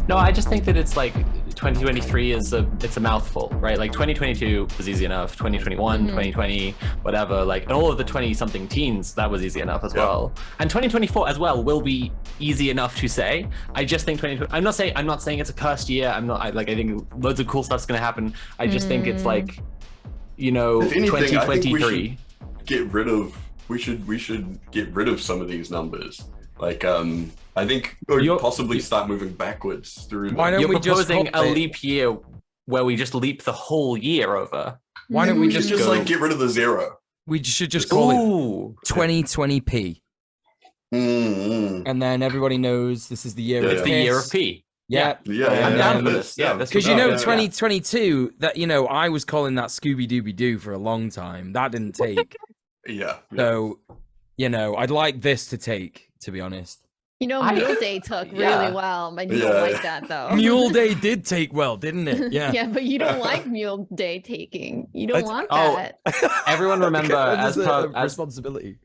No, I just think that it's like 2023 is it's a mouthful, right? Like 2022 was easy enough, 2021, 2020, whatever, like, and all of the 20 something teens, that was easy enough as well. And 2024 as well will be easy enough to say. I just think 2020, I'm not saying it's a cursed year. I think loads of cool stuff's going to happen. I just think it's like, you know, If anything, 2023. We should get rid of some of these numbers. Like, I think, or possibly start moving backwards through them. Why don't You're we just proposing a call it- leap year where we just leap the whole year over. Why don't we We should just just go? like get rid of the zero. We should just call it Ooh. 2020p, and then everybody knows this is the year. Yeah, of It's the piss. year of P. Yeah, Yeah, And I'm down then- for this. Yeah, this because was- you know, yeah. 2022. That I was calling that Scooby Dooby Doo for a long time. That didn't take. Yeah. So, I'd like this to take. To be honest, Mule Day took really well, but you don't like that though. Mule Day did take well, didn't it? Yeah. Yeah, but you don't like Mule Day taking. You don't want Oh, that. Everyone remember There's a as responsibility.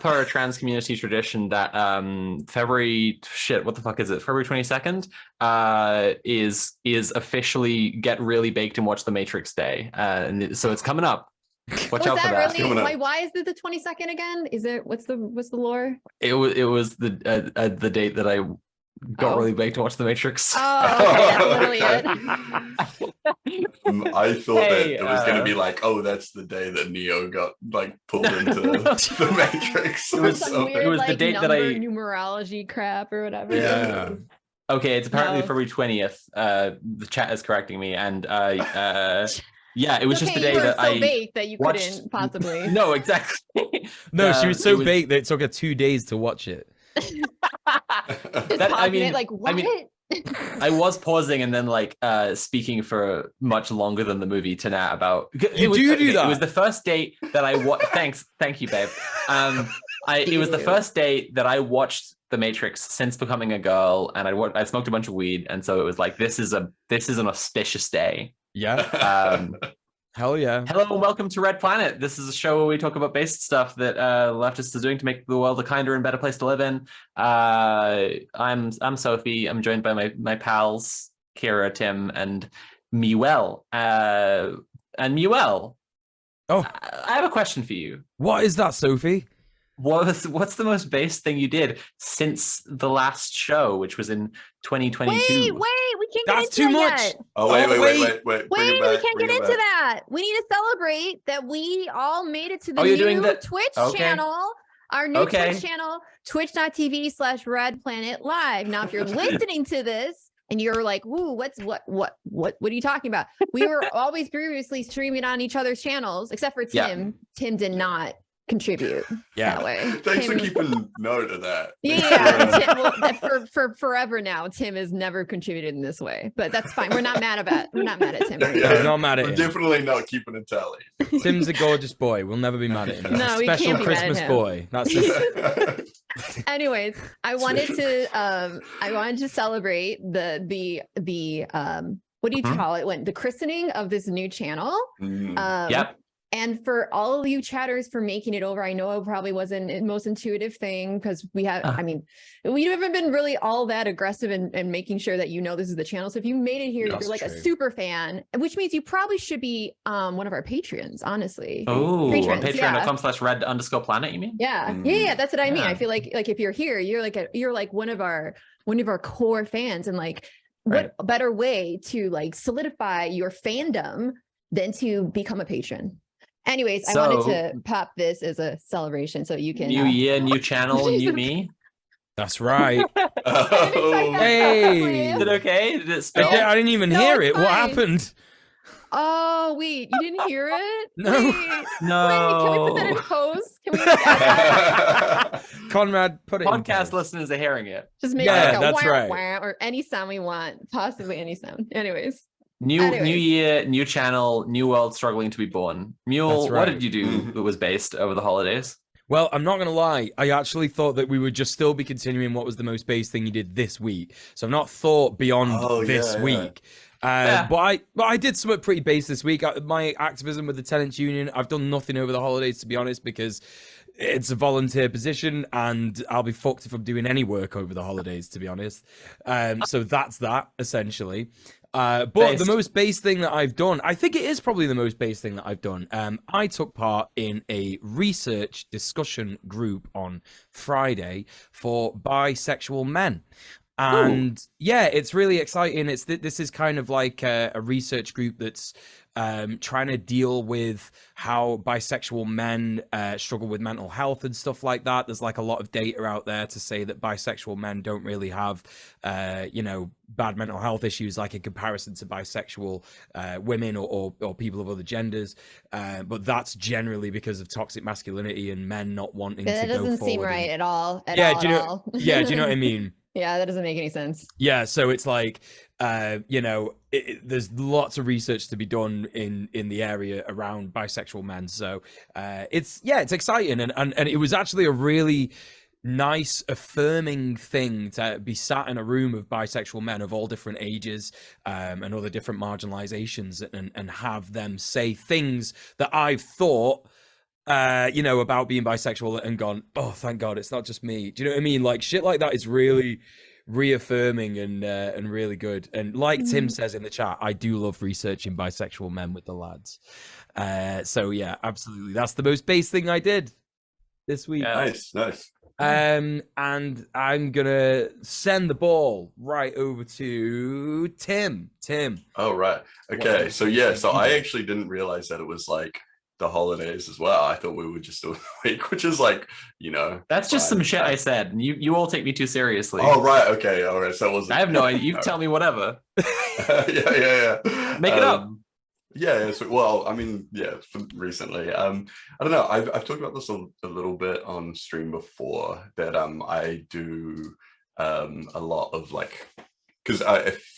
per trans community tradition that February 22nd is officially get really baked and watch The Matrix Day, and so it's coming up. Watch Was out for that that. really? Why is it the 22nd again? Is it what's the lore? It was the date that I got really baked to watch The Matrix. Oh, okay, that's literally it. I thought Hey, that it was going to be like, oh, that's the day that Neo got like pulled into the Matrix. It was- Some weird, it was the date that I- numerology crap or whatever. Yeah. Okay, it's apparently No. February 20th. The chat is correcting me, and yeah, it was just the Okay, day you were that so I baked that you watched- couldn't possibly. No, exactly. No, she was so it was- baked that it took her 2 days to watch it. Just That- I pausing mean- it like what? I mean- I was pausing and then like speaking for much longer than the movie to Nat about. You do that. It was the first date that I watched. Thank you, babe. It was the Ew. first date that I watched The Matrix since becoming a girl, and I smoked a bunch of weed, and so it was like this is an auspicious day. Yeah. Hell yeah. Hello and welcome to Red Planet. This is a show where we talk about basic stuff that leftists are doing to make the world a kinder and better place to live in. I'm Sophie. I'm joined by my pals Kira, Tim, and Muel. And Muel, Oh. I have a question for you. What is that, Sophie? What's the most base thing you did since the last show, which was in 2022? Wait, we can't That's get too into that much. yet. Oh, wait. Wait, Bring we it back, can't bring get it into back. that. We need to celebrate that we all made it to the Oh, you're doing new that? Twitch Okay. channel. Our new Okay. Twitch channel, twitch.tv/Red Planet Live. Now, if you're listening to this and you're like, "Ooh, what are you talking about?" We were always previously streaming on each other's channels, except for Tim. Yeah. Tim did not contribute that way. Thanks for Tim- keeping note of that. Yeah, Tim, well, for forever now, Tim has never contributed in this way, but that's fine. We're not mad at Tim. or Yeah. No, not mad at We're him. definitely not keeping a tally. Tim's a gorgeous boy. We'll never be mad at him. He's No, a we can't special be mad at Christmas him. boy. That's it. Anyways, I wanted to celebrate the what do you call it when the christening of this new channel. Yep. And for all of you chatters for making it over, I know it probably wasn't the most intuitive thing because we have, I mean, we haven't been really all that aggressive in making sure that this is the channel. So if you made it here, That's you're like true. a super fan, which means you probably should be one of our Patreons, honestly. Oh, on Patrons, patreon.com/red_planet, you mean? Yeah, that's what I mean. Yeah. I feel like if you're here, you're like one of our core fans, and like what better way to like solidify your fandom than to become a patron. Anyways, I wanted to pop this as a celebration so you can New year, new channel, new me. That's right. Oh. Hey. Is it okay? Did it spell? I didn't even No, hear it's it. What fine. happened? Oh wait, you didn't hear it? No. Wait, can we put that in post? Can we Conrad, put it in Podcast post. listeners are hearing it. just make Yeah, like a that's wah, right. wah, or any sound we want, possibly any sound. Anyways. New Anyways. year, new channel, new world struggling to be born. Mule, That's what right. did you do that was based over the holidays? Well, I'm not gonna lie. I actually thought that we would just still be continuing what was the most base thing you did this week. So I've not thought beyond this week. But I did something pretty base this week. My activism with the tenants union. I've done nothing over the holidays, to be honest, because it's a volunteer position, and I'll be fucked if I'm doing any work over the holidays, to be honest. So that's that essentially. But the most base thing that I've done, I think it is probably the most base thing that I've done. I took part in a research discussion group on Friday for bisexual men. And yeah, it's really exciting. This is kind of like a research group that's trying to deal with how bisexual men struggle with mental health and stuff like that. There's like a lot of data out there to say that bisexual men don't really have, bad mental health issues, like in comparison to bisexual women or people of other genders. But that's generally because of toxic masculinity and men not wanting to go forward. That doesn't seem right at all. Do you know what I mean? Yeah, that doesn't make any sense. Yeah, so it's like, there's lots of research to be done in the area around bisexual men. So it's exciting, and it was actually a really nice, affirming thing to be sat in a room of bisexual men of all different ages and other different marginalizations, and have them say things that I've thought about being bisexual and gone, oh, thank God, it's not just me. Do you know what I mean? Like, shit like that is really reaffirming and really good. And like Tim says in the chat, I do love researching bisexual men with the lads. So yeah, absolutely. That's the most base thing I did this week. Nice. And I'm gonna send the ball right over to Tim. Oh, right. Okay. So I actually didn't realize that it was like the holidays as well. I thought we were just doing the week, which is like, that's just some shit I said, and you all take me too seriously. Oh, right. Okay. All right. So it wasn't. I have no idea. You tell me whatever. yeah. Make it up. Yeah. So, well, I mean, yeah. Recently, I don't know. I've talked about this a little bit on stream before, that I do a lot of like. Because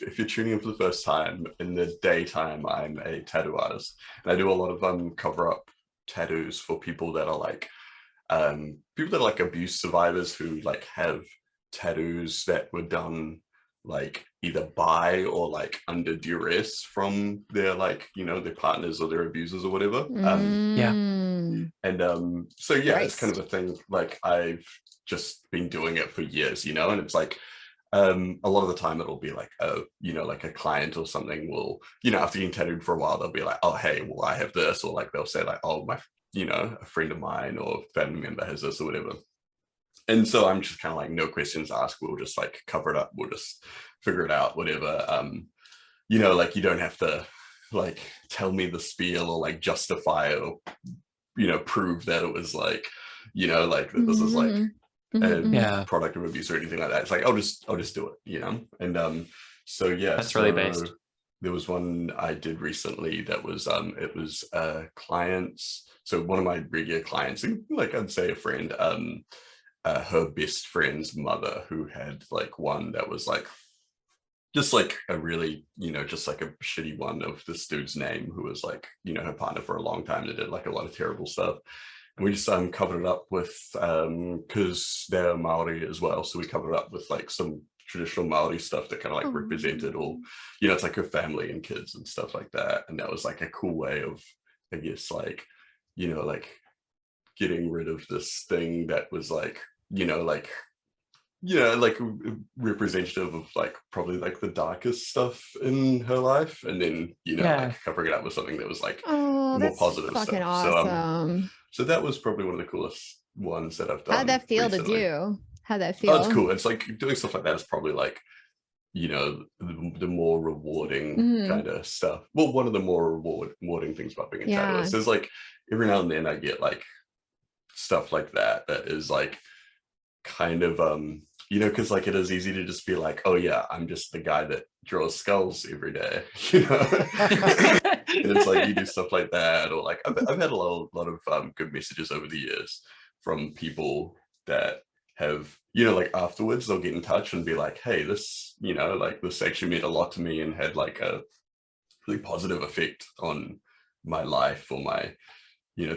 if you're tuning in for the first time, in the daytime, I'm a tattoo artist, and I do a lot of cover-up tattoos for people that are like abuse survivors who like have tattoos that were done like either by or like under duress from their their partners or their abusers or whatever. So yeah, it's kind of a thing. Like, I've just been doing it for years, and it's like. A lot of the time it'll be like, like a client or something will, after getting tattooed for a while, they'll be like, oh, hey, well, I have this, or like they'll say like, oh, my, a friend of mine or family member has this or whatever. And so I'm just kind of like, no questions asked. We'll just like cover it up. We'll just figure it out, whatever. Like, you don't have to like tell me the spiel or like justify or, prove that it was like, like that this is like product of abuse or anything like that. It's like I'll just do it, and so yeah, that's really based. There was one I did recently that was it was clients. So one of my regular clients, like I'd say a friend, her best friend's mother, who had like one that was like just like a really, just like a shitty one of this dude's name, who was like, her partner for a long time. They did like a lot of terrible stuff. And we just covered it up with, because they're Maori as well. So we covered it up with like some traditional Maori stuff that kind of like represented all, it's like her family and kids and stuff like that. And that was like a cool way of, I guess, like, like getting rid of this thing that was like, like representative of like probably like the darkest stuff in her life. And then, like covering it up with something that was like more positive fucking stuff. Awesome. So that was probably one of the coolest ones that I've done. How'd that feel recently. to do? How'd that feel? Oh, it's cool. It's like doing stuff like that is probably like, the more rewarding kind of stuff. Well, one of the more rewarding things about being a tattooist is like every now and then I get like stuff like that is like kind of because like it is easy to just be like, oh yeah, I'm just the guy that draws skulls every day, and it's like you do stuff like that, or like I've had a lot of good messages over the years from people that have, like afterwards they'll get in touch and be like, hey, this, like this actually meant a lot to me and had like a really positive effect on my life or my,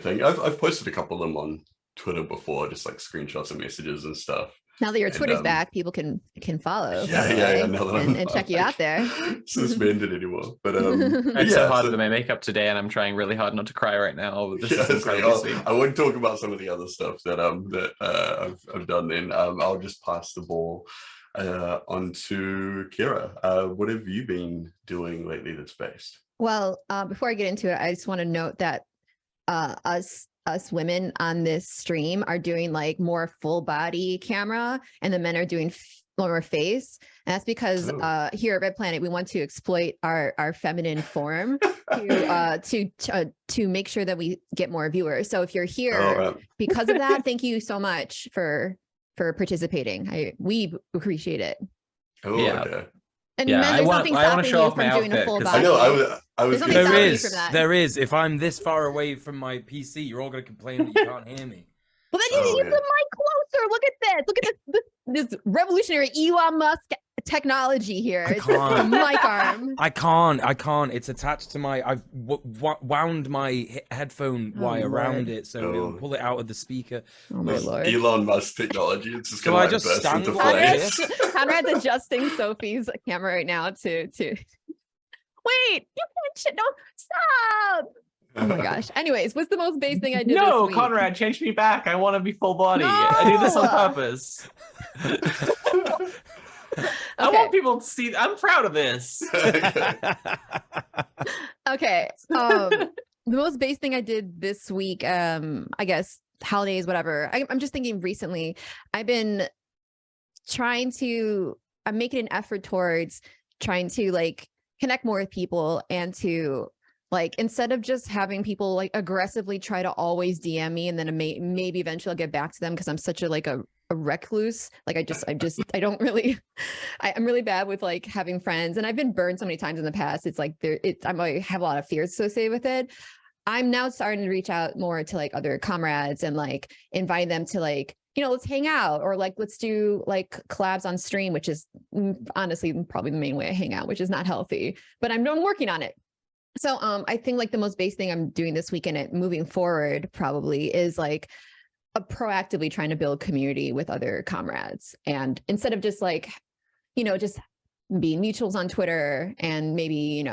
thing. I've posted a couple of them on Twitter before, just like screenshots of messages and stuff. Now that your Twitter's back, people can follow. Yeah. Now that and check you out there. Suspended anymore, but it's so hard with my makeup today, and I'm trying really hard not to cry right now. This is incredibly sweet. I won't talk about some of the other stuff that I've done. Then I'll just pass the ball on to Kira. What have you been doing lately that's based? Well, before I get into it, I just want to note that us women on this stream are doing like more full body camera, and the men are doing more face. And that's because here at Red Planet, we want to exploit our feminine form to make sure that we get more viewers. So if you're here because of that, thank you so much for participating. We appreciate it. Oh, yeah. Okay. And then there's nothing stopping you from doing a full body. I know. I was. There is. If I'm this far away from my PC, you're all going to complain that you can't hear me. Well, then you use the mic closer. Look at this. Look at this revolutionary Elon Musk technology here. It's a mic arm. I can't. It's attached to my. I've wound my headphone wire around it, so it'll pull it out of the speaker. Oh my lord! Elon Musk technology. It's just going to burst into flames. Conrad's adjusting Sophie's camera right now to. Wait, you can't. No, stop. Oh my gosh. Anyways, what's the most base thing I did this week? Conrad, change me back. I want to be full body. No! I do this on purpose. I want people to see. I'm proud of this. Okay. The most base thing I did this week, I guess holidays, whatever. I'm just thinking recently, I've been I'm making an effort towards trying to like connect more with people, and to like, instead of just having people like aggressively try to always DM me, and then maybe eventually I'll get back to them because I'm such a recluse. Like I don't really, I'm really bad with like having friends, and I've been burned so many times in the past. It's like I have a lot of fears associated with it. I'm now starting to reach out more to like other comrades and like invite them to like, let's hang out, or like, let's do like collabs on stream, which is honestly probably the main way I hang out, which is not healthy, but I'm working on it. So I think like the most base thing I'm doing this weekend and moving forward probably is like proactively trying to build community with other comrades. And instead of just like, just being mutuals on Twitter and maybe,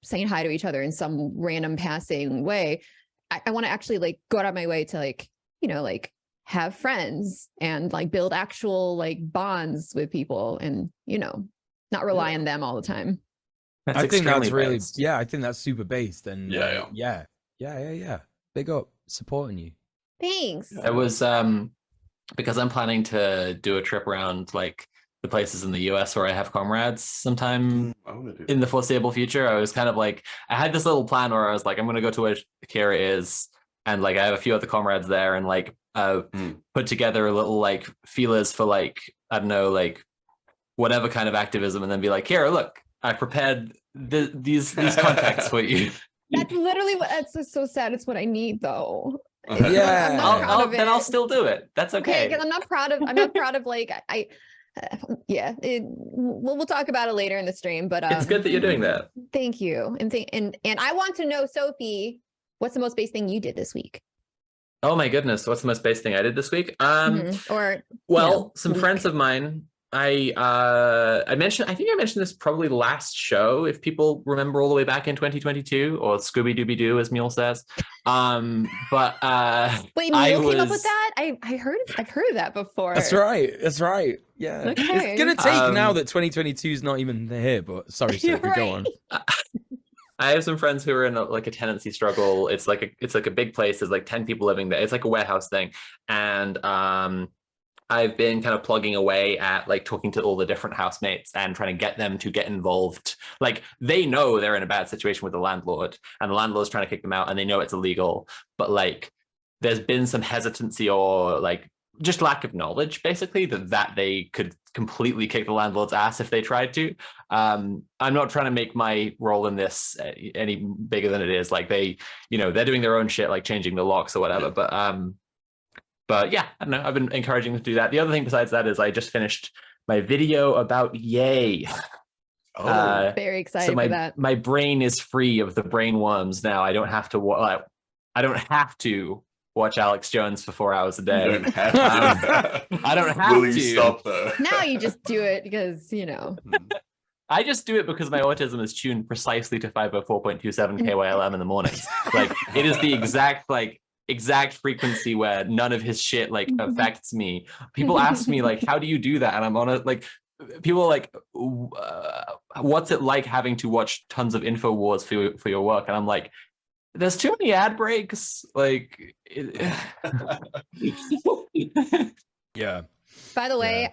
saying hi to each other in some random passing way, I want to actually like go out of my way to like, like have friends and like build actual like bonds with people, and, not rely on them all the time. I think that's really, I think that's super based. And yeah. Big up, supporting you. Thanks. It was because I'm planning to do a trip around like the places in the US where I have comrades sometime in the foreseeable future. I was kind of like, I had this little plan where I was like, I'm going to go to where Kira is, and like I have a few other comrades there, and like put together a little like feelers for like, I don't know, like whatever kind of activism, and then be like, Kira, look, I prepared these contacts for you. That's literally that's so sad. It's what I need though. Yeah, I'll still do it. That's okay. Because I'm not proud of like we'll talk about it later in the stream. But it's good that you're doing that. Thank you, and I want to know, Sophie, what's the most base thing you did this week? Oh my goodness, what's the most base thing I did this week? Some friends of mine. I mentioned, I think I mentioned this probably last show, if people remember, all the way back in 2022, or Scooby Dooby Doo, as Mule says. But wait, Mule came up with that? I've heard of that before. That's right. Yeah. Okay. It's gonna take now that 2022 is not even here. But sorry, Sophie, go on. I have some friends who are in a tenancy struggle. It's like a big place. There's like 10 people living there. It's like a warehouse thing, and I've been kind of plugging away at like talking to all the different housemates and trying to get them to get involved. Like, they know they're in a bad situation with the landlord, and the landlord's trying to kick them out, and they know it's illegal, but like there's been some hesitancy or like just lack of knowledge, basically, that they could completely kick the landlord's ass if they tried to. I'm not trying to make my role in this any bigger than it is. Like, they're doing their own shit, like changing the locks or whatever. But yeah, I don't know. I've been encouraging them to do that. The other thing besides that is I just finished my video about Yay. Very excited for that. My brain is free of the brain worms now. I don't have to watch Alex Jones for 4 hours a You day. don't have to. I don't have Will to. you stop though? Now you just do it because, you know. I just do it because my autism is tuned precisely to 504.27 KYLM in the mornings. Like it is the exact frequency where none of his shit like affects me. People ask me like, how do you do that? And I'm on a like, people are like, what's it like having to watch tons of InfoWars for your work? And I'm like, there's too many ad breaks. Like, Yeah. By the way,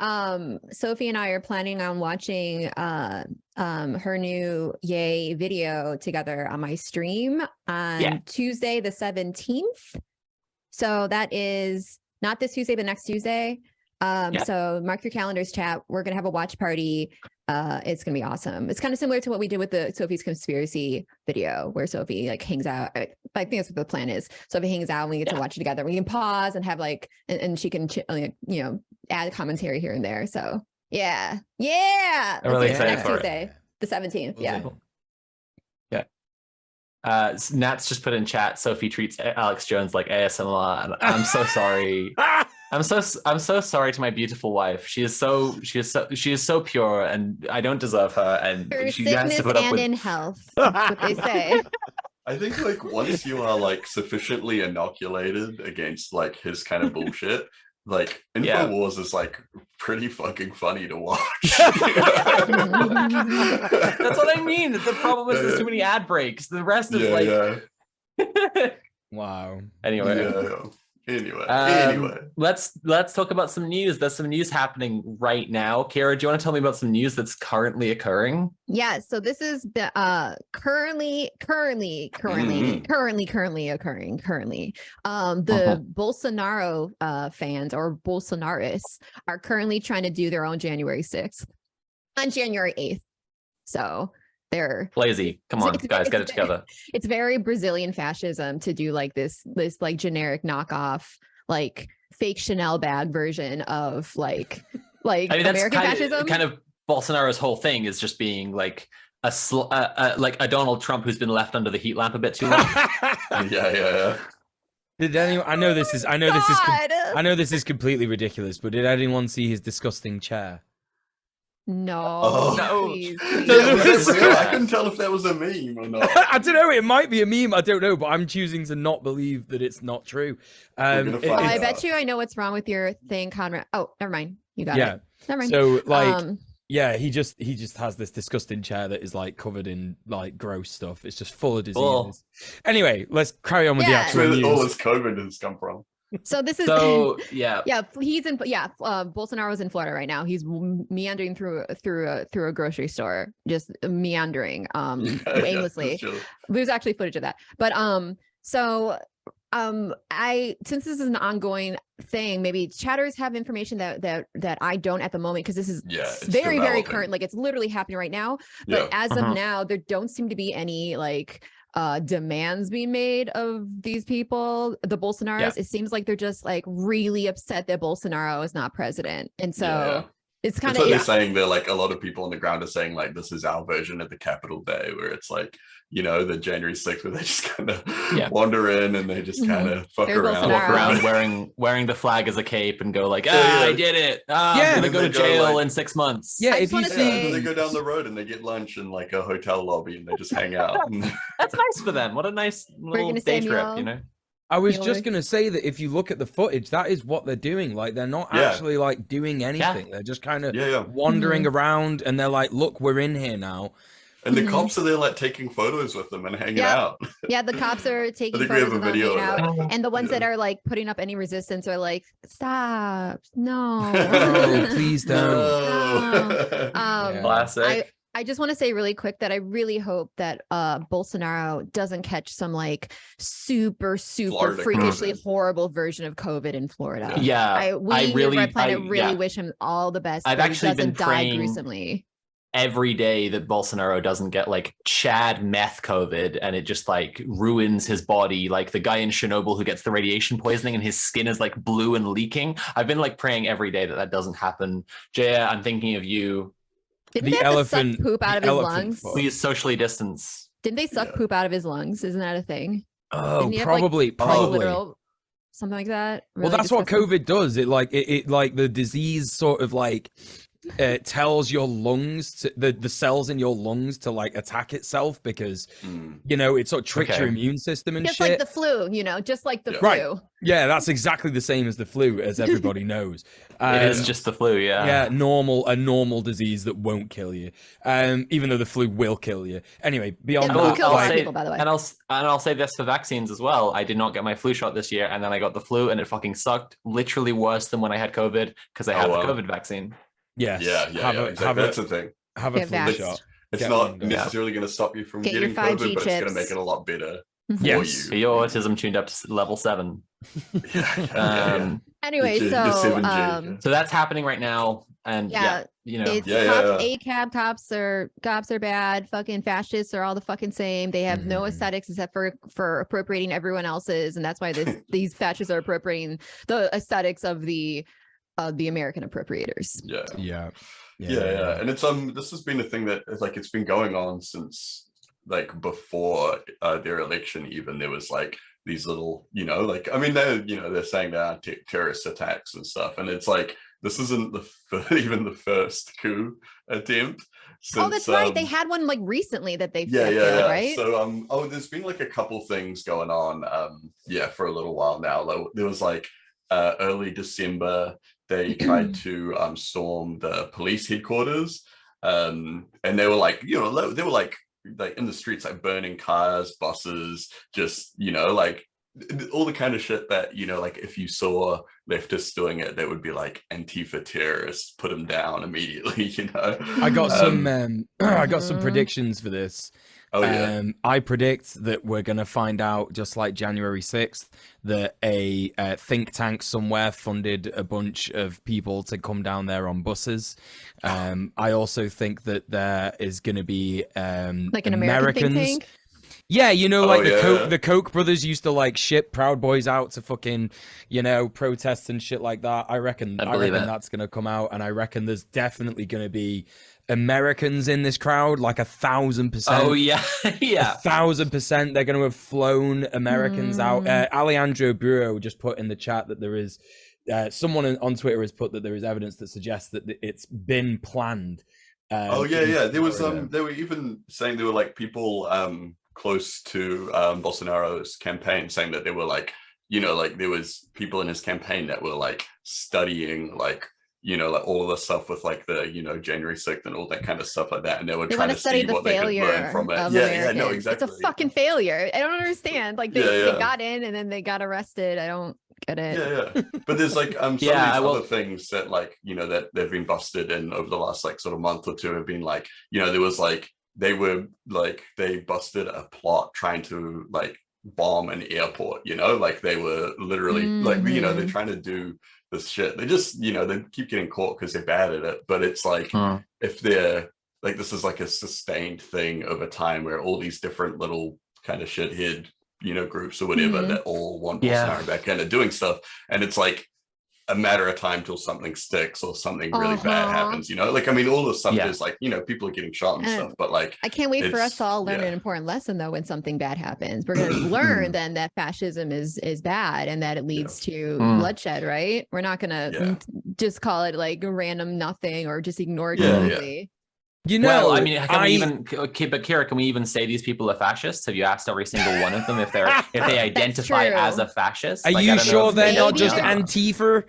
Sophie and I are planning on watching her new Yay video together on my stream on Tuesday the 17th. So that is not this Tuesday, but next Tuesday. So mark your calendars, chat. We're gonna have a watch party. It's gonna be awesome. It's kind of similar to what we did with the Sophie's conspiracy video, where Sophie like hangs out. I think that's what the plan is. Sophie hangs out, and we get to watch it together. We can pause and have like, and she can, you know, add commentary here and there. So yeah. I'm really excited next for Tuesday, the 17th. Yeah. Nat's just put in chat, Sophie treats Alex Jones like ASMR, and I'm so sorry. I'm so sorry to my beautiful wife. She is so pure, and I don't deserve her. And For she has to put up with in health. That's what they say. I think like once you are like sufficiently inoculated against like his kind of bullshit, like InfoWars is like pretty fucking funny to watch. That's what I mean. The problem is there's too many ad breaks. The rest is Wow. Anyway. Anyway. Let's talk about some news. There's some news happening right now. Kara, do you want to tell me about some news that's currently occurring? Yeah, so this is the currently occurring. The Bolsonaro fans or Bolsonarists are currently trying to do their own January 6th on January 8th. So they're lazy. Come on, guys, get it together. It's very Brazilian fascism to do like this like generic knockoff, like fake Chanel bag version of like I mean, American fascism. Kind of Bolsonaro's whole thing is just being like like a Donald Trump who's been left under the heat lamp a bit too long. Yeah. Did anyone? I know this is completely ridiculous, but did anyone see his disgusting chair? No. Yeah, was that real? I couldn't tell if that was a meme or not. I don't know. It might be a meme. I don't know, but I'm choosing to not believe that it's not true. I bet you I know what's wrong with your thing, Conrad. Oh, never mind. You got it. Never mind. So like, he just has this disgusting chair that is like covered in like gross stuff. It's just full of diseases. Oh. Anyway, let's carry on with the actual news. All this COVID has come from. So this is Bolsonaro's in Florida right now. He's meandering through a grocery store, just meandering aimlessly. There's actually footage of that. But since this is an ongoing thing, maybe chatters have information that I don't at the moment, because this is very very current, like it's literally happening right now. But as of now, there don't seem to be any like demands being made of these people, the Bolsonaros. It seems like they're just like really upset that Bolsonaro is not president, and so it's kind of they're saying. They're like, a lot of people on the ground are saying like, this is our version of the Capitol Day, where it's like, you know, the January 6th, where they just kind of wander in and they just kind of fuck around, walk around wearing the flag as a cape and go like, I did it. I'm gonna go to jail in 6 months. Yeah, if you see, they go down the road and they get lunch in like a hotel lobby and they just hang out. That's nice for them. What a nice little day trip, you know. I was just going to say that if you look at the footage, that is what they're doing. Like, they're not actually like doing anything. They're just kind of wandering around, and they're like, look, we're in here now. And the cops are there like taking photos with them and hanging out. Yeah, the cops are taking photos with them hanging out. And the ones that are like putting up any resistance are like, stop, no. No, please don't. No. Classic. I just want to say really quick that I really hope that Bolsonaro doesn't catch some like super Florida freakishly horrible version of COVID in Florida. Yeah, I really wish him all the best. I've actually been praying gruesomely every day that Bolsonaro doesn't get like Chad meth COVID and it just like ruins his body, like the guy in Chernobyl who gets the radiation poisoning and his skin is like blue and leaking. I've been like praying every day that doesn't happen. Jaya, I'm thinking of you. Didn't they have to suck poop out of his lungs? Please socially distance. Didn't they suck poop out of his lungs? Isn't that a thing? Oh, probably. something like that. Well, Really that's what disgusting. COVID does. It like the disease sort of like tells your lungs to the cells in your lungs to like attack itself because you know it sort of tricks your immune system and Just shit. like the flu, you know, just like the flu. Right. Yeah, that's exactly the same as the flu, as everybody knows. It is just the flu, yeah. Yeah, a normal disease that won't kill you, even though the flu will kill you. Anyway, beyond And the flu that, kills like, people, by the way. And I'll say this for vaccines as well. I did not get my flu shot this year, and then I got the flu, and it fucking sucked. Literally worse than when I had COVID because I had the COVID vaccine. yes, Exactly. That's the thing. have a Get flu vaxxed. shot. It's Get not one done. necessarily going to stop you from Get your getting 5G COVID, but it's going to chips. make it a lot better Yes. for you. Your autism tuned up to level 7. Anyway, Your so 7G. So that's happening right now, and Yeah, you know, it's ACAB cops are bad. Fucking fascists are all the fucking same. They have no aesthetics except for appropriating everyone else's, and that's why these fascists are appropriating the aesthetics of the American appropriators. Yeah. And it's this has been a thing that like it's been going on since like before their election. Even there was like these little, you know, like I mean they're saying there are terrorist attacks and stuff, and it's like this isn't even the first coup attempt. Since, that's right. They had one like recently that they right? So there's been like a couple things going on for a little while now. There was like early December they tried to storm the police headquarters, and they were like, you know, they were like in the streets, like burning cars, buses, just, you know, like all the kind of shit that, you know, like if you saw leftists doing it, they would be like Antifa terrorists, put them down immediately, you know. I got some predictions for this. I predict that we're going to find out, just like January 6th, that a think tank somewhere funded a bunch of people to come down there on buses. I also think that there is going to be like an American think tank? Yeah, you know, like the Koch brothers used to like ship Proud Boys out to fucking, you know, protests and shit like that. I reckon that's going to come out, and I reckon there's definitely going to be Americans in this crowd, like 1,000%. Oh yeah, yeah, 1,000%. They're going to have flown Americans out. Alejandro Bureau just put in the chat that there is someone on Twitter has put that there is evidence that suggests that it's been planned. There was they were even saying there were like people close to Bolsonaro's campaign saying that they were like, you know, like there was people in his campaign that were like studying like, you know, like all of the stuff with like the, you know, January 6th and all that kind of stuff like that, and they were trying to see what they could learn from it. Exactly. It's a fucking failure. I don't understand. Like they got in and then they got arrested. I don't get it. But there's like some of these other things that like, you know, that they've been busted in over the last like sort of month or two have been like, you know, there was like they busted a plot trying to like bomb an airport, you know, like they were literally like, you know, they're trying to do this shit. They just, you know, they keep getting caught because they're bad at it. But it's like if they're like, this is like a sustained thing over time where all these different little kind of shithead, you know, groups or whatever that all want Bolsonaro back in and doing stuff, and it's like a matter of time till something sticks or something really bad happens, you know. Like I mean, all the stuff is like, you know, people are getting shot and stuff, but like I can't wait for us to all learn an important lesson though. When something bad happens, we're going to learn then that fascism is bad and that it leads to bloodshed, right? We're not going to just call it like a random nothing or just ignore it completely. You know, well, I mean, Kira, can we even say these people are fascists? Have you asked every single one of them if they identify as a fascist? Are you sure they're not just Antifa?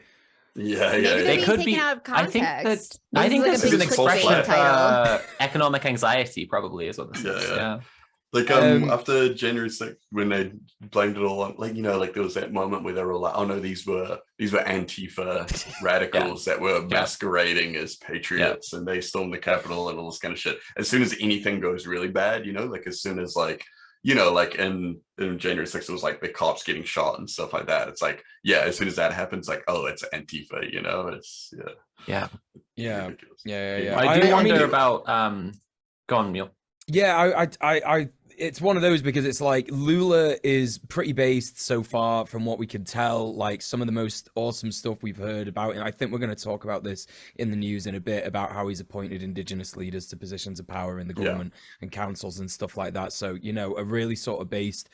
They could be. Out of context. I think this is an expression of economic anxiety, probably is what this is. Like after January 6th, when they blamed it all on, like, you know, like there was that moment where they were all like, oh no, these were Antifa radicals that were masquerading as patriots and they stormed the Capitol and all this kind of shit. As soon as anything goes really bad, you know, like as soon as like, you know, like in January 6th, it was like the cops getting shot and stuff like that. It's like, as soon as that happens, like, oh, it's Antifa, you know, it's yeah. I do wonder about go on, Neil. Yeah, I it's one of those because it's like Lula is pretty based so far from what we can tell, like some of the most awesome stuff we've heard about. And I think we're going to talk about this in the news in a bit about how he's appointed indigenous leaders to positions of power in the government and councils and stuff like that. So, you know, a really sort of based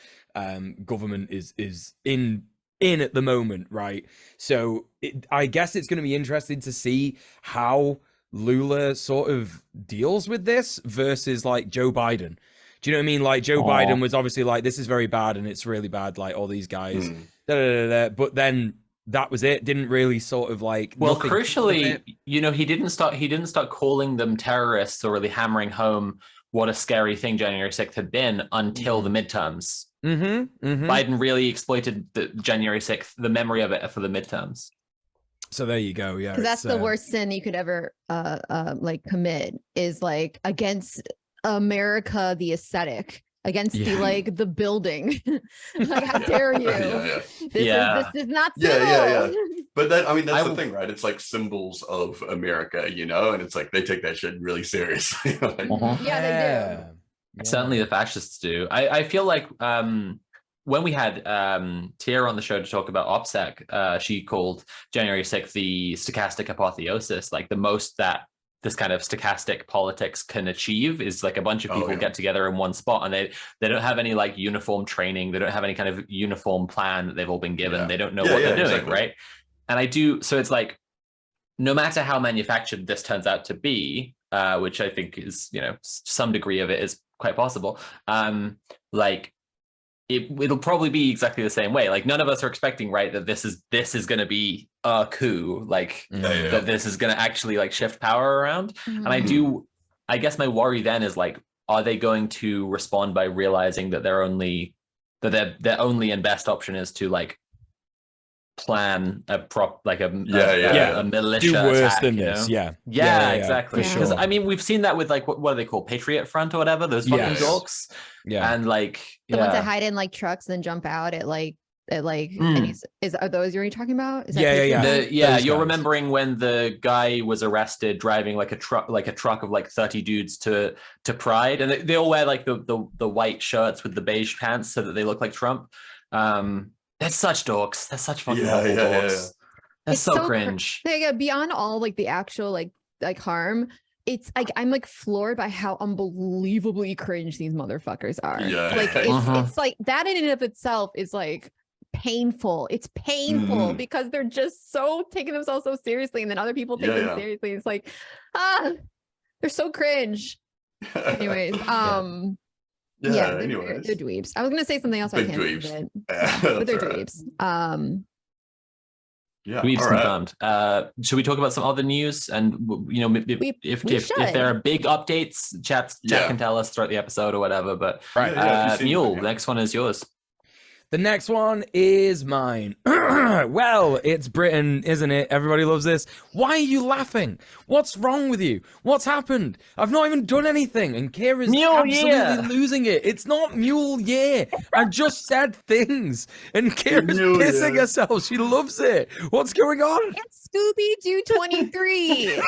government is in in at the moment, right? So I guess it's going to be interesting to see how Lula sort of deals with this versus like Joe Biden. Do you know what I mean? Like Joe Biden was obviously like, this is very bad and it's really bad, like all these guys, but then that was it. Didn't really sort of like. Well, crucially, you know, he didn't start calling them terrorists or really hammering home what a scary thing January 6th had been until the midterms. Biden really exploited the January 6th, the memory of it, for the midterms. So there you go. Yeah, because that's the worst sin you could ever like commit, is like against America, the aesthetic, against the like the building. Like, how dare you? This is not civil. But then, I mean, that's the thing, right? It's like symbols of America, you know, and it's like they take that shit really seriously. Like, Yeah, they do. Certainly the fascists do. I feel like when we had Tiara on the show to talk about OPSEC, she called January 6th the stochastic apotheosis, like the most that this kind of stochastic politics can achieve is like a bunch of people get together in one spot, and they don't have any like uniform training, they don't have any kind of uniform plan that they've all been given, they don't know what they're doing, right? And so it's like, no matter how manufactured this turns out to be, which I think is, you know, some degree of it is quite possible, like it'll probably be exactly the same way. Like none of us are expecting, right, that this is going to be a coup, like that this is going to actually like shift power around. And I guess my worry then is like, are they going to respond by realizing that their only and best option is to like plan a militia do worse attack, than this, know? Exactly. Because I mean, we've seen that with like what are they called, Patriot Front or whatever, those fucking dorks, and like the ones that hide in like trucks and then jump out at like are those you're talking about? Is that you're remembering when the guy was arrested driving like a truck of like 30 dudes to Pride, and they all wear like the white shirts with the beige pants so that they look like Trump. They're such dorks. They're such fucking dorks. That's so cringe. Beyond all like the actual like harm, it's like I'm like floored by how unbelievably cringe these motherfuckers are. Like it's like that in and of itself is like painful. It's painful because they're just so taking themselves so seriously, and then other people take them seriously. It's like, they're so cringe. Anyways, anyways. They're dweebs. I was gonna say something else. Big dweebs. But they're dweebs. Dweebs confirmed. Should we talk about some other news? And you know, if there are big updates, Jack can tell us throughout the episode or whatever. But Mule, the next one is yours. The next one is mine. Well, it's Britain, isn't it? Everybody loves this. Why are you laughing? What's wrong with you? What's happened? I've not even done anything. And Kira's absolutely losing it. It's not Mule Year. I just said things. And Kira's pissing herself. She loves it. What's going on? It's Scooby-Doo 23.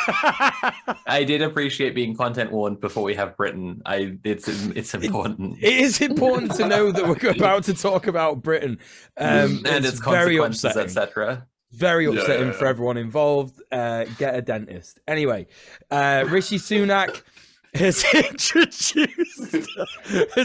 I did appreciate being content warned before we have Britain. It's important. It is important to know that we're about to talk about Britain, and it's very upsetting, etc. Very upsetting for everyone involved. Get a dentist. Anyway, Rishi Sunak has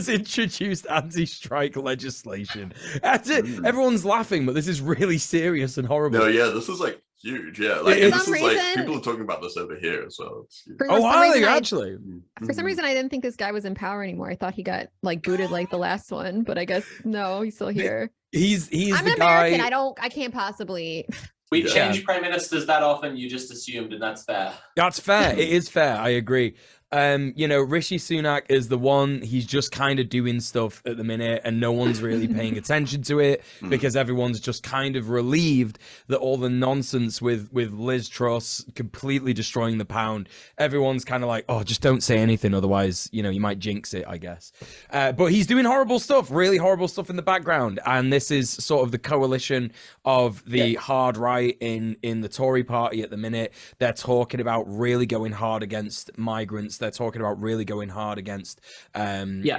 introduced anti-strike legislation. Everyone's laughing, but this is really serious and horrible. No, this is like huge. Like this is like people are talking about this over here as well. Are they actually? For some reason, I didn't think this guy was in power anymore. I thought he got like booted like the last one, but I guess no, he's still here. He's I'm the an guy. American. I can't possibly. We change prime ministers that often. You just assumed, and that's fair. That's fair. It is fair. I agree. You know, Rishi Sunak is the one. He's just kind of doing stuff at the minute, and no one's really paying attention to it because everyone's just kind of relieved that all the nonsense with Liz Truss completely destroying the pound. Everyone's kind of like, oh, just don't say anything, otherwise, you know, you might jinx it, I guess. But he's doing horrible stuff, really horrible stuff in the background, and this is sort of the coalition of the hard right in the Tory party at the minute. They're talking about really going hard against migrants. They're talking about really going hard against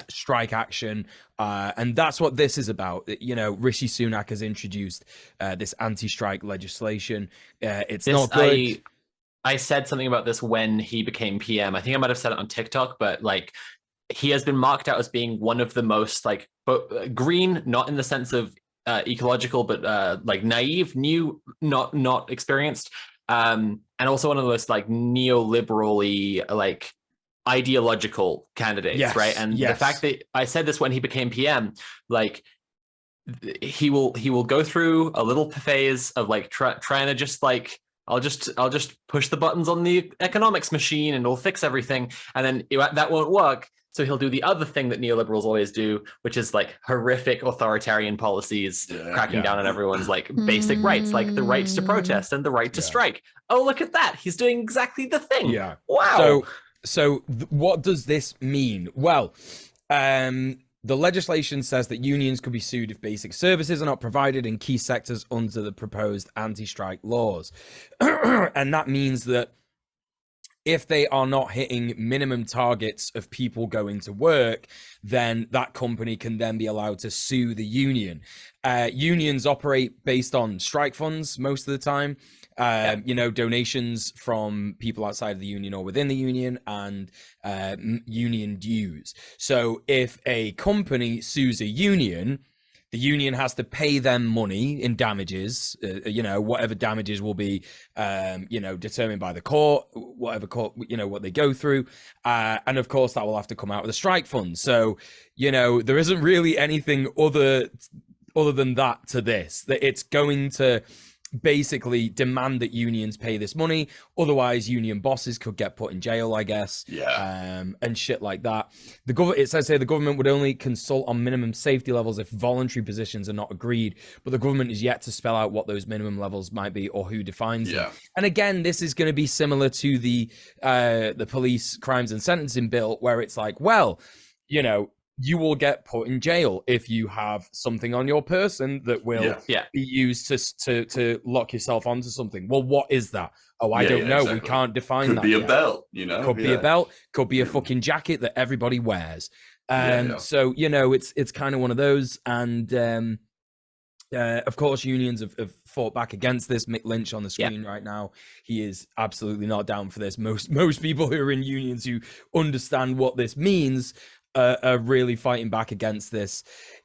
strike action. And that's what this is about. You know, Rishi Sunak has introduced this anti-strike legislation. It's not good. I said something about this when he became PM. I think I might have said it on TikTok, but like he has been marked out as being one of the most like green, not in the sense of ecological, but like naive, new, not experienced, and also one of the most like neoliberally like ideological candidates, right? And the fact that I said this when he became PM, like he will go through a little phase of like trying to just like I'll just push the buttons on the economics machine and it'll fix everything, and then that won't work. So he'll do the other thing that neoliberals always do, which is like horrific authoritarian policies, cracking down on everyone's like basic rights, like the rights to protest and the right to strike. Oh, look at that. He's doing exactly the thing. Yeah. Wow. So what does this mean? Well, the legislation says that unions could be sued if basic services are not provided in key sectors under the proposed anti-strike laws. And that means that if they are not hitting minimum targets of people going to work, then that company can then be allowed to sue the union. Unions operate based on strike funds most of the time. You know, donations from people outside of the union or within the union, and union dues. So if a company sues a union, the union has to pay them money in damages, you know, whatever damages will be, you know, determined by the court, whatever court, you know, what they go through. And of course, that will have to come out of the strike fund. So, you know, there isn't really anything other than that to this, that it's going to basically demand that unions pay this money. Otherwise, union bosses could get put in jail, I guess. And shit like that. It says here the government would only consult on minimum safety levels if voluntary positions are not agreed, but the government is yet to spell out what those minimum levels might be or who defines them. And again, this is going to be similar to the police crimes and sentencing bill, where it's like, well, you know, you will get put in jail if you have something on your person that will be used to lock yourself onto something. Well, what is that? Oh, I don't know. Exactly. We can't define that. Could be a belt, you know? Could be a belt. Could be a fucking jacket that everybody wears. So, you know, it's kind of one of those. And of course, unions have fought back against this. Mick Lynch on the screen right now. He is absolutely not down for this. Most people who are in unions who understand what this means are really fighting back against this.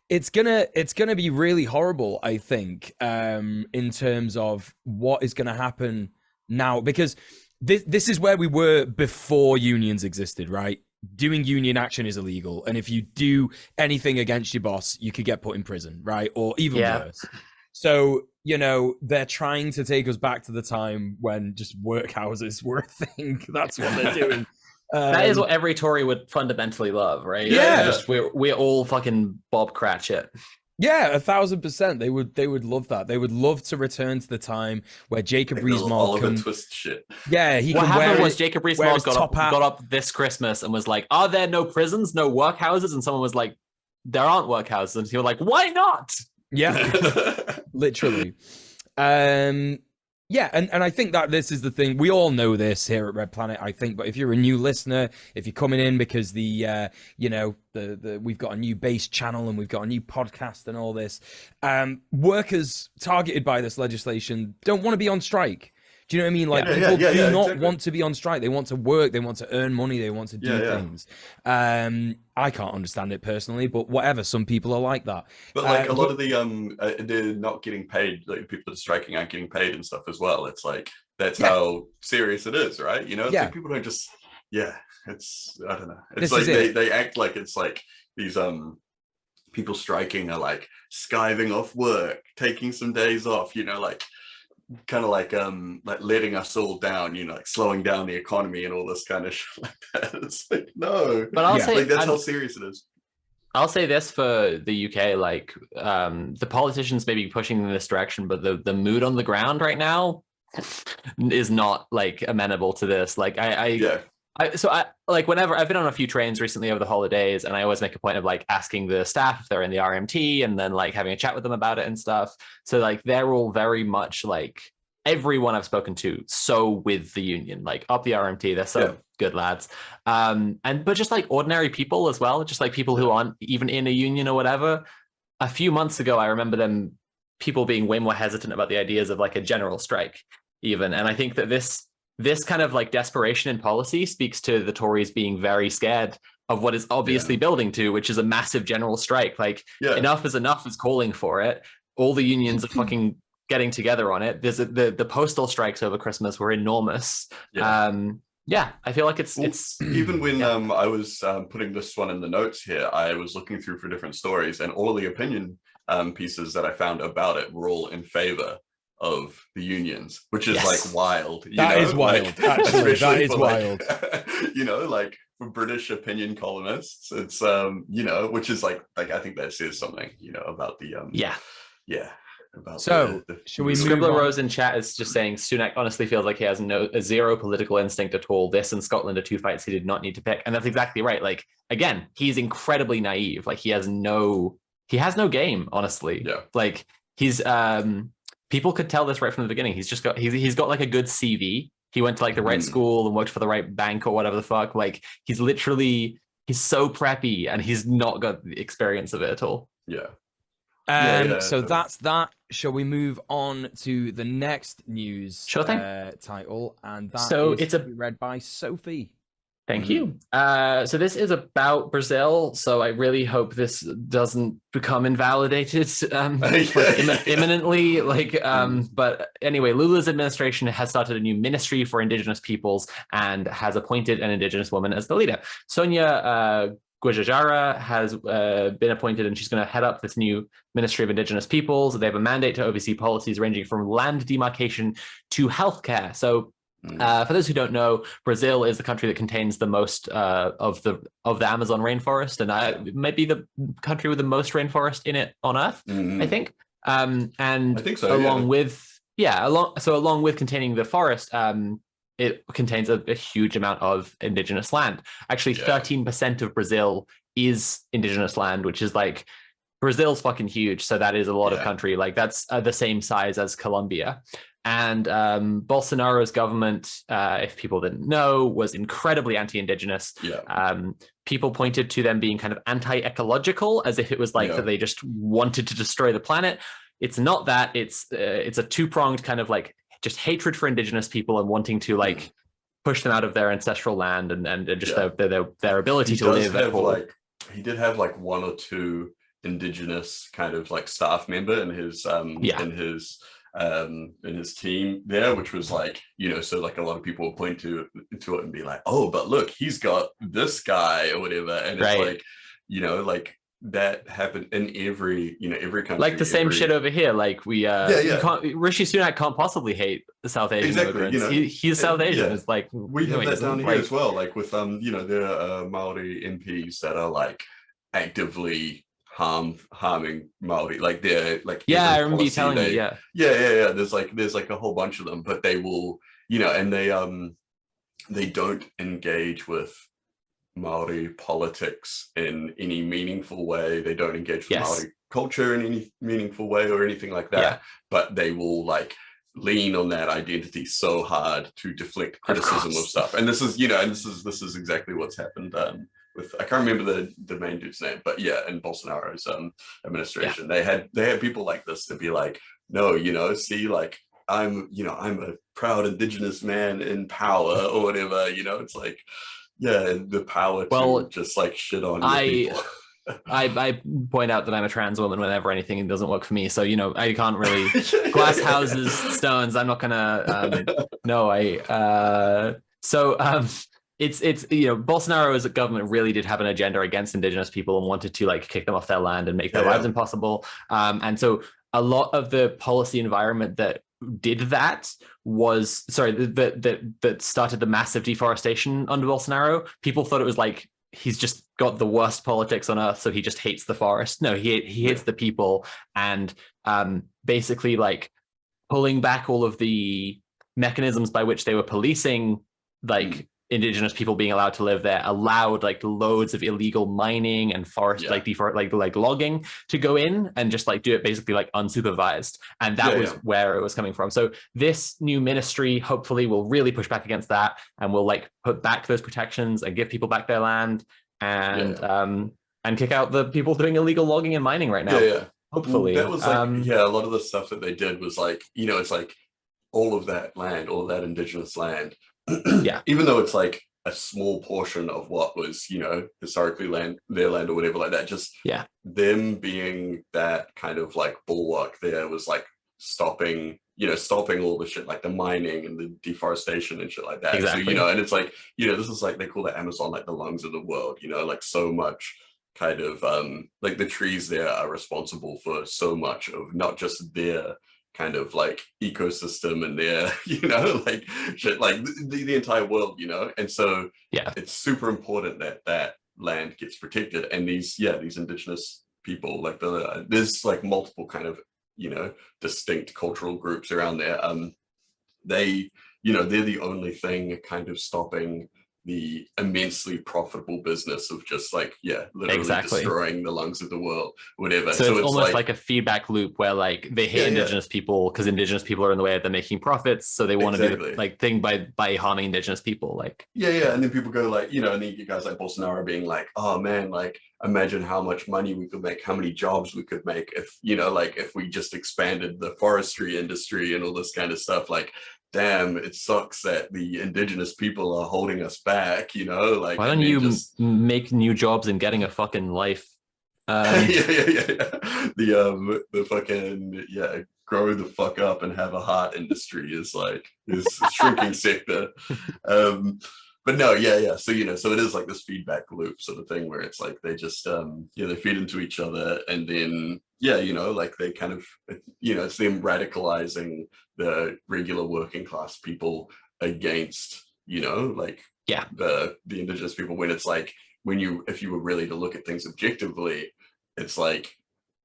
It's gonna be really horrible, I think, in terms of what is gonna happen now, because this is where we were before unions existed, right? Doing union action is illegal, and if you do anything against your boss, you could get put in prison, right? Or even worse. So, you know, they're trying to take us back to the time when just workhouses were a thing. That's what they're doing. That is what every Tory would fundamentally love, right? Just we're all fucking Bob Cratchit. Yeah, 1,000%. They would love that. They would love to return to the time where Jacob Rees-Mogg can twist shit. Yeah, what happened was Jacob Rees-Mogg got up this Christmas and was like, "Are there no prisons, no workhouses?" And someone was like, "There aren't workhouses." And he was like, "Why not?" Yeah, literally. Yeah, and I think that this is the thing. We all know this here at Red Planet, I think. But if you're a new listener, if you're coming in because we've got a new base channel and we've got a new podcast and all this, workers targeted by this legislation don't want to be on strike. Do you know what I mean? Like, people do not want to be on strike. They want to work. They want to earn money. They want to do things. I can't understand it personally, but whatever. Some people are like that. But like a lot of they're not getting paid. Like people that are striking aren't getting paid and stuff as well. It's like that's how serious it is, right? You know, it's like people don't just. It's I don't know. It's like they act like it's like these people striking are like skiving off work, taking some days off. You know, like. Kind of like letting us all down, you know, like slowing down the economy and all this kind of shit like that. It's like no, but I'll say like that's how serious it is. I'll say this for the UK, like the politicians may be pushing in this direction, but the mood on the ground right now is not like amenable to this. Like I like whenever I've been on a few trains recently over the holidays, and I always make a point of like asking the staff if they're in the RMT and then like having a chat with them about it and stuff. So like they're all very much like everyone I've spoken to so with the union, like up the RMT, they're so good lads. But just like ordinary people as well, just like people who aren't even in a union or whatever. A few months ago, I remember people being way more hesitant about the ideas of like a general strike even. And I think that this kind of like desperation in policy speaks to the Tories being very scared of what is obviously building to, which is a massive general strike. Like enough is calling for it. all the unions are fucking getting together on it. There's the postal strikes over Christmas were enormous. Yeah, I feel like it's even when I was putting this one in the notes here, I was looking through for different stories, and all the opinion pieces that I found about it were all in favor of the unions, which is like wild. That is wild. Actually, that is wild. You know, like for British opinion columnists, it's which is like I think that says something, you know, about the about should we Scribbler Rose in chat is just saying Sunak honestly feels like he has zero political instinct at all. This and Scotland are two fights he did not need to pick, and that's exactly right. Like again, he's incredibly naive. Like he has no game, honestly. Yeah. Like he's people could tell this right from the beginning. He's got like a good CV. He went to like the right school and worked for the right bank or whatever the fuck. Like he's so preppy and he's not got the experience of it at all. Yeah. So that's that. Shall we move on to the next news title? And that is read by Sophie. Thank you. So this is about Brazil. So I really hope this doesn't become invalidated imminently. But anyway, Lula's administration has started a new ministry for indigenous peoples and has appointed an indigenous woman as the leader. Sonia Guajajara has been appointed, and she's going to head up this new Ministry of Indigenous Peoples. They have a mandate to oversee policies ranging from land demarcation to healthcare. So for those who don't know, Brazil is the country that contains the most of the Amazon rainforest, and it might be the country with the most rainforest in it on Earth, I think. And I think so, along with containing the forest, it contains a huge amount of indigenous land. Actually, 13% of Brazil is indigenous land, which is like, Brazil's fucking huge. So that is a lot of country. Like that's the same size as Colombia. And Bolsonaro's government, if people didn't know, was incredibly anti-indigenous. People pointed to them being kind of anti-ecological, as if it was like that they just wanted to destroy the planet. It's not that. It's a two-pronged kind of like just hatred for indigenous people and wanting to like push them out of their ancestral land and just their ability to live. He did have like one or two indigenous kind of like staff member in his in his team there, which was like, you know, so like a lot of people will point to it and be like, oh, but look, he's got this guy or whatever, and it's like, you know, like that happened in every country. Like the same shit over here. Like we Rishi Sunak can't possibly hate the South Asian immigrants. You know, he's South Asian. It's like we have that down here as well. Like with you know, there are Maori MPs that are like actively harming Maori. Like they're like I remember you telling me. There's like a whole bunch of them, but they will, you know, and they don't engage with Maori politics in any meaningful way. They don't engage with Maori culture in any meaningful way or anything like that. But they will like lean on that identity so hard to deflect criticism of stuff. And this is, you know, and this is exactly what's happened with, I can't remember the main dude's name, but in Bolsonaro's administration, they had people like this to be like, no, you know, see, like I'm a proud indigenous man in power or whatever, you know. It's like, the power to just like shit on people. I point out that I'm a trans woman whenever anything doesn't work for me. So, you know, I can't really glass houses, stones. I'm not gonna it's you know, Bolsonaro as a government really did have an agenda against indigenous people and wanted to like kick them off their land and make their lives impossible. And so a lot of the policy environment that did that was that started the massive deforestation under Bolsonaro. People thought it was like he's just got the worst politics on earth, so he just hates the forest. No, he hates the people, and basically like pulling back all of the mechanisms by which they were policing like indigenous people being allowed to live there, allowed like loads of illegal mining and forest like logging to go in and just like do it basically like unsupervised. And that was where it was coming from. So this new ministry hopefully will really push back against that and will like put back those protections and give people back their land and kick out the people doing illegal logging and mining right now. Hopefully. That was like a lot of the stuff that they did was like, you know, it's like all of that land, all of that indigenous land, even though it's like a small portion of what was, historically their land or whatever like that. Just them being that kind of like bulwark there was like stopping all the shit like the mining and the deforestation and shit like that. Exactly. So, and it's like, this is like, they call the Amazon like the lungs of the world, like so much kind of like the trees there are responsible for so much of not just their kind of like ecosystem and their like shit, like the entire world, and so it's super important that that land gets protected. And these indigenous people, like there's like multiple kind of distinct cultural groups around there. They're the only thing kind of stopping the immensely profitable business of just like literally destroying the lungs of the world, whatever. So it's almost like a feedback loop where like they hate indigenous people because indigenous people are in the way of them making profits, so they want to do the like thing by harming indigenous people, like and then people go like, and then you get guys like Bolsonaro being like, oh man, like imagine how much money we could make, how many jobs we could make if like if we just expanded the forestry industry and all this kind of stuff. Like, damn, it sucks that the indigenous people are holding us back, like why don't you just make new jobs and getting a fucking life? The fucking grow the fuck up and have a heart industry is like is a shrinking sector. But no, so so it is like this feedback loop sort of thing where it's like they just they feed into each other, and then like they kind of it's them radicalizing the regular working class people against like the indigenous people, when it's like if you were really to look at things objectively, it's like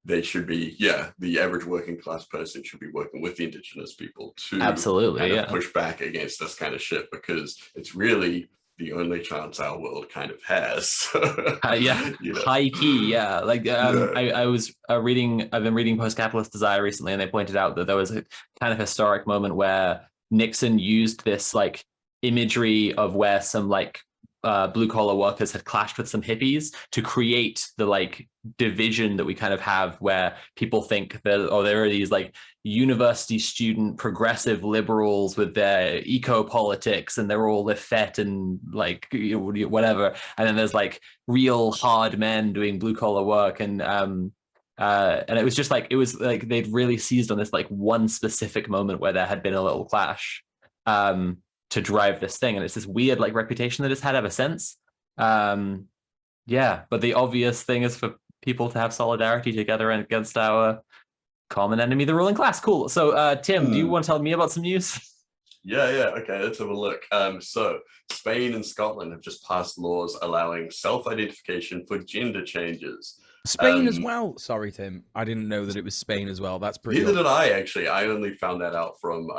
they should be the average working class person should be working with the indigenous people to absolutely push back against this kind of shit, because it's really the only chance our world kind of has. High key, like I was I've been reading Post-Capitalist Desire recently, and they pointed out that there was a kind of historic moment where Nixon used this like imagery of where some like blue collar workers had clashed with some hippies to create the like division that we kind of have, where people think that there are these like university student progressive liberals with their eco politics and they're all effete and like whatever, and then there's like real hard men doing blue collar work, and it was just like, it was like they'd really seized on this like one specific moment where there had been a little clash to drive this thing, and it's this weird like reputation that it's had ever since. But the obvious thing is for people to have solidarity together against our common enemy, the ruling class. Cool. So Tim, do you want to tell me about some news? Okay, let's have a look. So Spain and Scotland have just passed laws allowing self-identification for gender changes. Spain as well. Sorry, Tim. I didn't know that it was Spain as well. That's pretty. Neither did I, actually. I only found that out from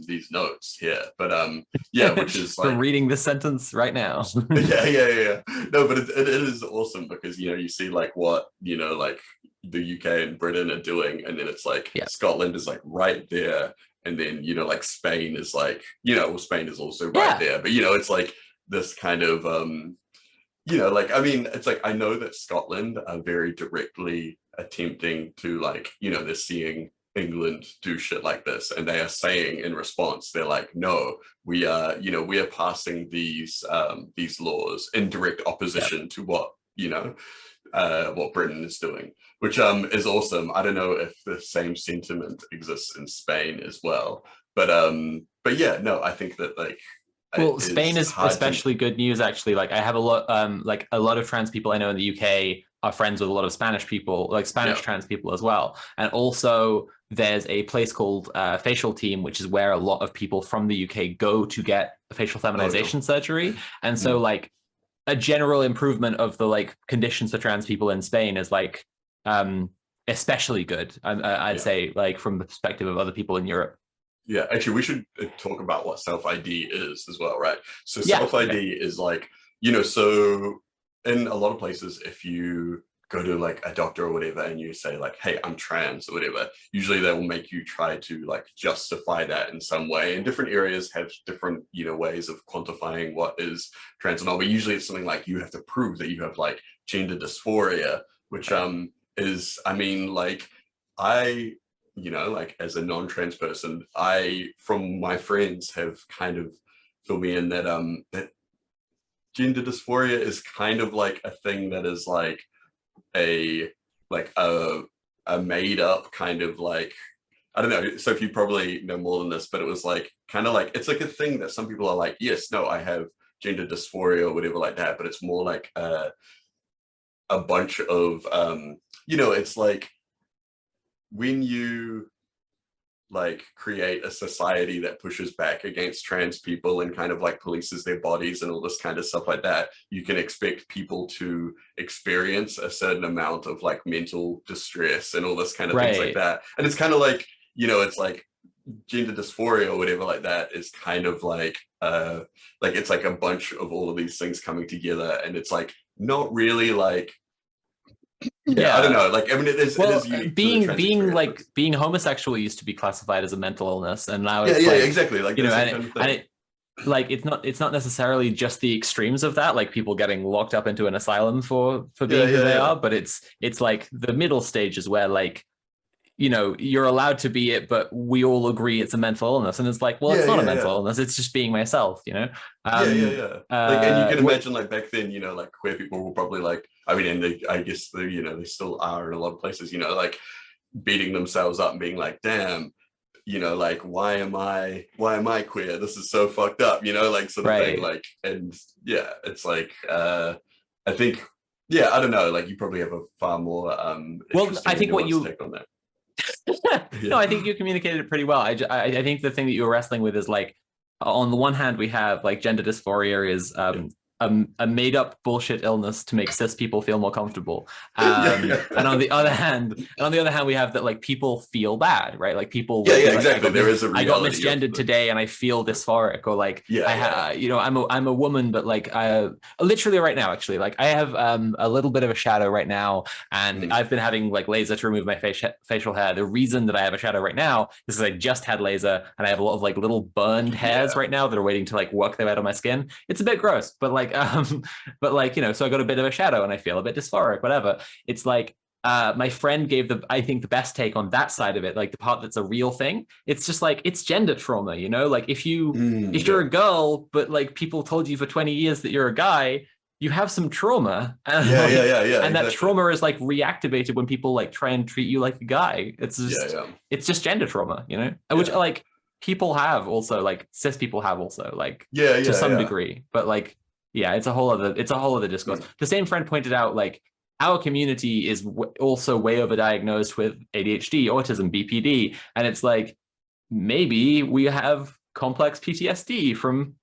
these notes here. But which is like reading this sentence right now. No, but it is awesome because you see like what like the UK and Britain are doing, and then it's like Scotland is like right there, and then like Spain is like Spain is also right there, but it's like this kind of like, I mean, it's like, I know that Scotland are very directly attempting to like, they're seeing England do shit like this, and they are saying in response, they're like, no, we are passing these laws in direct opposition to what Britain is doing, which is awesome. I don't know if the same sentiment exists in Spain as well, but I think that like, well, Spain is especially good news, actually. Like I have a lot of trans people I know in the UK are friends with a lot of Spanish people, like Spanish trans people as well. And also there's a place called Facial Team, which is where a lot of people from the UK go to get facial feminization surgery. And so like a general improvement of the like conditions for trans people in Spain is like especially good. I'd say, like from the perspective of other people in Europe. Yeah, actually, we should talk about what self-ID is as well, right? So self-ID is like, so in a lot of places, if you go to like a doctor or whatever and you say like, hey, I'm trans or whatever, usually they will make you try to like justify that in some way. And different areas have different, ways of quantifying what is trans and all, but usually it's something like you have to prove that you have like gender dysphoria, which is, I mean, like like as a non-trans person, from my friends have kind of filled me in that that gender dysphoria is kind of like a thing that is like a made up kind of like, I don't know, so if you probably know more than this, but it was like kind of like, it's like a thing that some people are like, yes, no, I have gender dysphoria or whatever like that, but it's more like a bunch of it's like when you like create a society that pushes back against trans people and kind of like polices their bodies and all this kind of stuff like that, you can expect people to experience a certain amount of like mental distress and all this kind of things like that. And it's kind of like, it's like gender dysphoria or whatever like that is kind of like it's like a bunch of all of these things coming together, and it's like not really like I don't know, like I mean it is unique being homosexual used to be classified as a mental illness, and now it's exactly, like it's not necessarily just the extremes of that, like people getting locked up into an asylum for being who they are, but it's like the middle stages where like you're allowed to be it, but we all agree it's a mental illness, and it's like, well, it's not a mental illness, it's just being myself, like, and you can imagine like back then, like queer people were probably like, I mean, and I guess they still are in a lot of places, like beating themselves up and being like, damn, like why am I queer, this is so fucked up, like sort of thing, like, and it's like I think I don't know, like you probably have a far more I think what you take on that. No, I think you communicated it pretty well. I think the thing that you were wrestling with is like, on the one hand, we have like gender dysphoria is a made up bullshit illness to make cis people feel more comfortable. And on the other hand, we have that like people feel bad, right? Like people, exactly. There is a reality. I got misgendered today and I feel dysphoric, or like I'm a woman, but like literally right now, actually, like I have a little bit of a shadow right now, and I've been having like laser to remove my facial hair. The reason that I have a shadow right now is because I just had laser and I have a lot of like little burned hairs right now that are waiting to like work their way out of my skin. It's a bit gross, but like so I got a bit of a shadow and I feel a bit dysphoric, whatever. It's like my friend gave I think the best take on that side of it, like the part that's a real thing. It's just like, it's gender trauma, like if you're a girl, but like people told you for 20 years that you're a guy, you have some trauma, and and exactly. That trauma is like reactivated when people like try and treat you like a guy. It's just it's just gender trauma, which like people have also, like cis people have also, like to some degree, but like it's a whole other discourse. The same friend pointed out, like, our community is also way overdiagnosed with ADHD, autism, BPD, and it's like, maybe we have complex PTSD from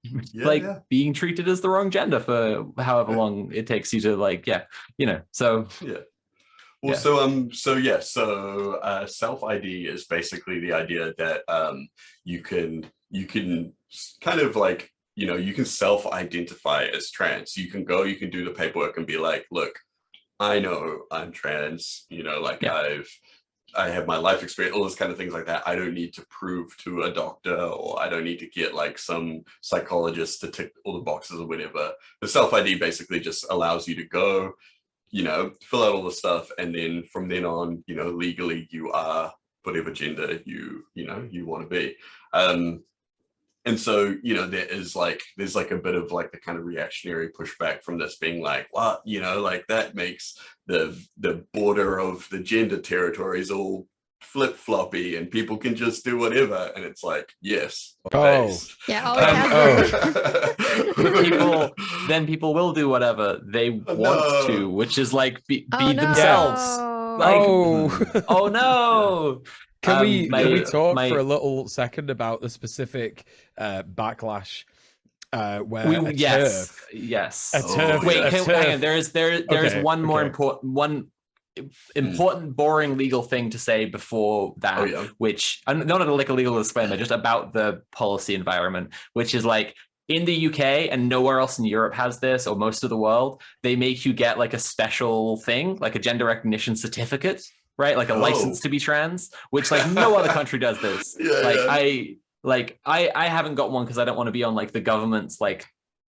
being treated as the wrong gender for however long it takes you to like, so well, so self-ID is basically the idea that you can kind of like, you can self-identify as trans. You can do the paperwork and be like, look, I know I'm trans, like I have my life experience, all those kind of things like that. I don't need to prove to a doctor, or I don't need to get like some psychologist to tick all the boxes or whatever. The self-ID basically just allows you to go, fill out all the stuff, and then from then on, legally you are whatever gender you want to be. And so, there's like a bit of like the kind of reactionary pushback from this being like, what, like that makes the border of the gender territories all flip-floppy and people can just do whatever. And it's like, yes. People will do whatever they want to, which is like be themselves. Oh no. Can we talk for a little second about the specific backlash where turf? Wait, hang on. There is one more important boring legal thing to say before that, which not like a legal disclaimer, just about the policy environment, which is like, in the UK and nowhere else in Europe has this, or most of the world, they make you get like a special thing, like a gender recognition certificate, right? Like a license to be trans, which like no other country does this. I haven't got one because I don't want to be on like the government's like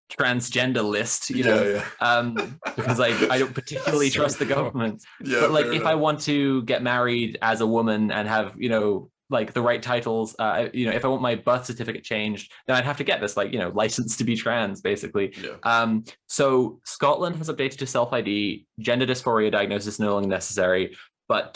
transgender list, because I don't particularly trust the government. But like if I want to get married as a woman and have, like the right titles, if I want my birth certificate changed, then I'd have to get this like, license to be trans, basically. So Scotland has updated to self-ID, gender dysphoria diagnosis no longer necessary, but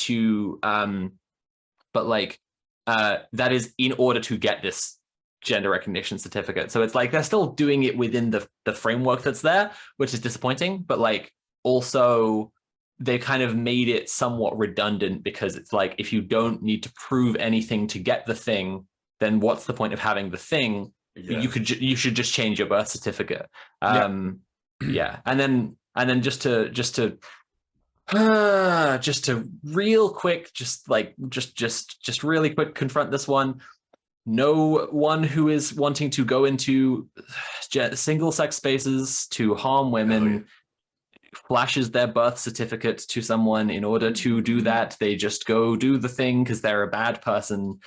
that is in order to get this gender recognition certificate. So it's like they're still doing it within the framework that's there, which is disappointing, but like also they kind of made it somewhat redundant, because it's like, if you don't need to prove anything to get the thing, then what's the point of having the thing? You should just change your birth certificate. And then just to real quick, just really quick confront this one. No one who is wanting to go into single sex spaces to harm women flashes their birth certificate to someone. In order to do that, they just go do the thing because they're a bad person.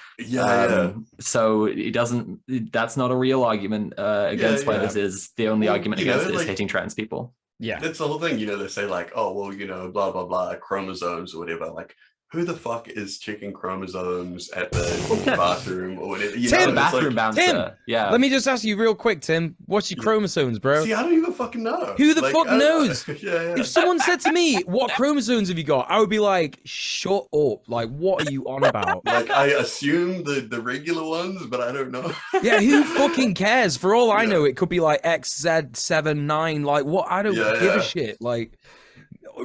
So that's not a real argument against why this is. The only argument against it is hating trans people. That's the whole thing. They say like, oh well, blah blah blah, chromosomes or whatever. Like, who the fuck is checking chromosomes at the bathroom or whatever? Tim, bathroom bouncer. Tim, let me just ask you real quick, Tim. What's your chromosomes, bro? See, I don't even fucking know. Who the fuck knows? If someone said to me, "What chromosomes have you got?" I would be like, "Shut up! Like, what are you on about?" Like, I assume the regular ones, but I don't know. Yeah, who fucking cares? For all I know, it could be like XZ79. Like, what? I don't give a shit. Like.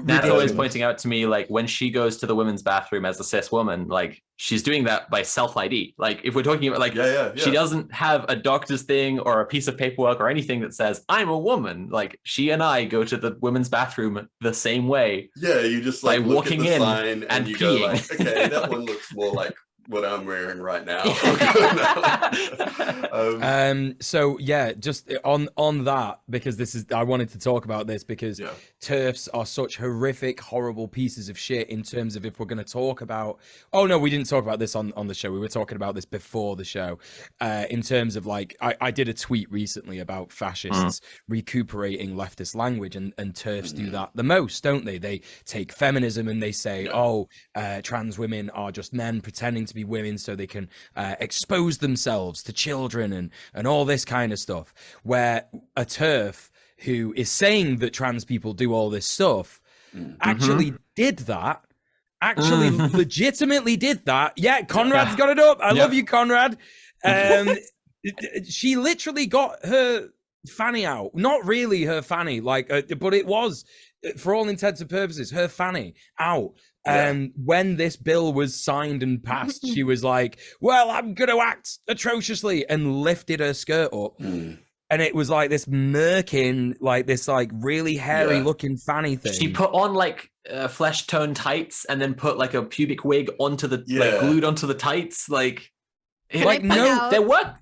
That's always pointing out to me, like, when she goes to the women's bathroom as a cis woman, like, she's doing that by self-ID. Like, if we're talking about, like, she doesn't have a doctor's thing or a piece of paperwork or anything that says, I'm a woman. Like, she and I go to the women's bathroom the same way. Yeah, you just, like, look walking at the in sign and you peeing. go, like, okay, that one looks more like what I'm wearing right now. So yeah, just on that, because I wanted to talk about this because TERFs are such horrific, horrible pieces of shit in terms of, if we're going to talk about, oh no, we didn't talk about this on the show. We were talking about this before the show, in terms of like, I did a tweet recently about fascists recuperating leftist language, and TERFs do that the most, don't they? They take feminism and they say, trans women are just men pretending to be women so they can expose themselves to children and all this kind of stuff, where a TERF who is saying that trans people do all this stuff actually did that, legitimately did that. Yeah, Conrad's got it up. I love you, Conrad. She literally got her fanny out. Not really her fanny, like, but it was, for all intents and purposes, her fanny out. When this bill was signed and passed, she was like, well, I'm going to act atrociously, and lifted her skirt up. And it was like this merkin, like this like really hairy looking fanny thing. She put on like flesh tone tights and then put like a pubic wig onto the, like glued onto the tights. Like no, there were,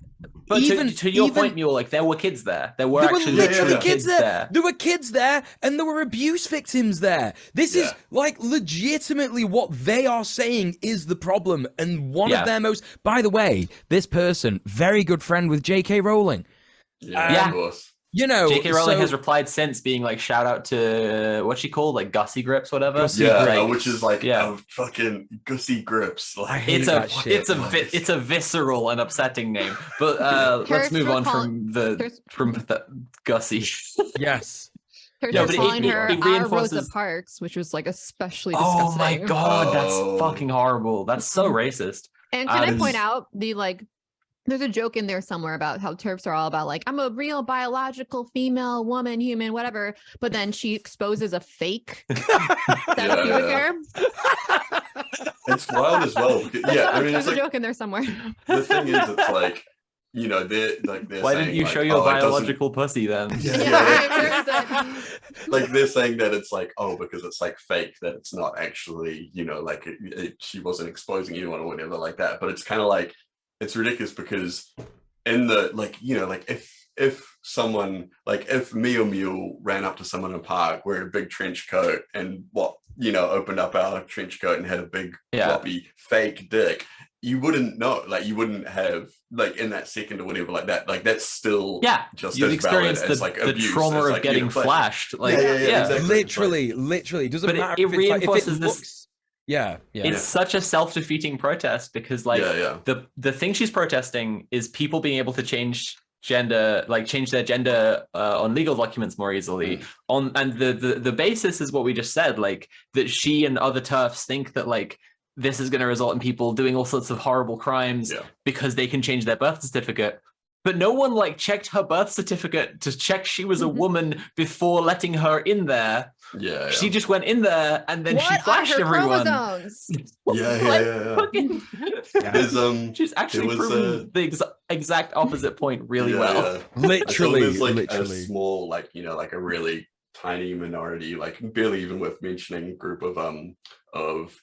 but to your point, Mule, like there were kids there. There were actually literally kids there. There were kids there, and there were abuse victims there. This is like legitimately what they are saying is the problem. And one of their most, by the way, this person, very good friend with J.K. Rowling. Of course. J.K. Rowling has replied since, being like, shout out to what's she called, like Gussie Grips, whatever. Which is like fucking Gussie Grips. Like, it's a visceral and upsetting name. But let's move on from the Gussie. Yes. They're calling her our Rosa Parks, which was like especially disgusting. Oh my god, that's fucking horrible. That's so racist. And can I point out there's a joke in there somewhere about how TERFs are all about like, I'm a real biological female woman, human, whatever. But then she exposes a fake pubic hair. It's wild as well. I mean, there's a joke in there somewhere. The thing is, it's like, they're why didn't you show your biological pussy then? Like they're saying that it's like, because it's like fake, that it's not actually, like she wasn't exposing anyone or whatever like that. But it's kind of like, it's ridiculous because in the, like, like if someone, like if me or Mule ran up to someone in a park wearing a big trench coat and opened up our trench coat and had a big floppy fake dick, you wouldn't know, like you wouldn't have, like in that second or whatever like that, like that's still just you'd as experience valid as like the abuse, trauma as, of like, getting flashed. Like exactly. Literally doesn't matter. It reinforces this. Yeah, yeah. It's such a self-defeating protest because like the thing she's protesting is people being able to change gender, like change their gender on legal documents more easily. And the basis is what we just said, like that she and other TERFs think that like this is going to result in people doing all sorts of horrible crimes because they can change their birth certificate. But no one like checked her birth certificate to check she was a woman before letting her in there. She just went in there and then she flashed everyone. She's actually proven the exact opposite point really well. Literally, there's like literally a small, like, you know, like a really tiny minority, like barely even worth mentioning, group of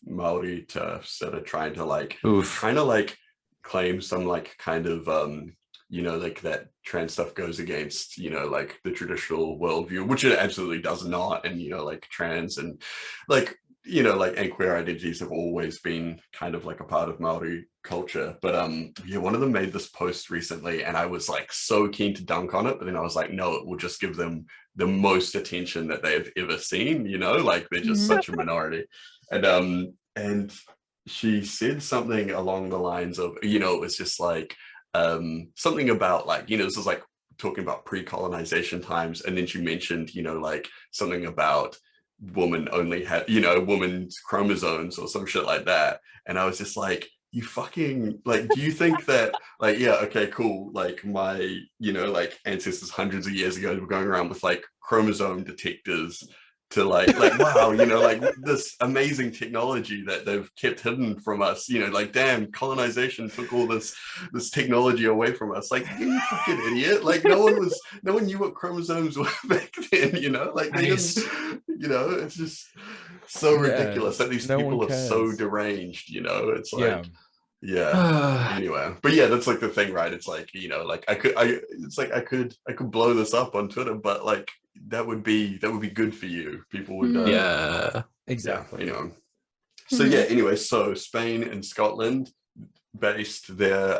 Maori TERFs that are trying to like claim some like kind of you know, like that trans stuff goes against, you know, like the traditional worldview, which it absolutely does not. And, you know, like trans and like, you know, like and queer identities have always been kind of like a part of Maori culture. But yeah, one of them made this post recently and I was like so keen to dunk on it, but then I was like, no, it will just give them the most attention that they've ever seen, you know, like they're just such a minority. And she said something along the lines of, you know, it was just like something about like, you know, this is like talking about pre-colonization times, and then she mentioned, you know, like something about woman only had, you know, woman's chromosomes or some shit like that. And I was just like, you fucking, like, do you think that like, yeah, okay, cool, like my, you know, like ancestors hundreds of years ago were going around with like chromosome detectors to like wow, you know, like this amazing technology that they've kept hidden from us, you know, like damn, colonization took all this technology away from us. Like, you fucking idiot. Like no one knew what chromosomes were back then, you know, like they didn't, you know, it's just so ridiculous that these people are so deranged, you know. It's like anyway, but yeah, that's like the thing, right? It's like, you know, like I could blow this up on Twitter, but like that would be good for you. People would exactly, you know. So anyway, so Spain and Scotland based their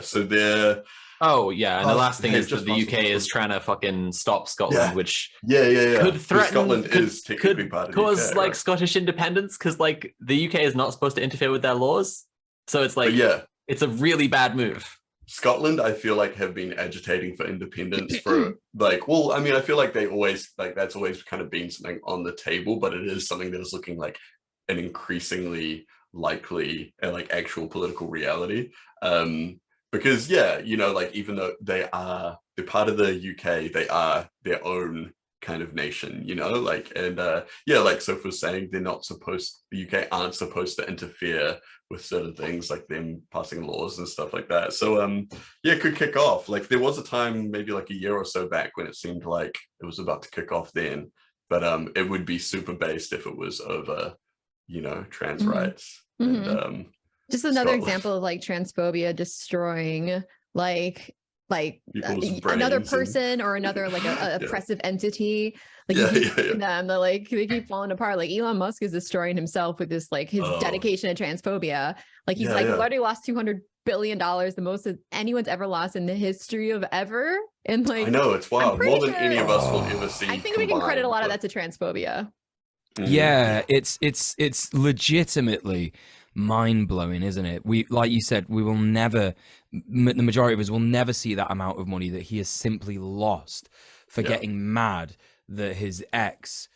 so they're and the last thing is that the UK is trying to fucking stop Scotland, which could threaten Scotland is technically part of the cause UK, like right? Scottish independence, because like the UK is not supposed to interfere with their laws, so it's like it's a really bad move. Scotland, I feel like, have been agitating for independence for like, well, I mean, I feel like they always, like, that's always kind of been something on the table, but it is something that is looking like an increasingly likely and like actual political reality. Because you know, like even though they're part of the UK, they are their own kind of nation, you know, like, and like Soph was saying, the UK aren't supposed to interfere with certain things, like them passing laws and stuff like that. So it could kick off. Like there was a time maybe like a year or so back when it seemed like it was about to kick off then, but it would be super based if it was over, you know, trans rights. And just another example of like transphobia destroying like another person or another like a oppressive entity. Like them, they're like, they keep falling apart. Like Elon Musk is destroying himself with this like his dedication to transphobia. Like he's already lost $200 billion, the most that anyone's ever lost in the history of ever. And like, I know, it's wild, more than any of us will ever see. I think we can credit a lot of that to transphobia. Yeah, it's legitimately mind-blowing, isn't it? We, like you said, we will never, the majority of us will never see that amount of money that he has simply lost for getting mad that his ex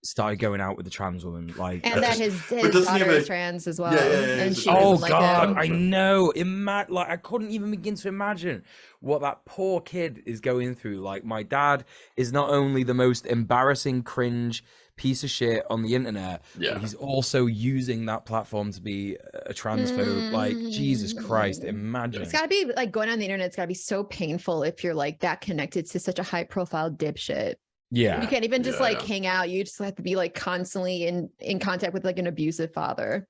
started going out with a trans woman, like, and that his daughter is trans as well. And she God, I know. Like, I couldn't even begin to imagine what that poor kid is going through. Like, my dad is not only the most embarrassing, cringe piece of shit on the internet, but he's also using that platform to be a transphobe. Like, Jesus Christ, imagine. It's gotta be like going on the internet. It's gotta be so painful if you're like that connected to such a high profile dipshit. Yeah, you can't even just like hang out. You just have to be like constantly in contact with like an abusive father.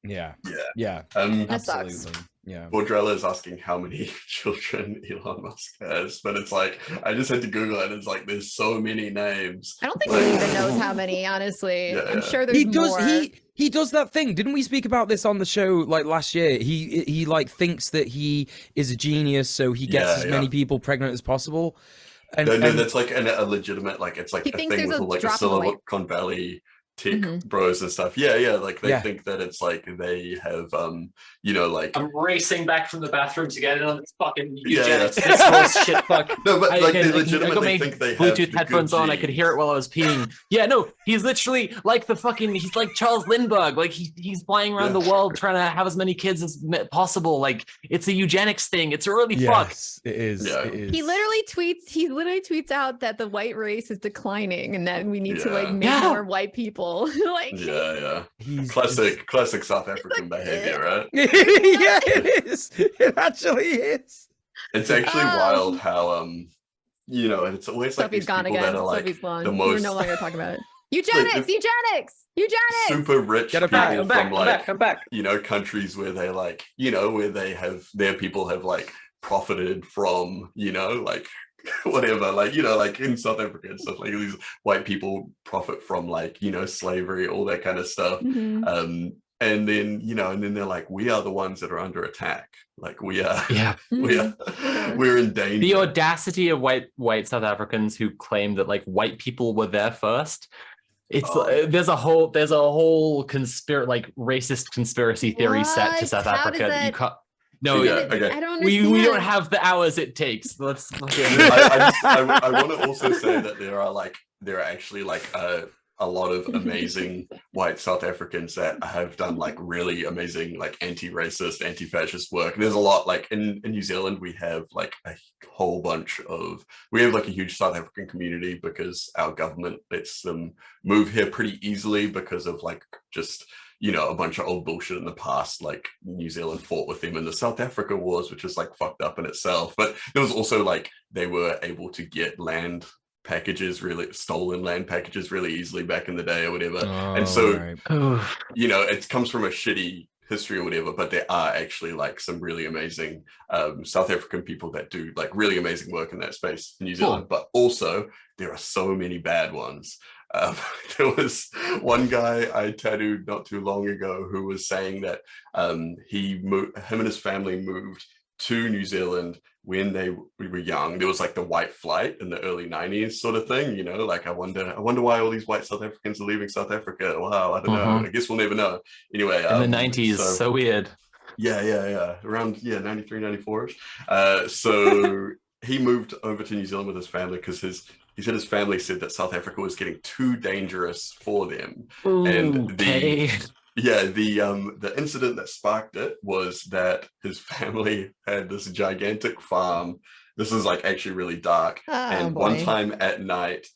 Yeah. That sucks. Yeah. Bordrella is asking how many children Elon Musk has, but it's like, I just had to Google it. It's like, there's so many names. I don't think he even knows how many, honestly. I'm sure there's more. He does that thing. Didn't we speak about this on the show like last year? He like thinks that he is a genius, so he gets as many people pregnant as possible. And, no, that's like a legitimate, like, it's like he a thinks thing with like a Silicon Valley tech bros and stuff. Yeah, like they think that it's like they have you know, like I'm racing back from the bathroom to get in on this fucking eugenics discourse shit. Fuck. No, but like they I legitimately got think they have Bluetooth the headphones good on. I could hear it while I was peeing. Yeah, no, he's literally like he's like Charles Lindbergh. Like he's flying around the world trying to have as many kids as possible. Like it's a eugenics thing. It's early fuck. It is. Yeah. It is. He literally tweets out that the white race is declining and that we need to like make more white people. Like He's classic South African behavior, right? Yeah, it is. It actually is. It's actually wild how you know, it's always like these people that are like the most. We're no longer talking about it. Eugenics. Super rich Get it people back. from like I'm back. you know, countries where they like, you know, where they have their people have like profited from, you know, like whatever, like, you know, like in South Africa and stuff, like these white people profit from like, you know, slavery, all that kind of stuff. And then, you know, and then they're like, we are the ones that are under attack. Like we are, we're in danger. The audacity of white South Africans who claim that like white people were there first. It's there's a whole like racist conspiracy theory set to South Africa. You can't. No, okay. I don't we understand. don't have the hours it takes. Let's. I want to also say that there are actually like a lot of amazing white South Africans that have done like really amazing like anti-racist, anti-fascist work. And there's a lot like in New Zealand we have like a whole bunch of we have like a huge South African community because our government lets them move here pretty easily because of like just, you know, a bunch of old bullshit in the past, like New Zealand fought with them in the South Africa wars, which is like fucked up in itself. But there was also like they were able to get stolen land packages really easily back in the day or whatever. And so, you know, it comes from a shitty history or whatever, but there are actually like some really amazing South African people that do like really amazing work in that space in New Zealand. But also there are so many bad ones. There was one guy I tattooed not too long ago who was saying that him and his family moved to New Zealand when we were young. There was like the white flight in the early 90s sort of thing, you know, like I wonder why all these white South Africans are leaving South Africa. Wow, I don't know. I guess we'll never know. Anyway, in the 90s, so weird. Yeah. Around 93, 94-ish. So he moved over to New Zealand with his family because he said his family said that South Africa was getting too dangerous for them. The incident that sparked it was that his family had this gigantic farm. This is like actually really dark. One time at night,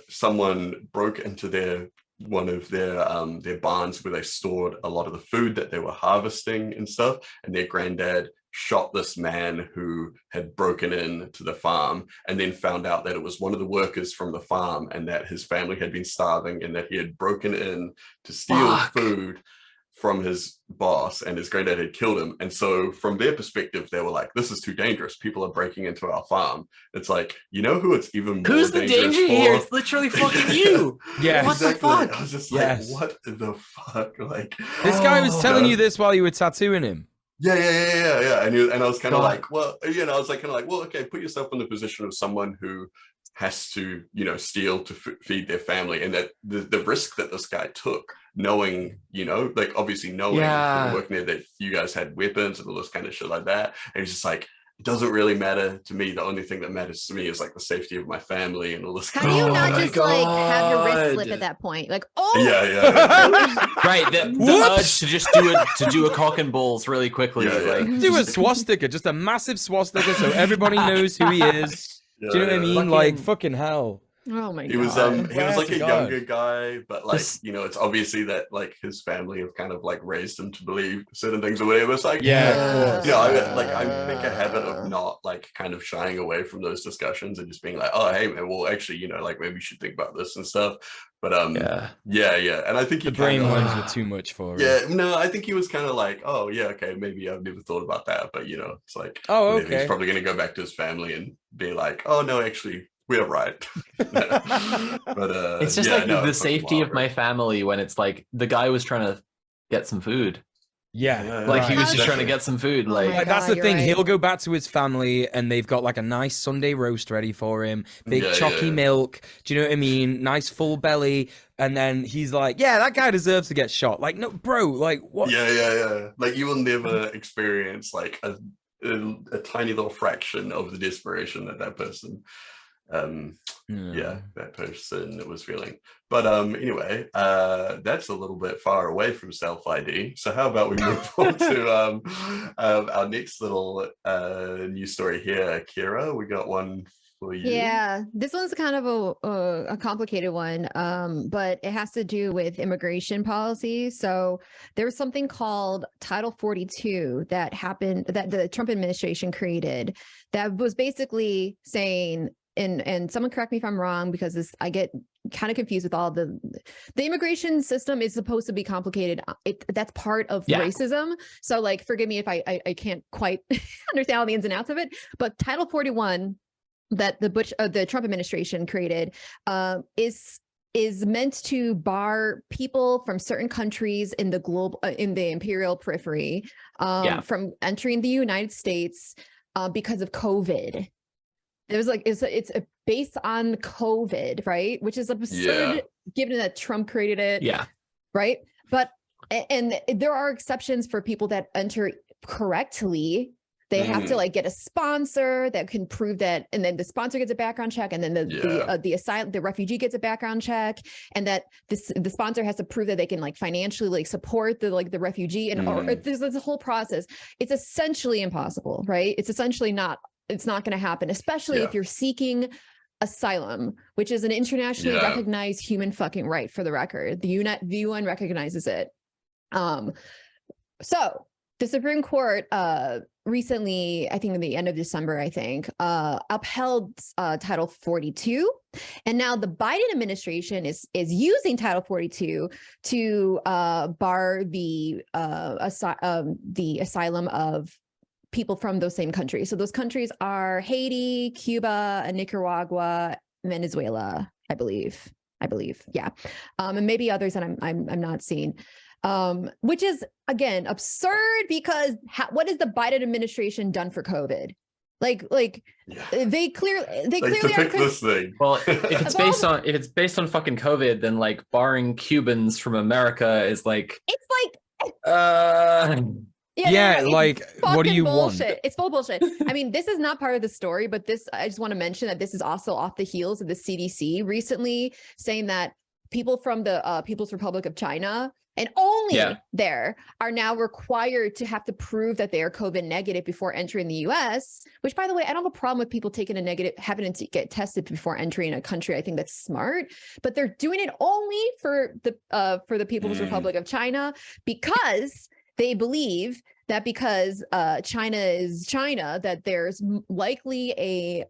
someone broke into one of their barns where they stored a lot of the food that they were harvesting and stuff, and their granddad shot this man who had broken into the farm and then found out that it was one of the workers from the farm and that his family had been starving and that he had broken in to steal food from his boss and his granddad had killed him. And so from their perspective, they were like, this is too dangerous. People are breaking into our farm. It's like, you know who it's even more Who's the danger here? It's literally fucking you. Yeah. What the fuck? I was just like, what the fuck? Like this guy was telling you this while you were tattooing him. Yeah. And I was kind of like, well, you know, I was like, well, okay, put yourself in the position of someone who has to, you know, steal to feed their family, and that the risk that this guy took, knowing, you know, like obviously knowing working there that you guys had weapons and all this kind of shit like that, and it's just like, it doesn't really matter to me. The only thing that matters to me is like the safety of my family and all this. How do you not just like have your wrist slip at that point? Like, right. The urge to just do a cock and balls really quickly. Like, do a swastika, just a massive swastika, so everybody knows who he is. Do you know what I mean? Like fucking hell. Oh my god. He was like a younger guy, but like, you know, it's obviously that like his family have kind of like raised him to believe certain things or whatever. It's like, I make a habit of not like kind of shying away from those discussions and just being like, oh hey man, well actually, you know, like maybe you should think about this and stuff. But and I think the brain ones were too much for him. I think he was kind of like, oh yeah, okay, maybe I've never thought about that, but you know, it's like, he's probably gonna go back to his family and be like, oh no, actually we're right. But it's just the safety of my family when it's like the guy was trying to get some food. Yeah, like he was right. just trying to get some food. Oh Like, my That's God, the you're thing. right. He'll go back to his family, and they've got like a nice Sunday roast ready for him, big Yeah, chalky yeah. milk. Do you know what I mean? Nice full belly, and then he's like, "Yeah, that guy deserves to get shot." Like, no, bro, like what? Yeah. Like you will never experience like a tiny little fraction of the desperation that that person that person was feeling. But anyway, that's a little bit far away from self ID, so how about we move on to our next little news story here. Kira, we got one for you. Yeah, this one's kind of a complicated one, but it has to do with immigration policy. So there was something called Title 42 that happened, that the Trump administration created, that was basically saying, and someone correct me if I'm wrong, because this, I get kind of confused with all the immigration system is supposed to be complicated. That's part of racism. So like, forgive me if I can't quite understand all the ins and outs of it, but Title 41 that the Trump administration created is meant to bar people from certain countries in the global in the imperial periphery from entering the United States because of COVID. There's like it's based on COVID, right? Which is absurd given that Trump created it. Yeah. Right. But and there are exceptions for people that enter correctly. They have to like get a sponsor that can prove that, and then the sponsor gets a background check, and then the refugee gets a background check, and that the sponsor has to prove that they can like financially like support the refugee, and or there's a whole process. It's essentially impossible, right? It's essentially not. It's not going to happen, especially if you're seeking asylum, which is an internationally recognized human fucking right. For the record, the UN recognizes it. So the Supreme Court recently, I think in the end of December, upheld Title 42, and now the Biden administration is using Title 42 to bar the asylum of people from those same countries. So those countries are Haiti, Cuba, Nicaragua, Venezuela, I believe. Yeah. And maybe others that I'm not seeing. Which is again absurd, because what has the Biden administration done for COVID? They clearly are this thing. Well, if it's based on fucking COVID, then like barring Cubans from America is like, it's like like what do you bullshit. want? It's full bullshit. I mean, this is not part of the story, but I just want to mention that this is also off the heels of the CDC recently saying that people from the People's Republic of China, and only there, are now required to have to prove that they are COVID negative before entering the US, which, by the way, I don't have a problem with people taking having to get tested before entering a country. I think that's smart, but they're doing it only for the People's Republic of China, because they believe that because China is China, that there's likely a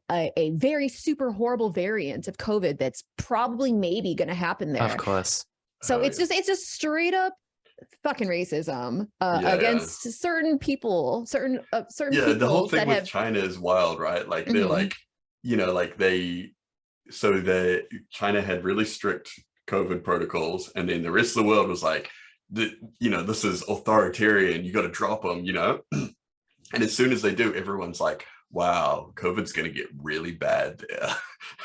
very super horrible variant of COVID that's probably maybe going to happen there. Of course. So it's just straight up fucking racism against certain people, certain people. The whole thing with China is wild, right? Like they're like, China had really strict COVID protocols, and then the rest of the world was like, this is authoritarian, you got to drop them, and as soon as they do, everyone's like, wow, COVID's going to get really bad there.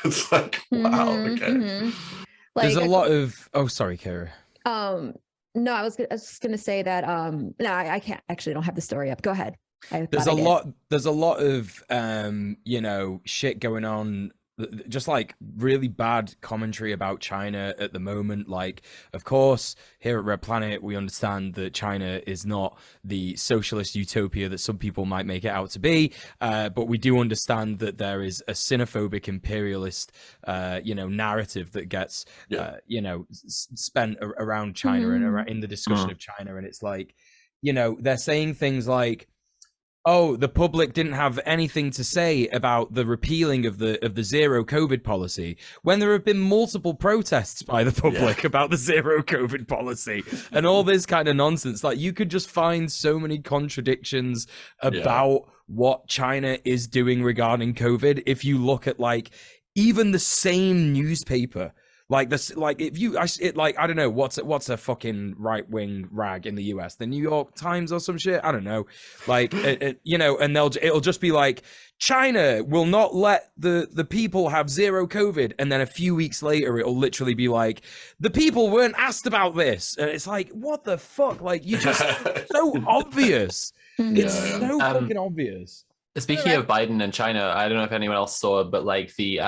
It's like, wow, okay. There's a lot of sorry, Kara. No, I was just gonna say that no, I can't actually, don't have the story up. Go ahead. There's a lot of shit going on, just like really bad commentary about China at the moment. Like, of course, here at Red Planet, we understand that China is not the socialist utopia that some people might make it out to be, but we do understand that there is a xenophobic imperialist narrative that gets spent around China and around in the discussion of China. And it's like, they're saying things like, oh, the public didn't have anything to say about the repealing of the zero COVID policy, when there have been multiple protests by the public about the zero COVID policy and all this kind of nonsense. Like, you could just find so many contradictions about what China is doing regarding COVID if you look at like even the same newspaper Like this, like if you, I don't know what's a fucking right wing rag in the US, the New York Times or some shit. I don't know, like you know, and it'll just be like China will not let the people have zero COVID, and then a few weeks later it'll literally be like the people weren't asked about this, and it's like what the fuck, like you just so obvious. It's so fucking obvious. Speaking of Biden and China, I don't know if anyone else saw, but like the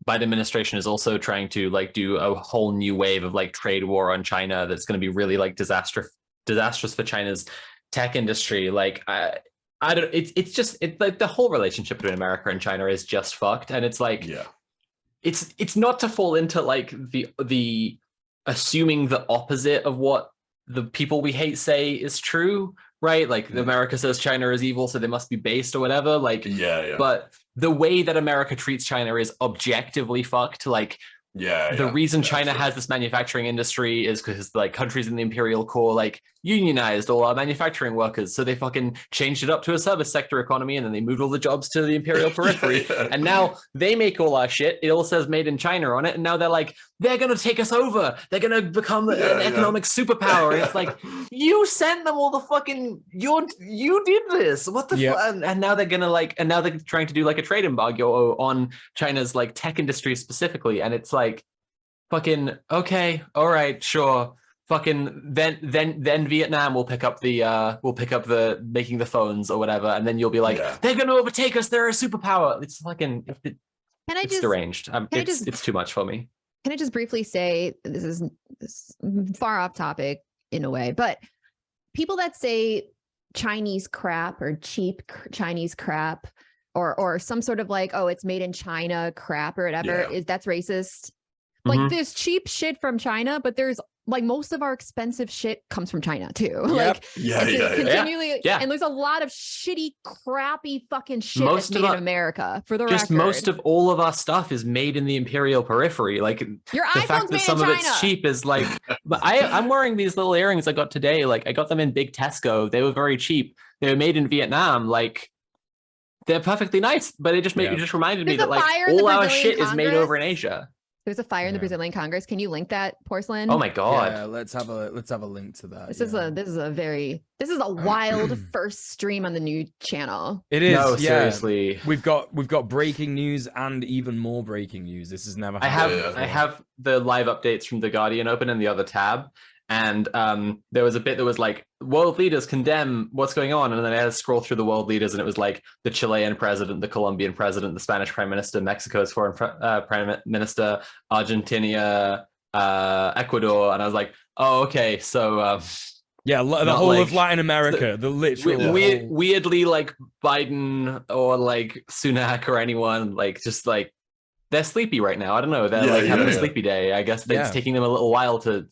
Biden administration is also trying to like do a whole new wave of like trade war on China that's going to be really like disastrous for China's tech industry. Like I don't, it's like the whole relationship between America and China is just fucked, and it's like it's not to fall into like the assuming the opposite of what the people we hate say is true, right? Like America says China is evil, so they must be based or whatever. Like, but the way that America treats China is objectively fucked. Like, the reason China has this manufacturing industry is because like countries in the imperial core like unionized all our manufacturing workers, so they fucking changed it up to a service sector economy, and then they moved all the jobs to the imperial periphery. And now they make all our shit. It all says made in China on it, and now they're like, they're gonna take us over, they're gonna become an economic superpower. And it's like, you sent them all the fucking, you did this, what the fuck? And now they're gonna like, and now they're trying to do like a trade embargo on China's like tech industry specifically, and it's like fucking okay, all right, sure, fucking then Vietnam will pick up the making the phones or whatever, and then you'll be like, they're gonna overtake us, they're a superpower. It's fucking it's deranged. It's too much for me. Can I just briefly say, this is far off topic in a way, but people that say Chinese crap or cheap Chinese crap or some sort of like, oh, it's made in China crap or whatever, that's racist. Like there's cheap shit from China, but there's like most of our expensive shit comes from China too. Like continually, and there's a lot of shitty, crappy fucking shit that's made in America. For the record, most of all of our stuff is made in the imperial periphery. Like your the fact that some of it's cheap is like. But I'm wearing these little earrings I got today. Like I got them in Big Tesco. They were very cheap. They were made in Vietnam. Like they're perfectly nice, but it just reminded me that like all our shit is made over in Asia. There's a fire in the Brazilian Congress. Can you link that, Porcelain? Oh my god! Yeah, let's have a link to that. This is a wild first stream on the new channel. It is. No, seriously. We've got breaking news and even more breaking news. This has never happened. I have the live updates from The Guardian open in the other tab, and there was a bit that was like, world leaders condemn what's going on, and then I had to scroll through the world leaders, and it was like the Chilean president, the Colombian president, the Spanish prime minister, Mexico's foreign prime minister, Argentina, Ecuador, and I was like, oh, okay, so the whole of Latin America, the literal weirdly like Biden or like Sunak or anyone, like just like they're sleepy right now. I don't know. They're having a sleepy day. I guess it's taking them a little while to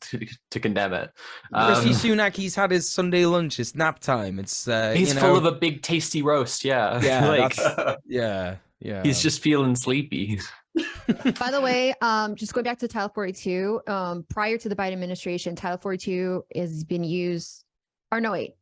condemn it. Rishi Sunak, he's had his Sunday lunch. It's nap time. It's he's full of a big tasty roast. Yeah. He's just feeling sleepy. By the way, just going back to Title 42, prior to the Biden administration, Title 42 has been used,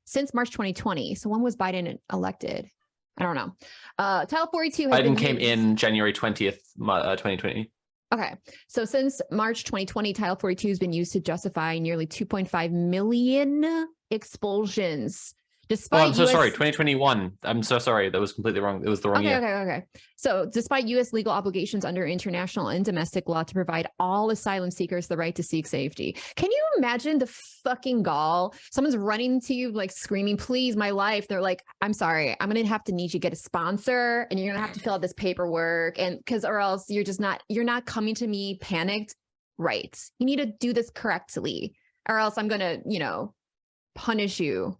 since March 2020. So when was Biden elected? I don't know. Title 42 Biden came in January 20th, 2020. Okay. So since March 2020, Title 42 has been used to justify nearly 2.5 million expulsions. Despite I'm so sorry, 2021. I'm so sorry. That was completely wrong. It was the wrong year. Okay. So despite U.S. legal obligations under international and domestic law to provide all asylum seekers the right to seek safety. Can you imagine the fucking gall? Someone's running to you like screaming, please, my life. They're like, I'm sorry, I'm going to have to need you to get a sponsor and you're going to have to fill out this paperwork, and or else you're not coming to me panicked. Right. You need to do this correctly or else I'm going to, punish you.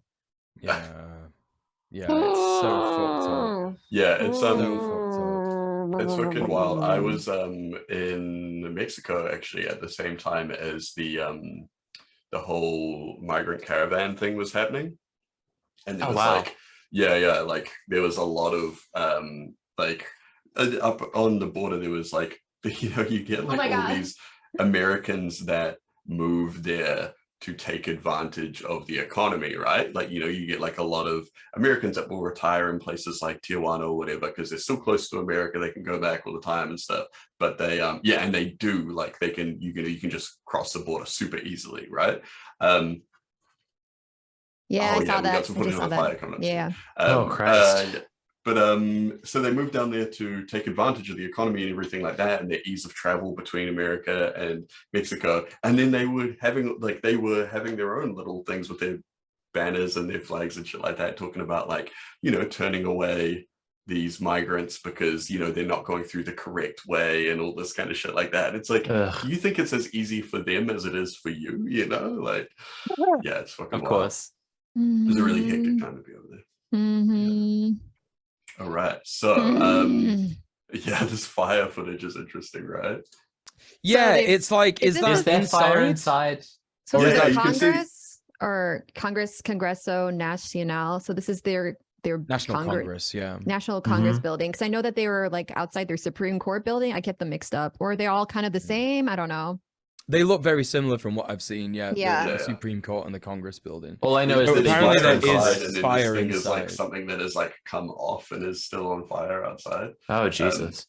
Yeah, it's so fucked up. Yeah, it's so fucked up. It's fucking wild. I was in Mexico actually at the same time as the whole migrant caravan thing was happening, and there was like there was a lot of up on the border there was like you get like all these Americans that move there to take advantage of the economy, right? Like, you know, you get like a lot of Americans that will retire in places like Tijuana or whatever, because they're still close to America. They can go back all the time and stuff. But they, yeah, and they do, like, they can, you can just cross the border super easily, right? Yeah, I saw we got that. some I footage just on saw the fire that. coming up. Yeah. Oh, Christ. Yeah. But so they moved down there to take advantage of the economy and everything like that, and the ease of travel between America and Mexico. And then they were having their own little things with their banners and their flags and shit like that, talking about, like, you know, turning away these migrants because, you know, they're not going through the correct way and all this kind of shit like that. And it's like, do you think it's as easy for them as it is for you? You know, like, yeah, it's fucking Of wild. course. It was a really hectic time to be over there. Mm-hmm. All right, so yeah, this fire footage is interesting, right? Yeah, So it's like, is that there fire inside? inside? So Or this yeah, is you can see- Congress or Congreso Nacional. So this is their National Congress, yeah. National Congress Mhm. building. Because I know that they were like outside their Supreme Court building. I get them mixed up. Or are they all kind of the same? I don't know. They look very similar from what I've seen, yeah. Yeah. The Yeah. Supreme Court and the Congress building. All I know is So that apparently there's there fire is inside. and then fire this thing is like inside. something that has like come off and is still on fire outside. Oh, Jesus.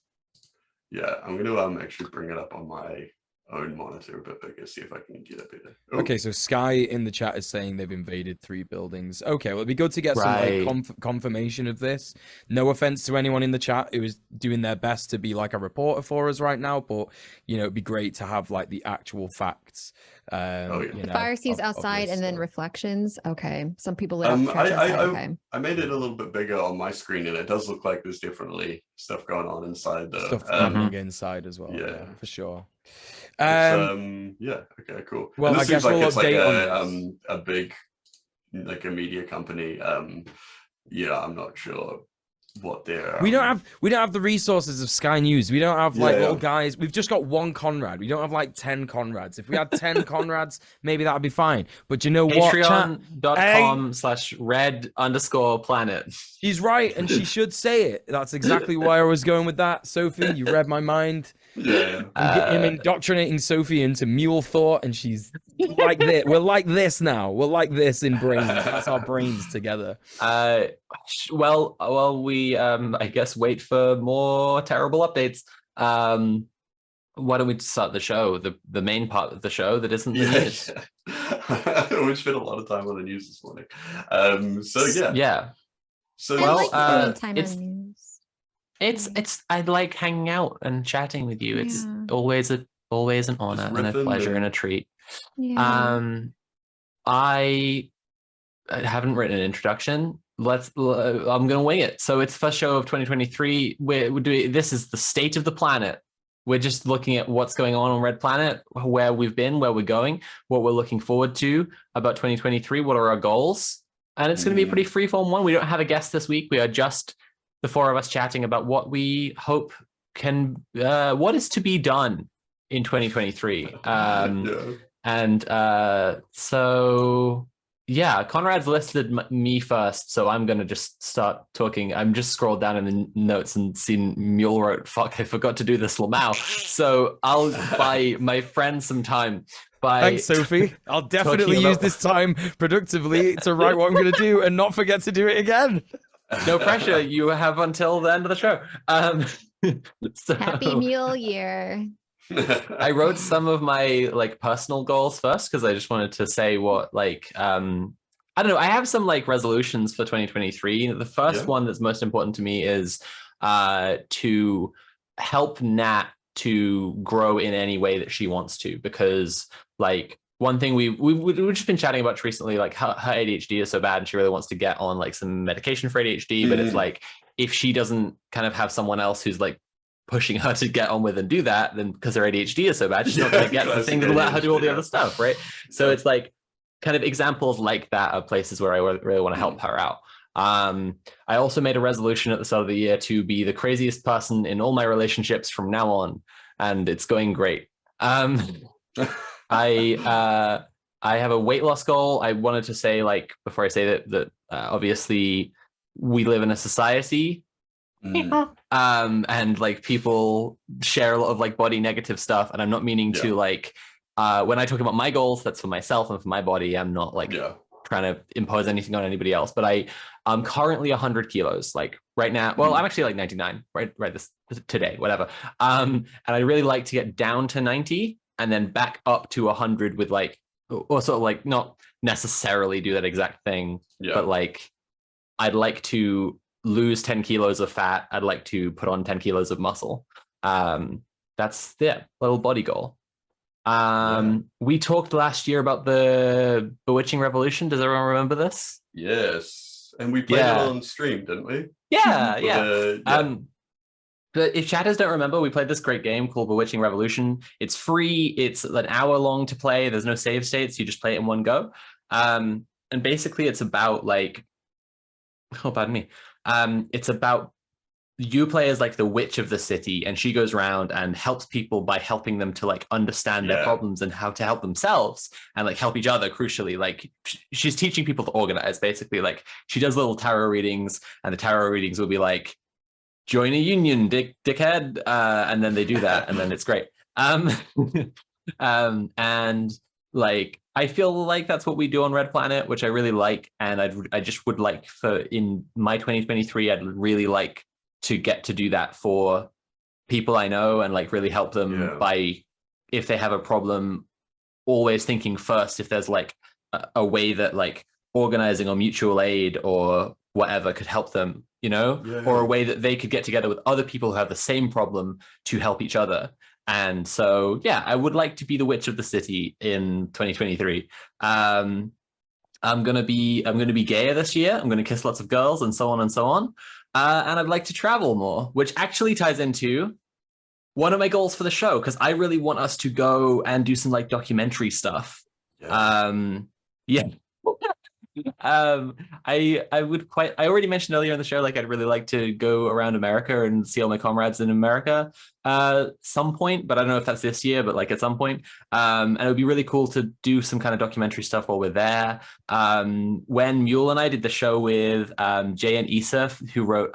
Yeah, I'm gonna actually bring it up on my own monitor a bit bigger, see if I can get it better. Oh, Okay, so Sky in the chat is saying they've invaded 3 buildings. Okay, well, it'd be good to get some Right. like confirmation of this. No offense to anyone in the chat who is doing their best to be like a reporter for us right now, but you know, it'd be great to have like the actual facts. yeah. You The know, fire scenes of outside this and then stuff. reflections. Okay. Some people lit up the church I outside. Okay. made it a little bit bigger on my screen, and it does look like there's definitely stuff going on inside though. Stuff happening inside as well. Yeah, for sure. Yeah, okay, cool. Well, And I this guess seems like we'll it's like update on a big, like, a media company. Yeah, I'm not sure what they're We don't have the resources of Sky News. We don't have like Yeah, little yeah. guys. We've just got one Conrad. We don't have like 10 Conrads. If we had 10 Conrads, maybe that'd be fine. But you know what, chat? Patreon.com/red_planet. She's right, and she should say it. That's exactly why I was going with that. Sophie, you read my mind. Yeah. I'm indoctrinating Sophie into mule thought, and she's like this. We're like this now. We're like this in brains. That's our brains together. Well, we I guess wait for more terrible updates. Why don't we start the show? The main part of the show that isn't the news. We spent a lot of time on the news this morning. So yeah. So I Well, like spending time it's- on news. It's I like hanging out and chatting with you. It's Yeah. always an honor and a riffing pleasure and and- a treat. Yeah. I haven't written an introduction. I'm gonna wing it. So it's the first show of 2023. We're doing, this is the state of the planet. We're just looking at what's going on Red Planet, where we've been, where we're going, what we're looking forward to about 2023. What are our goals? And it's going to be a pretty freeform one. We don't have a guest this week. We are just the 4 of us chatting about what we hope what is to be done in 2023. So yeah, Conrad's listed me first, so I'm gonna just start talking. I'm just scrolled down in the notes and seen Mule wrote, "Fuck, I forgot to do this Lamau." So I'll buy my friend some time. Thanks, Sophie. I'll definitely use this time productively to write what I'm going to do and not forget to do it again. No pressure. You have until the end of the show. So Happy Mule Year. I wrote some of my like personal goals first because I just wanted to say what like I don't know. I have some like resolutions for 2023. The first one that's most important to me is to help Nat to grow in any way that she wants to, because like one thing we've just been chatting about recently, like her ADHD is so bad and she really wants to get on like some medication for ADHD, but it's like if she doesn't kind of have someone else who's like pushing her to get on with and do that, then because her ADHD is so bad, she's not going to get the thing that'll let her do all the other stuff, right? So it's like kind of examples like that are places where I really want to help her out. I also made a resolution at the start of the year to be the craziest person in all my relationships from now on, and it's going great. I have a weight loss goal. I wanted to say, like, before I say that obviously we live in a society, and like people share a lot of like body negative stuff, and I'm not meaning to like when I talk about my goals, that's for myself and for my body. I'm not like trying to impose anything on anybody else, but I'm currently 100 kilos, like right now. Well, I'm actually like 99 right this today, whatever. And I'd really like to get down to 90 and then back up to 100 with like, or sort of like not necessarily do that exact thing, but like I'd like to lose 10 kilos of fat. I'd like to put on 10 kilos of muscle. That's the little body goal. We talked last year about the Bewitching Revolution. Does everyone remember this? Yes. And we played it on stream, didn't we? Yeah. But if chatters don't remember, we played this great game called Bewitching Revolution. It's free. It's an hour long to play. There's no save states. You just play it in one go. And basically it's about like, oh, pardon me. It's about you play as like the witch of the city, and she goes around and helps people by helping them to like understand their problems and how to help themselves and like help each other. Crucially, like she's teaching people to organize. Basically, like she does little tarot readings, and the tarot readings will be like, join a union, dickhead, and then they do that, and then it's great. And like I feel like that's what we do on Red Planet, which I really like, and I just would like for in my 2023, I'd really like to get to do that for people I know and like really help them by, if they have a problem, always thinking first if there's like a way that like organizing or mutual aid or whatever could help them, you know, or a way that they could get together with other people who have the same problem to help each other. And so, yeah, I would like to be the witch of the city in 2023. I'm gonna be gayer this year. I'm gonna kiss lots of girls and so on and so on. And I'd like to travel more, which actually ties into one of my goals for the show, because I really want us to go and do some like documentary stuff. I already mentioned earlier in the show, like I'd really like to go around America and see all my comrades in America some point, but I don't know if that's this year, but like at some point. And it would be really cool to do some kind of documentary stuff while we're there. When Mule and I did the show with Jay and Issa, who wrote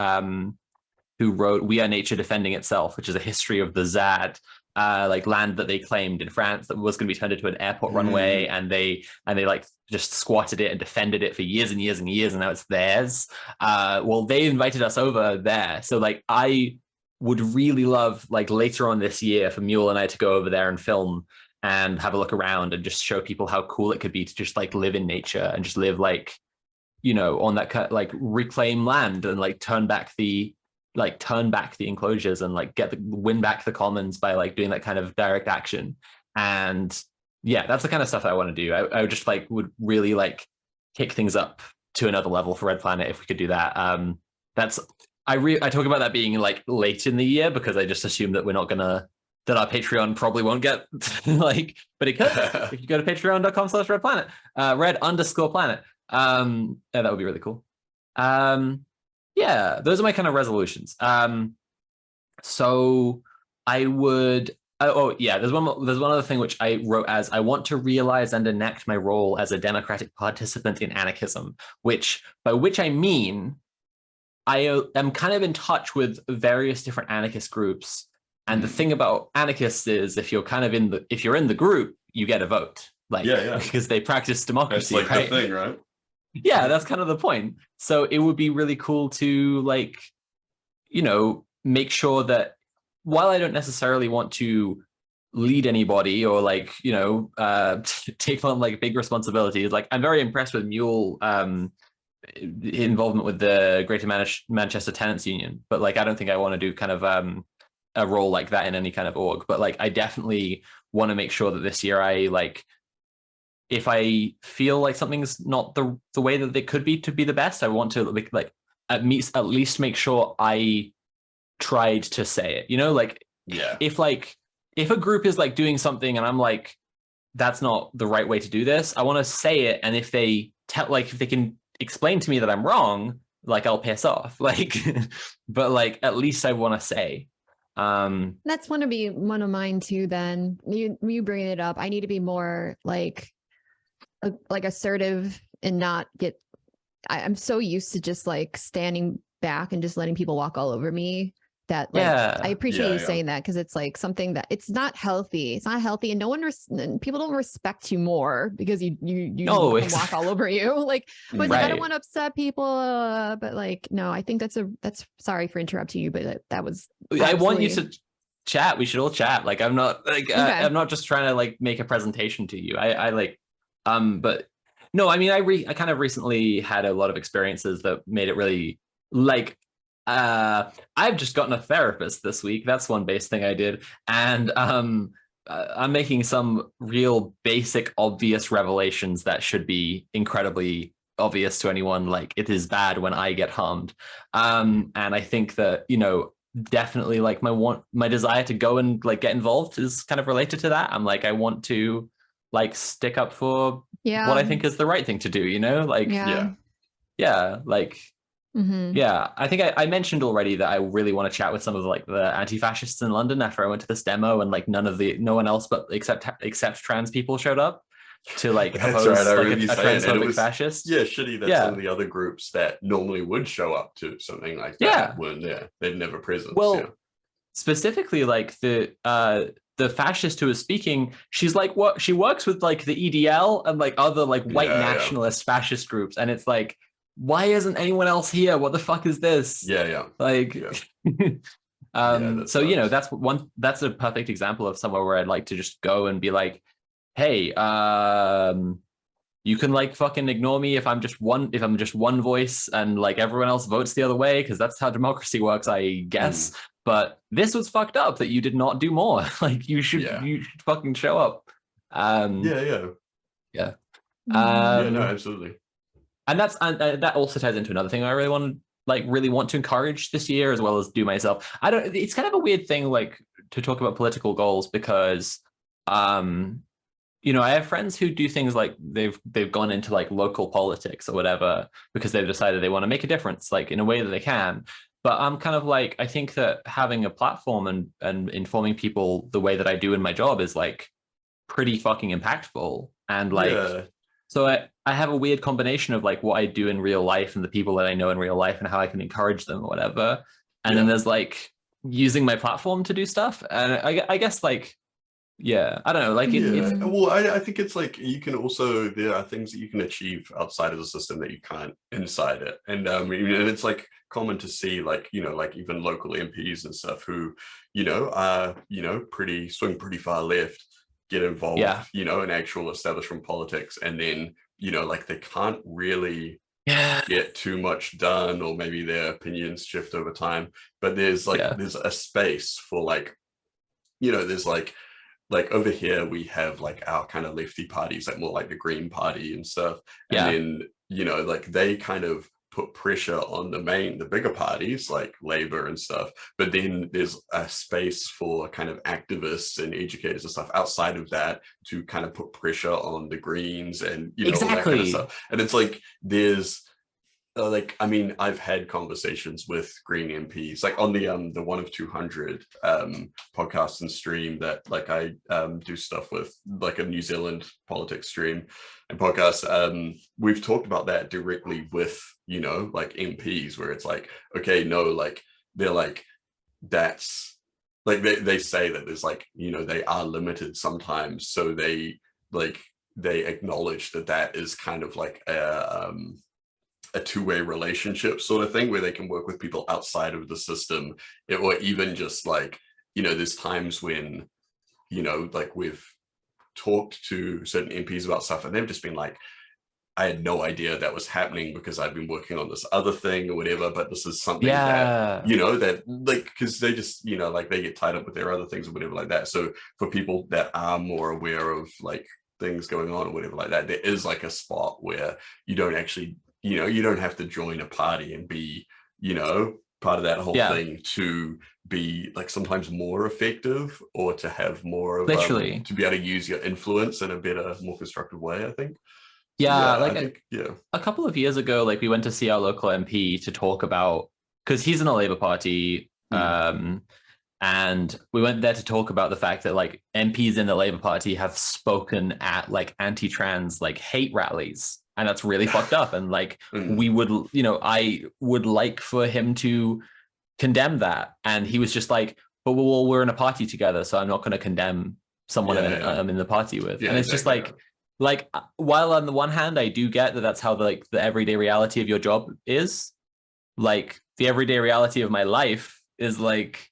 We Are Nature Defending Itself, which is a history of the ZAD, like land that they claimed in France that was going to be turned into an airport runway, and they like just squatted it and defended it for years and years and years, and now it's theirs. Well, they invited us over there, so like I would really love like later on this year for Mule and I to go over there and film and have a look around and just show people how cool it could be to just like live in nature and just live like, you know, on that like reclaim land and like turn back the enclosures and like win back the commons by like doing that kind of direct action. And yeah, that's the kind of stuff that I want to do. I would just like would really like kick things up to another level for Red Planet if we could do that. I talk about that being like late in the year because I just assume that that our Patreon probably won't get like, but it could if you go to patreon.com/redplanet, red_planet. Yeah, that would be really cool. Yeah, those are my kind of resolutions. So I would. There's one other thing which I wrote as I want to realize and enact my role as a democratic participant in anarchism, by which I mean I am kind of in touch with various different anarchist groups. And the thing about anarchists is if you're in the group, you get a vote. Like, because they practice democracy. That's like right? the thing, right? Yeah, that's kind of the point. So it would be really cool to like, you know, make sure that while I don't necessarily want to lead anybody or like, you know, take on like big responsibilities, like I'm very impressed with Mule involvement with the Greater Manchester Tenants Union, but like I don't think I want to do kind of a role like that in any kind of org. But like I definitely want to make sure that this year I like, if I feel like something's not the way that it could be to be the best, I want to like at least make sure I tried to say it, you know, like if a group is like doing something and I'm like, that's not the right way to do this, I want to say it. And if they if they can explain to me that I'm wrong, like I'll piss off, like, but like, at least I want to say, that's want to be one of mine too. Then you bringing it up, I need to be more like assertive and not get, I'm so used to just like standing back and just letting people walk all over me that like Yeah. I appreciate you Yeah. saying that, because it's like something that it's not healthy. It's not healthy, and no one and people don't respect you more because you No, let them walk all over you. Like, but it's like I don't Right. want to upset people, but like no, I think that's sorry for interrupting you, but that was I want you absolutely- to chat. We should all chat. Like, I'm not like Okay. I'm not just trying to like make a presentation to you. I like but no, I mean I kind of recently had a lot of experiences that made it really like I've just gotten a therapist this week. That's one base thing I did. And I'm making some real basic obvious revelations that should be incredibly obvious to anyone. Like, it is bad when I get harmed. And I think that, you know, definitely like my desire to go and like get involved is kind of related to that. I'm like, I want to like stick up for what I think is the right thing to do, you know? Like, yeah, like yeah, I think I mentioned already that I really want to chat with some of like the anti-fascists in London after I went to this demo, and like no one else but except trans people showed up to like oppose like a transphobic fascist. Yeah, shitty that some of the other groups that normally would show up to something like that weren't there. They'd never present. Well, specifically like the fascist who is speaking, she's like what she works with like the EDL and like other like white nationalist fascist groups, and it's like, why isn't anyone else here? What the fuck is this? Like so you know, that's a perfect example of somewhere where I'd like to just go and be like, hey, you can like fucking ignore me if I'm just one voice and like everyone else votes the other way, because that's how democracy works, I guess. But this was fucked up that you did not do more. Like, you should fucking show up. No, absolutely. And that also ties into another thing I really want to encourage this year, as well as do myself. It's kind of a weird thing like to talk about political goals, because you know, I have friends who do things like they've gone into like local politics or whatever because they've decided they want to make a difference, like in a way that they can. But I'm kind of like, I think that having a platform and informing people the way that I do in my job is like pretty fucking impactful. And like, so I have a weird combination of like what I do in real life and the people that I know in real life and how I can encourage them or whatever. And then there's like using my platform to do stuff. And I guess like, I don't know, like well, I think it's like you can also, there are things that you can achieve outside of the system that you can't inside it. And and it's like common to see like, you know, like even local MPs and stuff who, you know, are, you know, swing pretty far left, get involved, you know, in actual establishment politics, and then, you know, like they can't really get too much done, or maybe their opinions shift over time. But there's like there's a space for like, you know, there's like over here we have like our kind of lefty parties, like more like the Green Party and stuff, and then, you know, like they kind of put pressure on the bigger parties like Labour and stuff, but then there's a space for kind of activists and educators and stuff outside of that to kind of put pressure on the Greens and, you know, all that kind of stuff. And it's like there's like, I mean, I've had conversations with Green MPs, like on the 1 of 200 podcast and stream that like I do stuff with, like a New Zealand politics stream and podcast. We've talked about that directly with, you know, like MPs, where it's like, okay, no, like they're like, that's like they say that there's like, you know, they are limited sometimes, so they acknowledge that is kind of like a two-way relationship sort of thing, where they can work with people outside of the system, or even just like, you know, there's times when, you know, like we've talked to certain MPs about stuff and they've just been like, I had no idea that was happening because I've been working on this other thing or whatever, but this is something that, you know, that like, because they just, you know, like they get tied up with their other things or whatever like that. So for people that are more aware of like things going on or whatever like that, there is like a spot where you don't actually, you know, you don't have to join a party and be, you know, part of that whole thing to be like sometimes more effective, or to have more of to be able to use your influence in a better, more constructive way, I think. A couple of years ago, like we went to see our local MP to talk about, because he's in the Labour Party, and we went there to talk about the fact that like MPs in the Labour Party have spoken at like anti-trans like hate rallies, and that's really fucked up. And like we would, you know, I would like for him to condemned that, and he was just like, but well, we're in a party together, so I'm not going to condemn someone I'm in the party with. And it's just like while on the one hand I do get that that's how the everyday reality of your job is, like the everyday reality of my life is like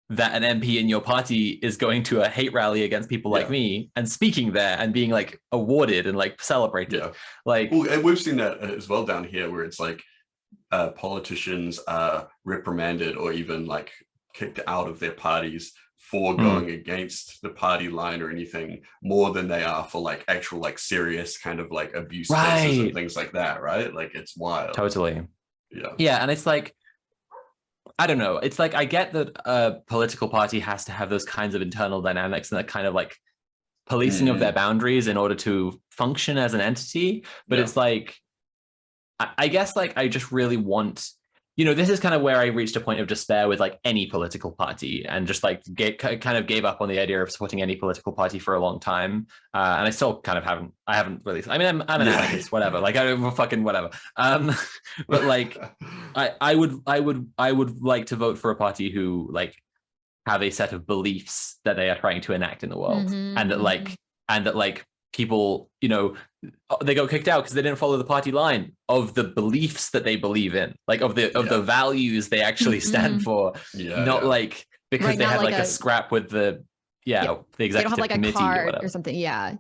that an MP in your party is going to a hate rally against people like me and speaking there and being like awarded and like celebrated. Like, well, and we've seen that as well down here, where it's like politicians are reprimanded or even like kicked out of their parties for going against the party line or anything, more than they are for like actual like serious kind of like abuse cases and things like that, right? Like it's wild. Totally. Yeah, and it's like, I don't know. It's like I get that a political party has to have those kinds of internal dynamics and that kind of like policing of their boundaries in order to function as an entity. But it's like, I guess like I just really want, you know, this is kind of where I reached a point of despair with like any political party, and just like kind of gave up on the idea of supporting any political party for a long time. And I still kind of haven't really, I mean, I'm an anarchist, whatever, like I don't fucking whatever. But like, I would like to vote for a party who like have a set of beliefs that they are trying to enact in the world, and that like people, you know, they got kicked out because they didn't follow the party line of the beliefs that they believe in, like of the values they actually stand for, not like because they had like a scrap with the the executive they don't have like a card or something. I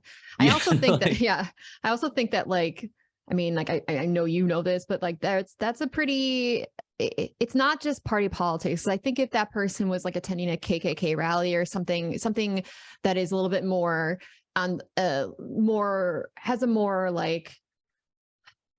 also think that I also think that like, I mean, like I know you know this, but like that's a pretty, it's not just party politics. I think if that person was like attending a KKK rally or something that is a little bit more on has a more like,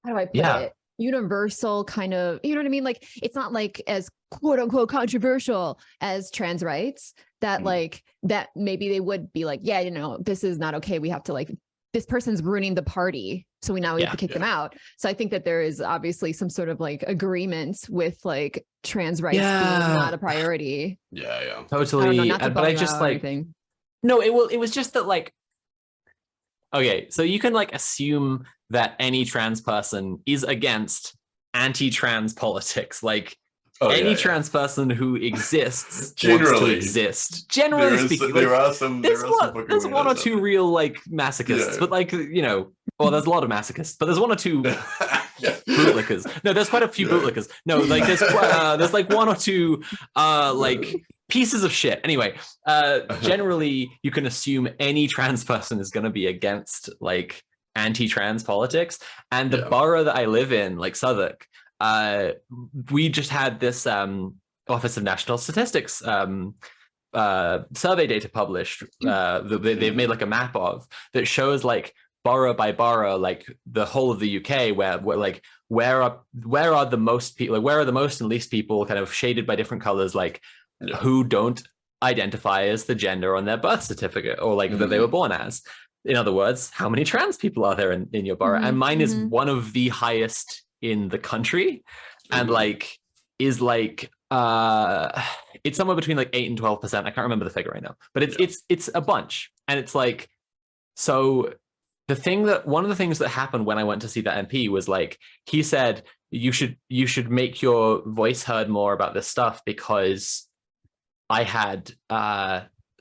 how do I put it, universal kind of, you know what I mean? Like it's not like as quote unquote controversial as trans rights, that like that maybe they would be like, yeah, you know, this is not okay. We have to like, this person's ruining the party, so we have to kick them out. So I think that there is obviously some sort of like agreement with like trans rights being not a priority. Totally. But I just like anything. No, it was just that like, okay, so you can like assume that any trans person is against anti-trans politics, like any trans person who exists wants to exist. Generally speaking, there's one or two real like masochists, but like, you know, well, there's a lot of masochists, but there's one or two bootlickers. No, there's quite a few bootlickers. No, like there's like one or two like pieces of shit. Anyway, generally you can assume any trans person is going to be against like anti-trans politics. And the borough that I live in, like Southwark, we just had this Office of National Statistics survey data published they've made like a map of that shows like borough by borough, like the whole of the UK, where are the most people, like where are the most and least people kind of shaded by different colors, like who don't identify as the gender on their birth certificate or like that they were born as. In other words, how many trans people are there in your borough? And mine is one of the highest in the country, and like is like it's somewhere between like 8 and 12%. I can't remember the figure right now, but it's a bunch. And it's like, so one of the things that happened when I went to see that MP was like, he said you should make your voice heard more about this stuff, because I had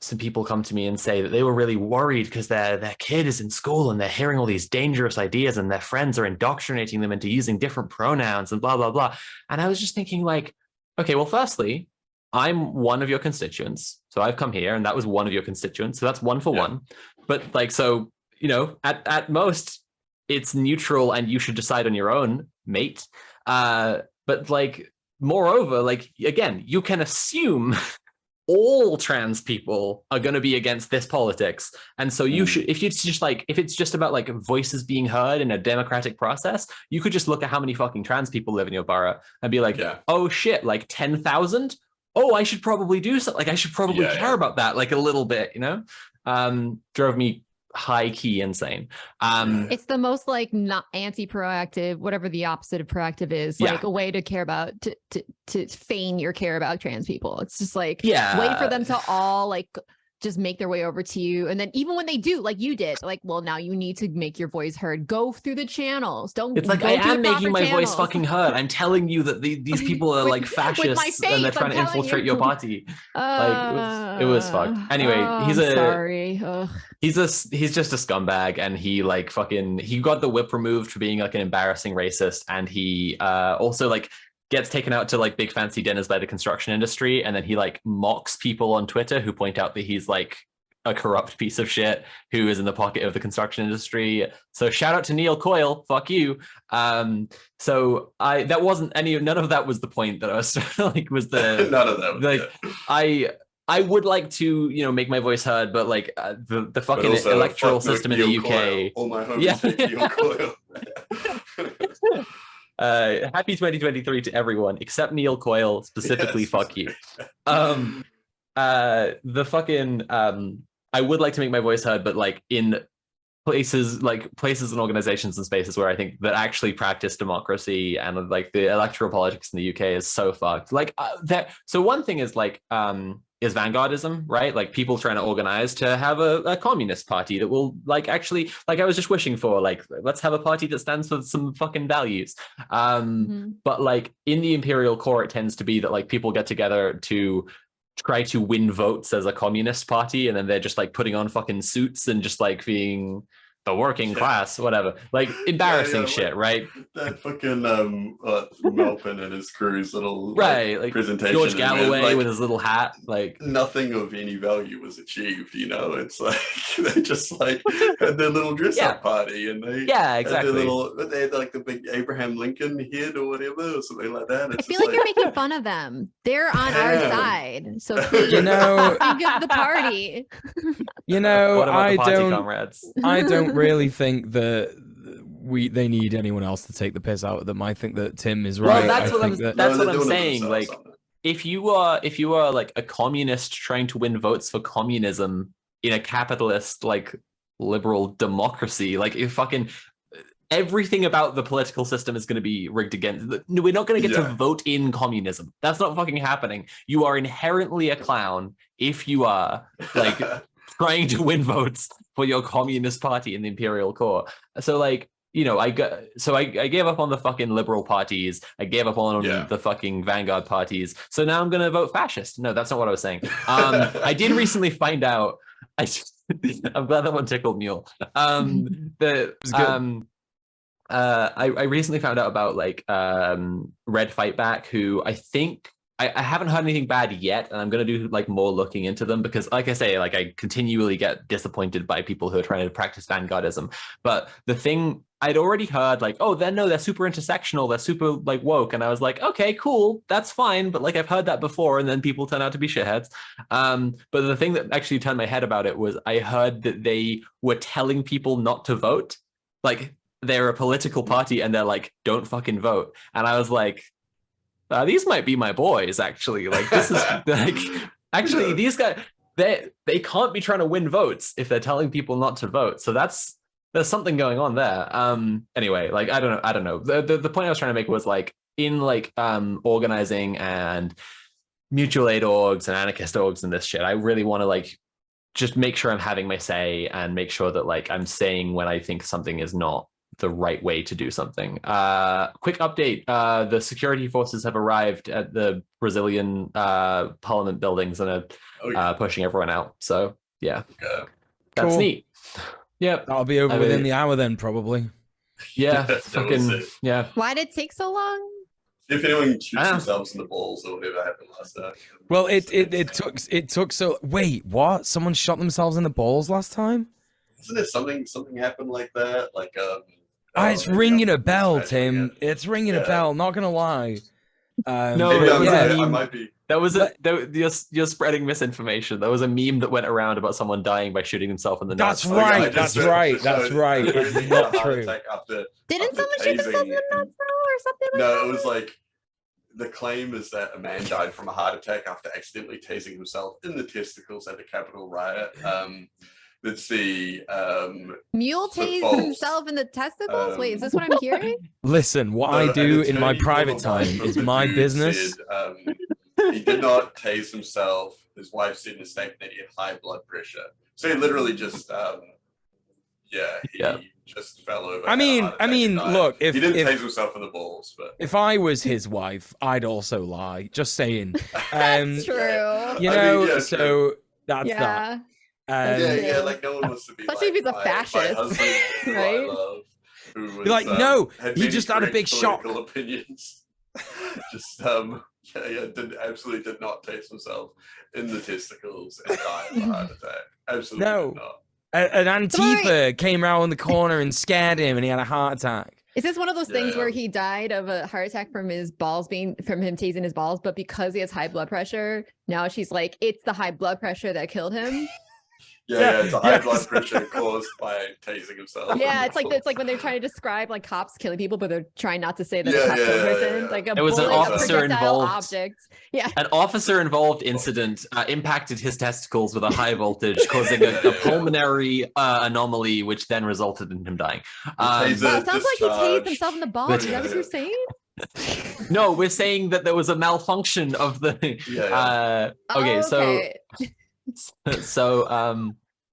some people come to me and say that they were really worried because their kid is in school and they're hearing all these dangerous ideas and their friends are indoctrinating them into using different pronouns and blah, blah, blah. And I was just thinking like, okay, well, firstly, I'm one of your constituents. So I've come here and that was one of your constituents. So that's one for one. But like, so, you know, at most it's neutral and you should decide on your own, mate. But like, moreover, like, again, you can assume all trans people are going to be against this politics. And so you should, if it's just about like voices being heard in a democratic process, you could just look at how many fucking trans people live in your borough and be like, oh shit, like 10,000. Oh, I should probably do something. Like I should probably care about that, like a little bit, you know. Drove me high key insane. It's the most like not anti-proactive, whatever the opposite of proactive is, like a way to care about, to feign your care about trans people. It's just like wait for them to all like just make their way over to you. And then even when they do, like you did, like, well, now you need to make your voice heard. Go through the channels. Don't. It's like go I through am the making proper my voice channels. fucking heard. I'm telling you that these people are like fascists and they're trying to infiltrate your party. Like it was fucked. Anyway, sorry. He's just a scumbag, and he like he got the whip removed for being like an embarrassing racist, and he also like gets taken out to like big fancy dinners by the construction industry, and then he like mocks people on Twitter who point out that he's like a corrupt piece of shit who is in the pocket of the construction industry. So shout out to Neil Coyle, fuck you. So that wasn't none of that was the point that I was like was the none of that was like I would like to, you know, make my voice heard, but like the fucking also, electoral system in the UK. All my homies take Neil Coyle. Happy 2023 to everyone except Neil Coyle, specifically. Yes. Fuck you. The fucking I would like to make my voice heard, but like in places and organizations and spaces where I think that actually practice democracy and like the electoral politics in the UK is so fucked. Like so one thing is like is vanguardism, right? Like people trying to organize to have a communist party that will like actually, like I was just wishing for, like, let's have a party that stands for some fucking values. But like in the imperial core, it tends to be that like people get together to try to win votes as a communist party, and then they're just like putting on fucking suits and just like being the working class, whatever, like embarrassing shit, right? That fucking Melvin and his crew's little like presentation. George Galloway with his little hat, like nothing of any value was achieved. You know, it's like they just like had their little dress up party, and they exactly. They had like the big Abraham Lincoln head or whatever, or something like that. I feel like you're making fun of them. They're on our side, so please, think of the party. You know, I don't really think that they need anyone else to take the piss out of them. I think that Tim is right. Well, that's what I'm saying. Like, if you are like a communist trying to win votes for communism in a capitalist, like liberal democracy, like if fucking everything about the political system is going to be rigged against. We're not going to get to vote in communism. That's not fucking happening. You are inherently a clown if you are like trying to win votes for your communist party in the imperial core. So like, you know, I gave up on the fucking liberal parties. I gave up on the fucking vanguard parties. So now I'm going to vote fascist. No, that's not what I was saying. I did recently find out. I'm glad that one tickled Mule. I recently found out about like Red Fightback, who I think I haven't heard anything bad yet, and I'm going to do like more looking into them, because like I say, like I continually get disappointed by people who are trying to practice vanguardism. But the thing I'd already heard, like, oh, they're super intersectional, they're super like woke, and I was like, okay, cool, that's fine, but like I've heard that before, and then people turn out to be shitheads. But the thing that actually turned my head about it was I heard that they were telling people not to vote, like they're a political party and they're like, don't fucking vote. And I was like, these might be my boys, actually. Like, this is like, actually, these guys, they can't be trying to win votes if they're telling people not to vote. So there's something going on there. Anyway, like, I don't know. The point I was trying to make was like, in like organizing and mutual aid orgs and anarchist orgs and this shit, I really want to like just make sure I'm having my say and make sure that like I'm saying when I think something is not the right way to do something. Quick update, the security forces have arrived at the Brazilian parliament buildings and are pushing everyone out. So yeah, that's neat. Yeah, that'll be over within the hour then, probably. Yeah, fucking yeah. Why did it take so long? If anyone shoots themselves in the balls or whatever happened last time. Well, it took so. Wait, what? Someone shot themselves in the balls last time? Isn't there something happened like that? Like it's ringing a bell, Tim. It's ringing a bell. Not gonna lie. No, I might be. That was you're spreading misinformation. There was a meme that went around about someone dying by shooting himself in the nuts. That's right. That's right. It's not true. Didn't someone shoot themselves in the nuts or something like that? No, it was like the claim is that a man died from a heart attack after accidentally tasing himself in the testicles at the Capitol riot. Let's see. Mule tased himself in the testicles? Wait, is this what I'm hearing? Listen, what I do in my private time is my business. Said, he did not tase himself. his wife said in a statement that he had high blood pressure. So he literally just, he just fell over. I mean, look, if he didn't tase himself in the balls, but if I was his wife, I'd also lie. Just saying. That's true. You know, true. So that's that. Like no one wants to be especially if he's a fascist, husband, right? Who was, you're like, no, had he many just had a big shock. Opinions. Just absolutely did not taste himself in the testicles and died of a heart attack. Absolutely No. not. An Antifa came around the corner and scared him, and he had a heart attack. Is this one of those things where he died of a heart attack from his balls from him tasing his balls, but because he has high blood pressure, now she's like, it's the high blood pressure that killed him? It's a high blood pressure caused by tasing himself. Yeah, it's like when they're trying to describe like cops killing people, but they're trying not to say that the cop killed a person. Like it was an officer involved. Object. Yeah, an officer involved incident impacted his testicles with a high voltage, causing a pulmonary anomaly, which then resulted in him dying. it sounds like he tased himself in the balls. Is that what you're saying? No, we're saying that there was a malfunction of the.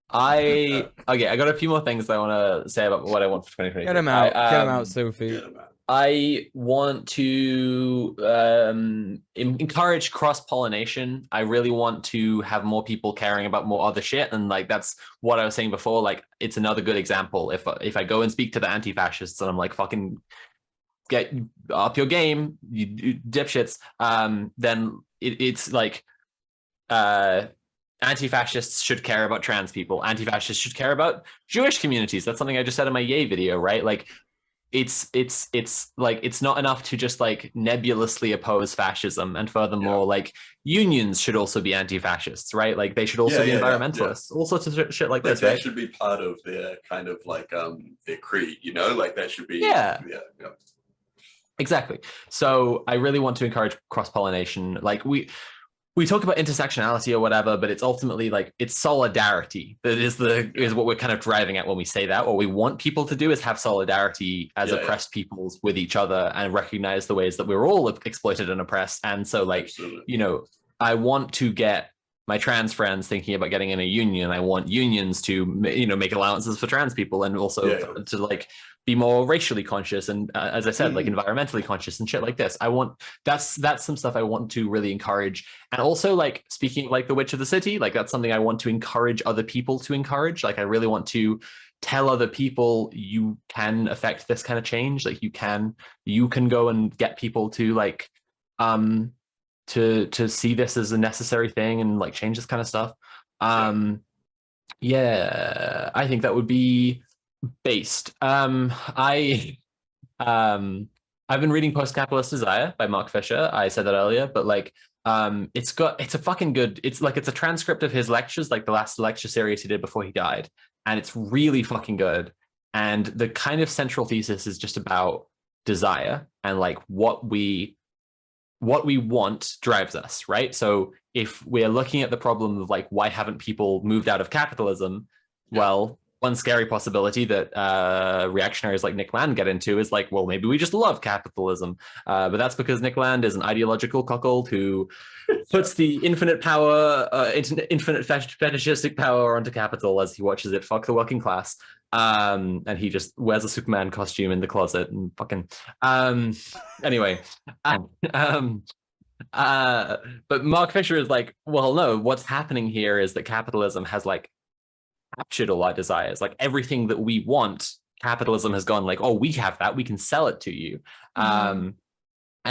I got a few more things that I want to say about what I want for 2020. Get him out, Sophie. I want to encourage cross-pollination. I really want to have more people caring about more other shit, and like that's what I was saying before. Like it's another good example. If I go and speak to the anti-fascists and I'm like, fucking get up your game, you dipshits, then it's like anti-fascists should care about trans people. Anti-fascists should care about Jewish communities. That's something I just said in my Yay video, right? Like it's like it's not enough to just like nebulously oppose fascism, and furthermore like unions should also be anti-fascists, right? Like they should also be environmentalists, all sorts of shit like this, that right? should be part of their kind of like their creed, you know, like that should be exactly. So I really want to encourage cross-pollination. Like we talk about intersectionality or whatever, but it's ultimately like it's solidarity that is what we're kind of driving at when we say that. What we want people to do is have solidarity as oppressed peoples with each other and recognize the ways that we're all exploited and oppressed. And so like, you know, I want to get my trans friends thinking about getting in a union. I want unions to, you know, make allowances for trans people, and also to like be more racially conscious and as I said, like environmentally conscious and shit like this. I want that's some stuff I want to really encourage. And also like speaking like the Witch of the City, like that's something I want to encourage other people to encourage. Like I really want to tell other people you can affect this kind of change. Like you can go and get people to like to see this as a necessary thing and like change this kind of stuff. I think that would be based. I've been reading Post-Capitalist Desire by Mark Fisher. I said that earlier, but like it's a fucking good, it's a transcript of his lectures, like the last lecture series he did before he died, and it's really fucking good. And the kind of central thesis is just about desire and like what we want drives us, right? So if we're looking at the problem of like why haven't people moved out of capitalism, well, one scary possibility that reactionaries like Nick Land get into is like, well, maybe we just love capitalism. But that's because Nick Land is an ideological cuckold who puts the infinite power, infinite fetishistic power onto capital as he watches it fuck the working class. And he just wears a Superman costume in the closet and fucking anyway. But Mark Fisher is like, well, no, what's happening here is that capitalism has like captured all our desires. Like everything that we want, capitalism has gone like, oh, we have that, we can sell it to you. And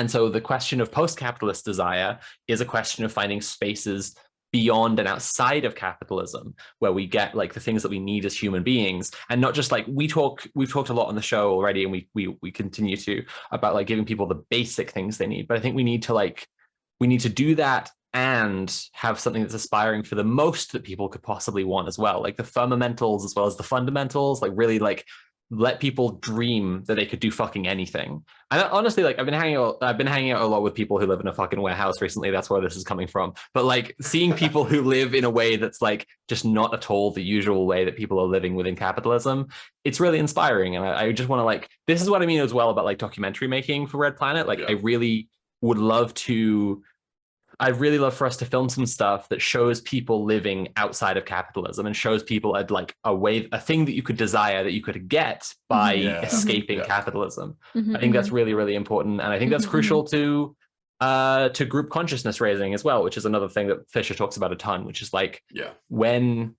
so the question of post-capitalist desire is a question of finding spaces beyond and outside of capitalism where we get like the things that we need as human beings, and not just like we've talked a lot on the show already, and we continue to, about like giving people the basic things they need. But I think we need to do that and have something that's aspiring for the most that people could possibly want as well, like the fundamentals as well as the fundamentals, like really like let people dream that they could do fucking anything. And honestly, like I've been hanging out a lot with people who live in a fucking warehouse recently. That's where this is coming from. But like seeing people who live in a way that's like just not at all the usual way that people are living within capitalism, it's really inspiring. And I just want to like, this is what I mean as well about like documentary making for Red Planet. Like I really would love to I'd really love for us to film some stuff that shows people living outside of capitalism and shows people a thing that you could desire, that you could get by escaping capitalism. I think that's really, really important. And I think that's crucial to group consciousness raising as well, which is another thing that Fisher talks about a ton, which is like when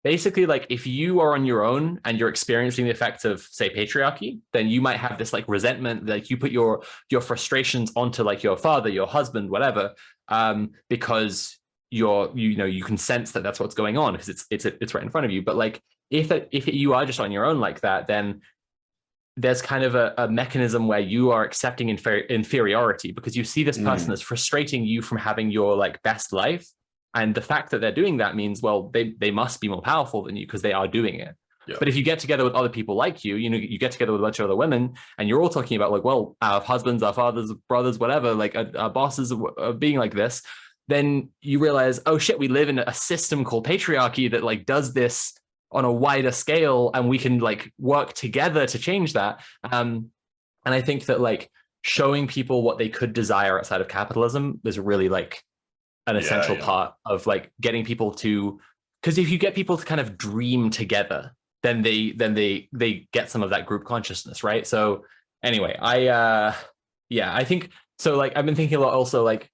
basically, like, if you are on your own and you're experiencing the effects of, say, patriarchy, then you might have this like resentment, like you put your frustrations onto like your father, your husband, whatever, because you can sense that that's what's going on because it's right in front of you. But like if you are just on your own like that, then there's kind of a mechanism where you are accepting inferiority because you see this person as frustrating you from having your like best life. And the fact that they're doing that means, well, they must be more powerful than you because they are doing it. Yeah. But if you get together with other people like you get together with a bunch of other women and you're all talking about like, well, our husbands, our fathers, brothers, whatever, like our bosses are being like this, then you realize, oh shit, we live in a system called patriarchy that like does this on a wider scale and we can like work together to change that. And I think that like showing people what they could desire outside of capitalism is really like an essential part of like getting people to, because if you get people to kind of dream together, then they get some of that group consciousness, right? So anyway, I think so. Like I've been thinking a lot also, like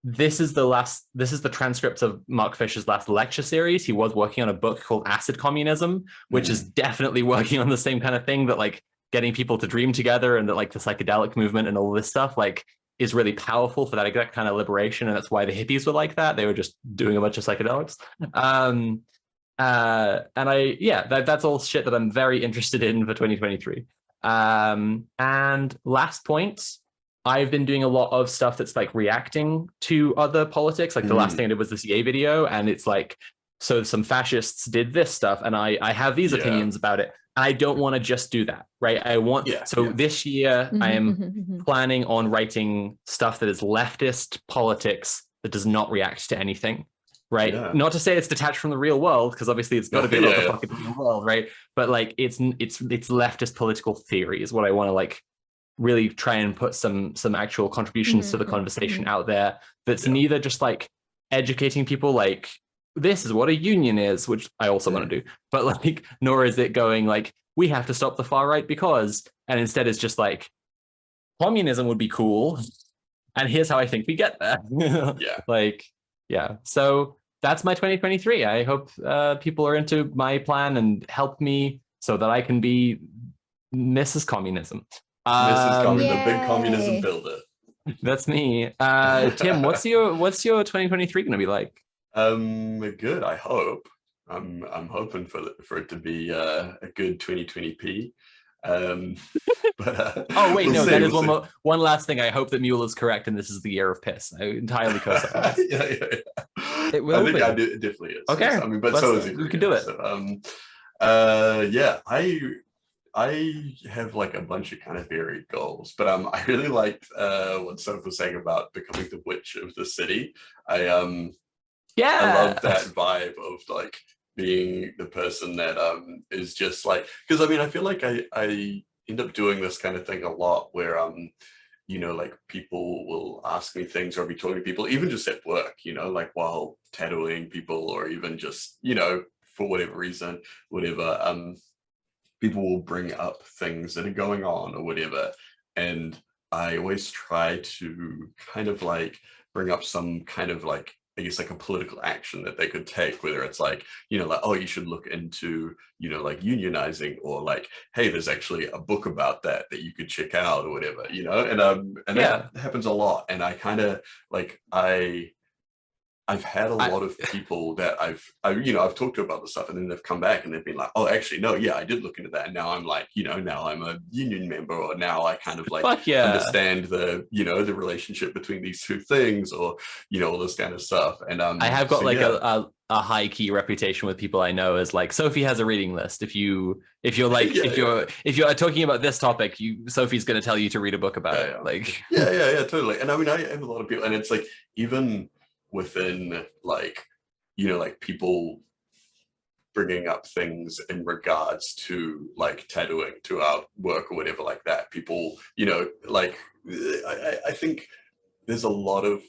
this is the transcript of Mark Fisher's last lecture series. He was working on a book called Acid Communism, which is definitely working on the same kind of thing, that like getting people to dream together, and that like the psychedelic movement and all this stuff like is really powerful for that exact kind of liberation. And that's why the hippies were like that. They were just doing a bunch of psychedelics. And that's all shit that I'm very interested in for 2023. And last point, I've been doing a lot of stuff that's like reacting to other politics. Like the last thing I did was this Ye video, and it's like, so some fascists did this stuff and I have these opinions about it. I don't want to just do that, right? This year I am planning on writing stuff that is leftist politics that does not react to anything, right? Yeah. Not to say it's detached from the real world, because obviously it's got to be about the fucking real world, right? But like it's leftist political theory is what I want to like really try and put some actual contributions to the conversation out there. That's neither just like educating people like, this is what a union is, which I also want to do, but like, nor is it going like, we have to stop the far right because, and instead it's just like, communism would be cool, and here's how I think we get there. So that's my 2023. I hope people are into my plan and help me so that I can be Mrs. Communism. The big communism builder. That's me. Tim, what's your 2023 going to be like? Good. I hope. I'm hoping for it to be a good 2020p. But oh wait, no, that is one last thing. I hope that Mule is correct, and this is the year of piss. I entirely co-sign. It will be. It definitely is. Okay, I mean, but so is it. We can do it. So, I have like a bunch of kind of varied goals, but I really liked what Soph was saying about becoming the witch of the city. I love that vibe of like being the person that is just like, because I mean, I feel like I end up doing this kind of thing a lot where like people will ask me things, or I'll be talking to people, even just at work, like while tattooing people, or even just, for whatever reason, people will bring up things that are going on or whatever. And I always try to kind of like bring up some kind of like, I guess like a political action that they could take, whether it's like, like, oh, you should look into, like unionizing, or like, hey, there's actually a book about that you could check out or whatever, and that happens a lot. And I kind of like, I've had a lot of people that I've talked to about this stuff, and then they've come back and they've been like, oh, actually, no, I did look into that. And now I'm like, now I'm a union member, or now I kind of like understand the, the relationship between these two things, or, all this kind of stuff. And I have got a high key reputation with people I know as like, Sophie has a reading list. If you're like, if you're talking about this topic, Sophie's going to tell you to read a book about it. Like, totally. And I mean, I have a lot of people, and it's like, even within like, like people bringing up things in regards to like tattooing, to our work or whatever like that, people, like, I think there's a lot of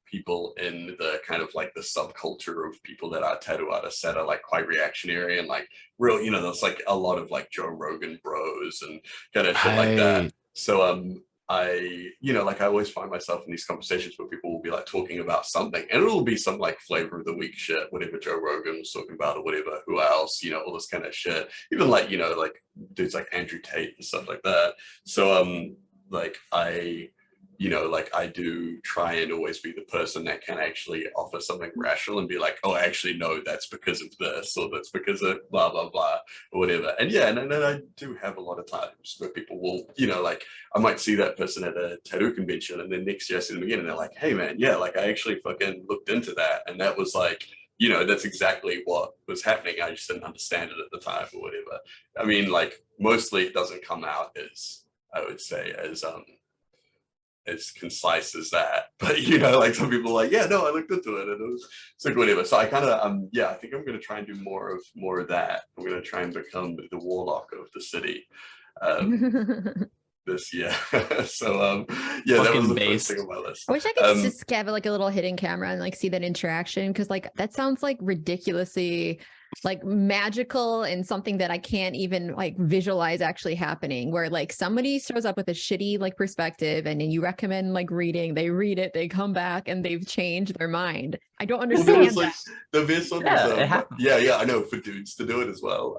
people in the kind of like the subculture of people that are tattoo artists that are like quite reactionary and like real, you know, there's like a lot of like Joe Rogan bros and kind of shit like that. So I, you know, like I always find myself in these conversations where people will be like talking about something and it'll be some like flavor of the week shit, whatever Joe Rogan was talking about or whatever, who else, you know, all this kind of shit. Even like, you know, like dudes like Andrew Tate and stuff like that. So like I, you know, like I do try and always be the person that can actually offer something rational and be like, oh, actually, no, that's because of this, or that's because of blah, blah, blah, or whatever. And yeah, and then I do have a lot of times where people will, you know, like I might see that person at a tattoo convention and then next year I see them again and they're like, hey man, yeah, like I actually fucking looked into that. And that was like, you know, that's exactly what was happening. I just didn't understand it at the time or whatever. I mean, like mostly it doesn't come out as, I would say, as concise as that, but you know, like some people are like, yeah, no, I looked into it and it was it's like whatever. So I kind of yeah, I think I'm going to try and do more of that. I'm going to try and become the warlock of the city this year. So yeah, that was the first thing on my list. I wish I could just have like a little hidden camera and like see that interaction, because like that sounds like ridiculously like magical and something that I can't even like visualize actually happening, where like somebody shows up with a shitty like perspective and then you recommend like reading, they read it, they come back and they've changed their mind. I don't understand that. Like, the best one was, yeah, I know, for dudes to do it as well.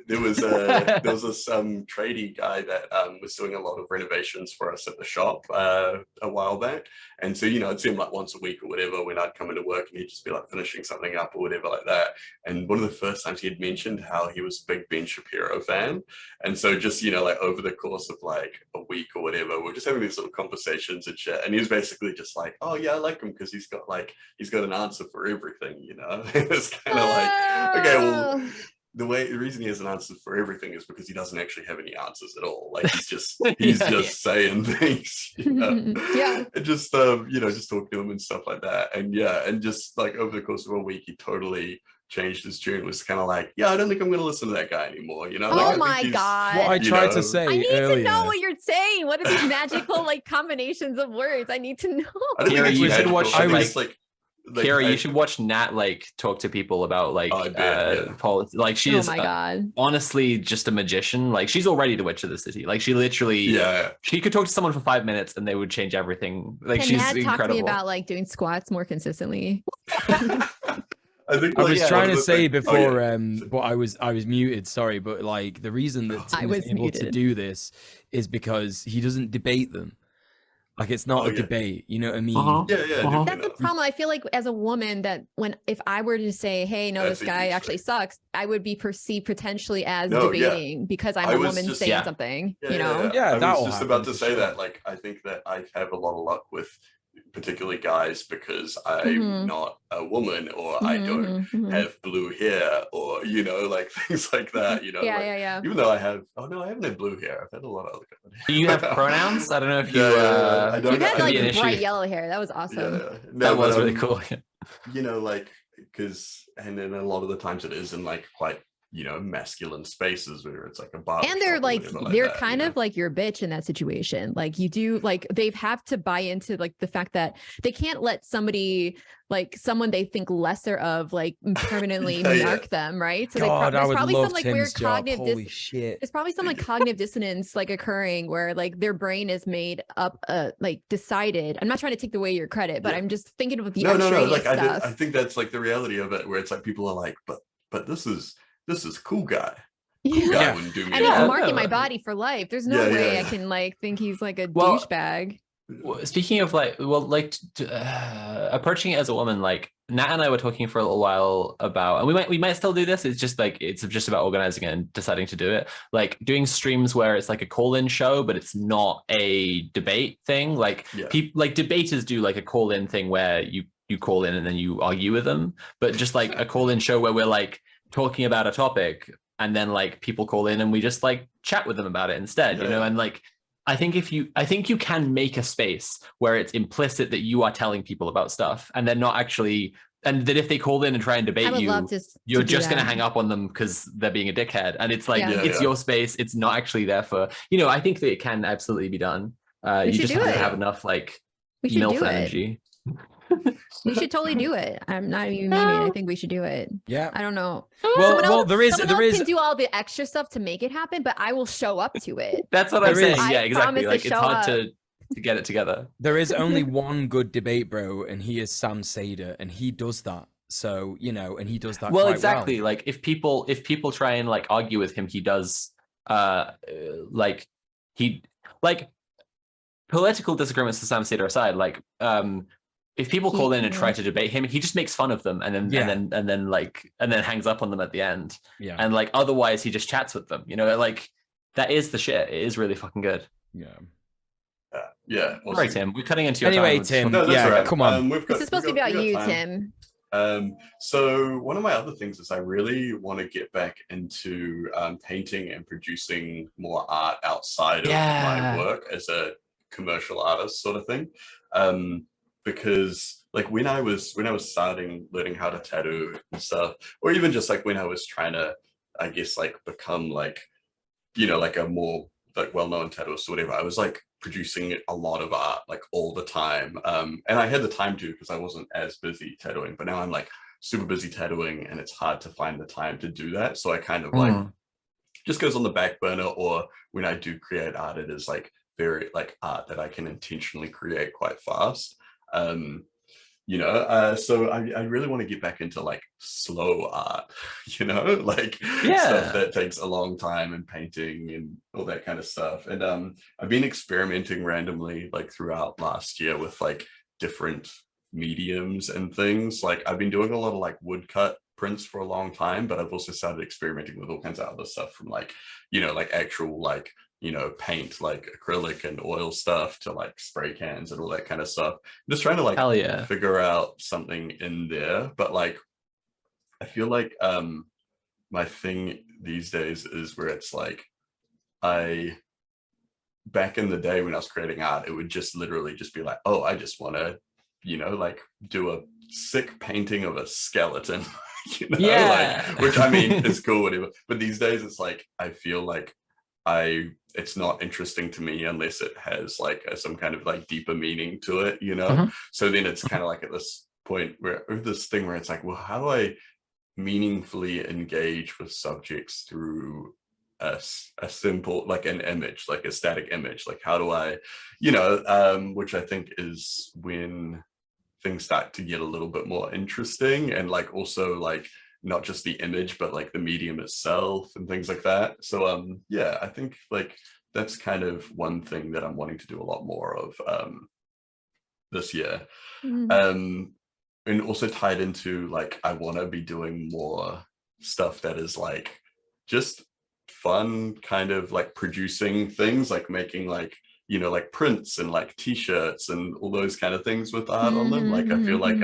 There was this tradie guy that was doing a lot of renovations for us at the shop a while back. And so, you know, I'd see him like once a week or whatever when I'd come into work and he'd just be like finishing something up or whatever like that. And one of the first times he had mentioned how he was a big Ben Shapiro fan. And so just, you know, like over the course of like a week or whatever, we're just having these little conversations and shit. And he was basically just like, oh yeah, I like him because he's got an answer for everything, you know. It's kind of like, okay, well, the reason he has an answer for everything is because he doesn't actually have any answers at all. Like he's just saying things, you know. And just you know, just talking to him and stuff like that. And yeah, and just like over the course of a week, he totally changed his tune. Was kind of like, yeah, I don't think I'm going to listen to that guy anymore, you know. Oh my god, what I tried to say, I need earlier. to know what you're saying. What are these magical like combinations of words? I need to know. Kira, you should watch Kira, you should watch Nat like talk to people about like like she is honestly just a magician. Like she's already the witch of the city. Like she literally she could talk to someone for 5 minutes and they would change everything. Like she's incredible. Talk to me about like doing squats more consistently. I was trying to say before, but I was muted. Sorry, but like the reason that Tim was able to do this is because he doesn't debate them. Like it's not a debate, you know what I mean? That's the problem. I feel like as a woman that if I were to say, hey, no, this guy actually sucks, I would be perceived potentially as debating because I'm a woman saying something, you know? I was just about to say that. Like, I think that I have a lot of luck with particularly guys because I'm not a woman or I don't have blue hair or, you know, like things like that, you know. Even though I haven't had blue hair. I've had a lot of other colors. Do you have pronouns? I don't know if you I don't you had like bright yellow hair. That was awesome. That was really cool. You know, like and then a lot of the times it is in like quite, you know, masculine spaces where it's like a bar. And they're like they're kind of like your bitch in that situation. Like you do like they have to buy into like the fact that they can't let somebody like someone they think lesser of like permanently mark them, right? So there's probably some like weird cognitive there's probably some like cognitive dissonance like occurring where like their brain is made up like decided. I'm not trying to take away your credit, but I'm just thinking of the no. Like I think that's like the reality of it, where it's like people are like, but this is cool guy. Cool guy wouldn't do me. And he's marking my body for life. There's no way I can like think he's like a douchebag. Speaking of like, approaching it as a woman, like Nat and I were talking for a little while about, and we might still do this. It's just like it's just about organizing it and deciding to do it. Like doing streams where it's like a call-in show, but it's not a debate thing. Like people, like debaters do like a call-in thing where you call in and then you argue with them. But just like a call-in show where we're like talking about a topic and then like people call in and we just like chat with them about it instead, you know. And like I think you can make a space where it's implicit that you are telling people about stuff and they're not actually, and that if they call in and try and debate you're just going to hang up on them because they're being a dickhead. And it's like it's your space, it's not actually there for, you know. I think that it can absolutely be done. You just have to have enough like MILF energy. We should totally do it. I'm not even memeing. I think we should do it. Yeah. I don't know. Well, there is can do all the extra stuff to make it happen, but I will show up to it. That's what I'm saying. Yeah, I exactly. Like it's hard up. to get it together. There is only one good debate, bro, and he is Sam Sader, and he does that. So, you know, and he does that. Well, quite exactly. well. Like if people try and like argue with him, he does like political disagreements to Sam Sader aside, like if people call in and try to debate him, he just makes fun of them and then hangs up on them at the end. Yeah. And like otherwise he just chats with them. You know, like that is the shit. It is really fucking good. Yeah. Yeah. Awesome. Right, Tim. We're cutting into your anyway, time. Tim. No, yeah, right. Come on. This is supposed to be about you, Tim. So one of my other things is I really want to get back into painting and producing more art outside of my work as a commercial artist sort of thing. Because like when I was starting learning how to tattoo and stuff, or even just like when I was trying to, I guess, like become like, you know, like a more like well-known tattooist or whatever, I was like producing a lot of art like all the time. And I had the time to because I wasn't as busy tattooing, but now I'm like super busy tattooing and it's hard to find the time to do that. So I kind of like just goes on the back burner, or when I do create art, it is like very like art that I can intentionally create quite fast. You know, so I really want to get back into like slow art, you know, like stuff that takes a long time, and painting and all that kind of stuff. And I've been experimenting randomly like throughout last year with like different mediums and things. Like I've been doing a lot of like woodcut prints for a long time, but I've also started experimenting with all kinds of other stuff, from like, you know, like actual like, you know, paint, like acrylic and oil stuff, to like spray cans and all that kind of stuff. I'm just trying to like figure out something in there. But like I feel like my thing these days is where it's like back in the day when I was creating art, it would just literally just be like, oh, I just want to, you know, like do a sick painting of a skeleton, you know, like, which I mean is cool, whatever. But these days it's like I feel like it's not interesting to me unless it has like some kind of like deeper meaning to it, you know. So then it's kind of like at this point where this thing where it's like, well, how do I meaningfully engage with subjects through a simple like an image, like a static image? Like how do I, you know, which I think is when things start to get a little bit more interesting, and like also like not just the image, but like the medium itself and things like that. So yeah, I think like that's kind of one thing that I'm wanting to do a lot more of this year. And also tied into like I want to be doing more stuff that is like just fun, kind of like producing things, like making like, you know, like prints and like t-shirts and all those kind of things with art on them. Like I feel like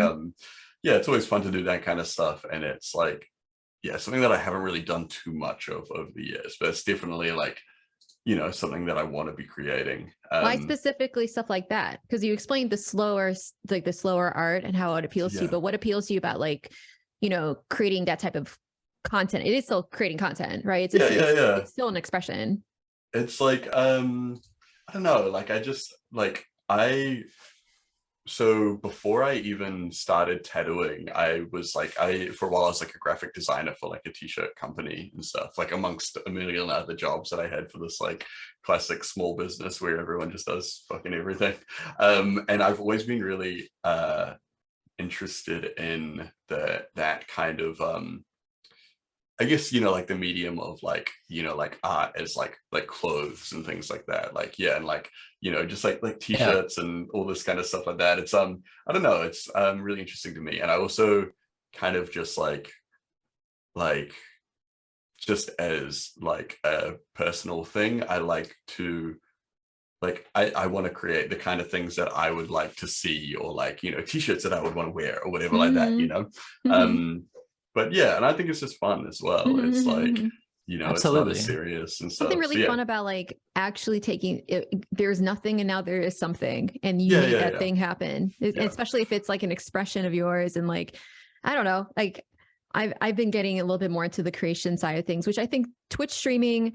yeah, it's always fun to do that kind of stuff. And it's like, yeah, something that I haven't really done too much of over the years, but it's definitely like, you know, something that I want to be creating. Why specifically stuff like that? Because you explained the slower art and how it appeals to you, but what appeals to you about like, you know, creating that type of content? It is still creating content, right? It's still an expression. It's like, I don't know, like I just like, so before I even started tattooing, I was like, for a while I was like a graphic designer for like a t-shirt company and stuff, like amongst a million other jobs that I had for this like classic small business where everyone just does fucking everything. And I've always been really interested in that kind of I guess, you know, like the medium of like, you know, like art as like clothes and things like that. Like, yeah. And like, you know, just like t-shirts and all this kind of stuff like that. It's, I don't know, it's really interesting to me. And I also kind of just like just as like a personal thing, I like to like, I want to create the kind of things that I would like to see, or like, you know, t-shirts that I would want to wear or whatever like that, you know? But yeah, and I think it's just fun as well. It's like, you know, absolutely. It's not as serious and stuff. Something really fun about like actually taking it, there's nothing and now there is something, and you make that thing happen. Especially if it's like an expression of yours. And like, I don't know, like I've been getting a little bit more into the creation side of things, which I think Twitch streaming,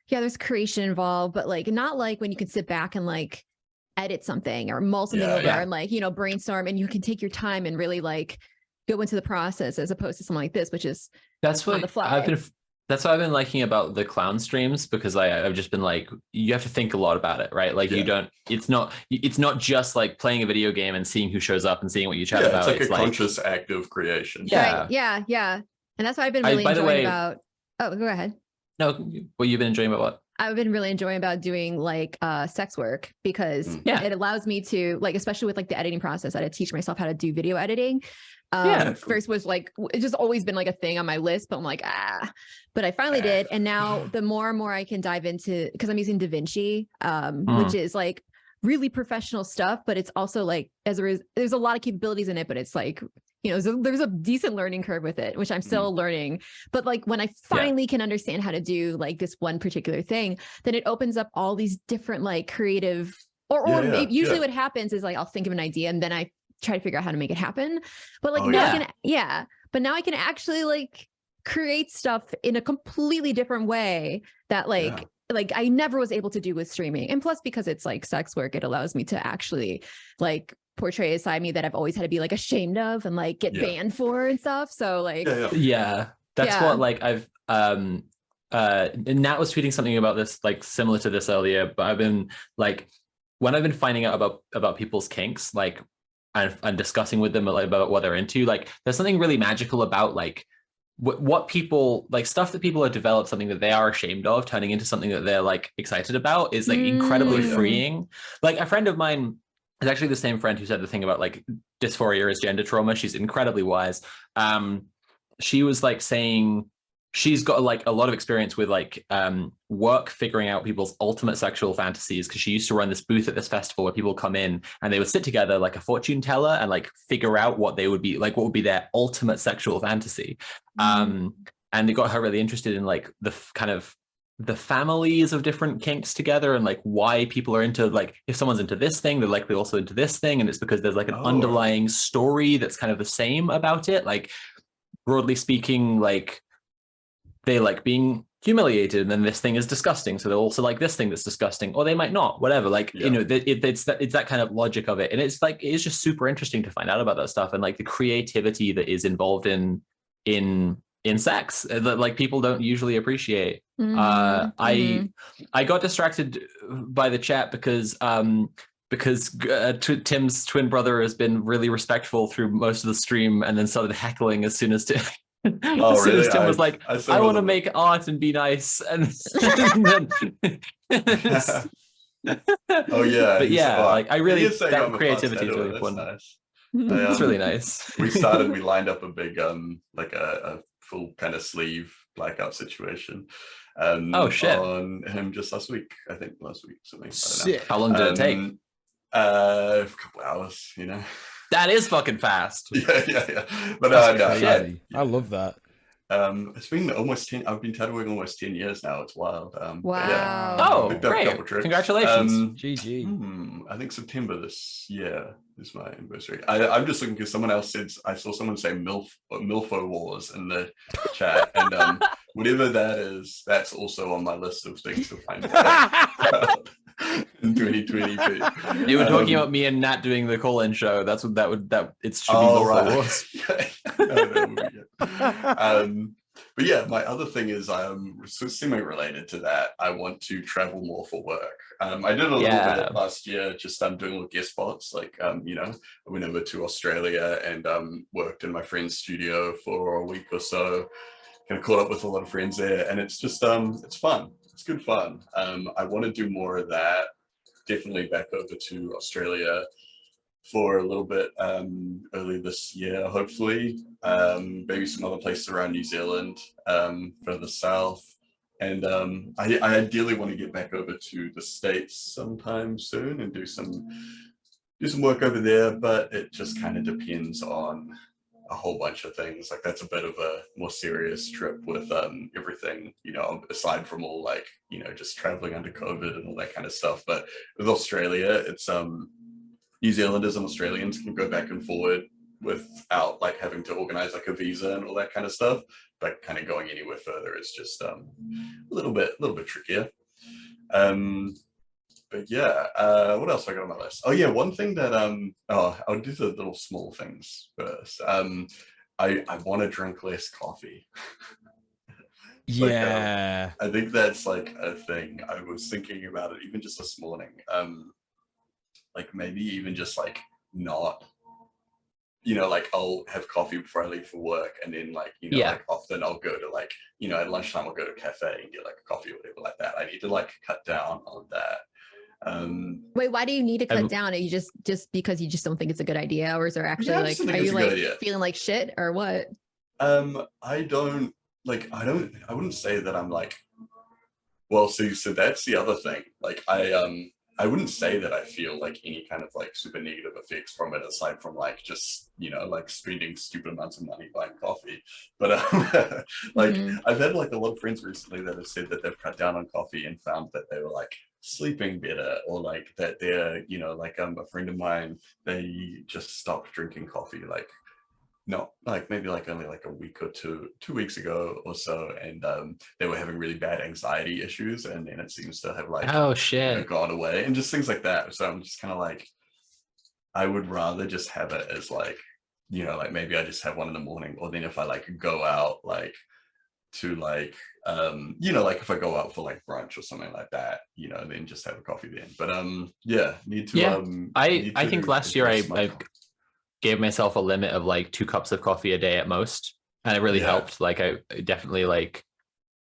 yeah, there's creation involved, but like not like when you can sit back and like edit something or mull something over and like, you know, brainstorm, and you can take your time and really like go into the process as opposed to something like this, which is that's what on the fly. That's what I've been liking about the clown streams, because I've just been like, you have to think a lot about it, right? Like it's not just like playing a video game and seeing who shows up and seeing what you chat about. It's like a conscious act of creation. Yeah. Right. Yeah. And that's what I've been really enjoying about. Oh, go ahead. No, what you've been enjoying about what? I've been really enjoying about doing like sex work, because it allows me to, like, especially with like the editing process, I had to teach myself how to do video editing. First was like, it's just always been like a thing on my list, but I'm like, but I finally did. And now the more and more I can dive into, because I'm using DaVinci, which is like really professional stuff, but it's also like, there's a lot of capabilities in it, but it's like, you know, there's a decent learning curve with it, which I'm still learning. But like when I finally can understand how to do like this one particular thing, then it opens up all these different like creative, usually what happens is like, I'll think of an idea and then I try to figure out how to make it happen. But like now I can actually like create stuff in a completely different way that like I never was able to do with streaming. And plus, because it's like sex work, it allows me to actually like portray a side of me that I've always had to be like ashamed of and like get banned for and stuff. So like that's what like I've and Nat was tweeting something about this like similar to this earlier, but I've been like, when I've been finding out about people's kinks, like and discussing with them like, about what they're into, like there's something really magical about like what people like, stuff that people have developed, something that they are ashamed of, turning into something that they're like excited about is like incredibly freeing. Like a friend of mine, it's actually the same friend who said the thing about like dysphoria is gender trauma. She's incredibly wise. She was like saying she's got like a lot of experience with like work figuring out people's ultimate sexual fantasies, because she used to run this booth at this festival where people come in and they would sit together like a fortune teller and like figure out what they would be like, what would be their ultimate sexual fantasy. And it got her really interested in like the kind of the families of different kinks together, and like why people are into, like if someone's into this thing, they're likely also into this thing, and it's because there's like an underlying story that's kind of the same about it. Like broadly speaking, like they like being humiliated, and then this thing is disgusting, so they'll also like this thing that's disgusting, or they might not, whatever. Like you know, it's that kind of logic of it, and it's like it's just super interesting to find out about that stuff and like the creativity that is involved in sex that like people don't usually appreciate. I got distracted by the chat because Tim's twin brother has been really respectful through most of the stream, and then started heckling as soon as Tim as Tim was like, I want to make art and be nice, and then but like I really, that creativity is really fun. Nice. It's really nice. We lined up a big like a full kind of sleeve blackout situation on him just last week, I think something. Sick. How long did it take? A couple hours, you know. That is fucking fast. Yeah. But I love that. It's been almost 10. I've been tattooing almost 10 years now. It's wild. Wow. Great. Congratulations. GG. I think September this year is my anniversary. I'm just looking because someone else said, I saw someone say Milfo Wars in the chat, and whatever that is, that's also on my list of things to find out. In 2020. You were talking about me and Nat doing the call-in show. That's what it should be. Milfo Wars. But yeah, my other thing is semi-related to that. I want to travel more for work. I did a little bit last year, just doing little guest spots. Like you know, I went over to Australia and worked in my friend's studio for a week or so. Kind of caught up with a lot of friends there, and it's just it's fun. It's good fun. I want to do more of that. Definitely back over to Australia for a little bit early this year, hopefully. Maybe some other places around New Zealand, further south. And I ideally want to get back over to the States sometime soon and do some work over there, but it just kind of depends on a whole bunch of things. Like that's a bit of a more serious trip with everything, you know, aside from all like, you know, just traveling under COVID and all that kind of stuff. But with Australia, it's New Zealanders and Australians can go back and forward without like having to organize like a visa and all that kind of stuff. But kind of going anywhere further is just a little bit trickier. but yeah, what else have I got on my list? Oh yeah, one thing that I'll do the little small things first. I want to drink less coffee. Yeah. I think that's like a thing. I was thinking about it even just this morning. Like maybe even just like not, like I'll have coffee before I leave for work, and then like, like often I'll go to like, at lunchtime I'll go to a cafe and get like a coffee or whatever like that. I need to like cut down on that. Wait, why do you need to cut down? Are you just because you just don't think it's a good idea, or is there actually like, are you like feeling like shit or what? I wouldn't say that I'm like, well, so that's the other thing. Like I wouldn't say that I feel like any kind of like super negative effects from it, aside from like just, like spending stupid amounts of money buying coffee. But like I've had like a lot of friends recently that have said that they've cut down on coffee and found that they were like sleeping better, or like that they're, like a friend of mine, they just stopped drinking coffee like not like maybe like only like a week or 2 weeks ago or so, and they were having really bad anxiety issues, and then it seems to have like gone away, and just things like that. So I'm just kind of like, I would rather just have it as like, like maybe I just have one in the morning, or then if I like go out like to like like if I go out for like brunch or something like that, then just have a coffee then. But I think last year I gave myself a limit of like 2 cups of coffee a day at most, and it really helped. Like I definitely, like,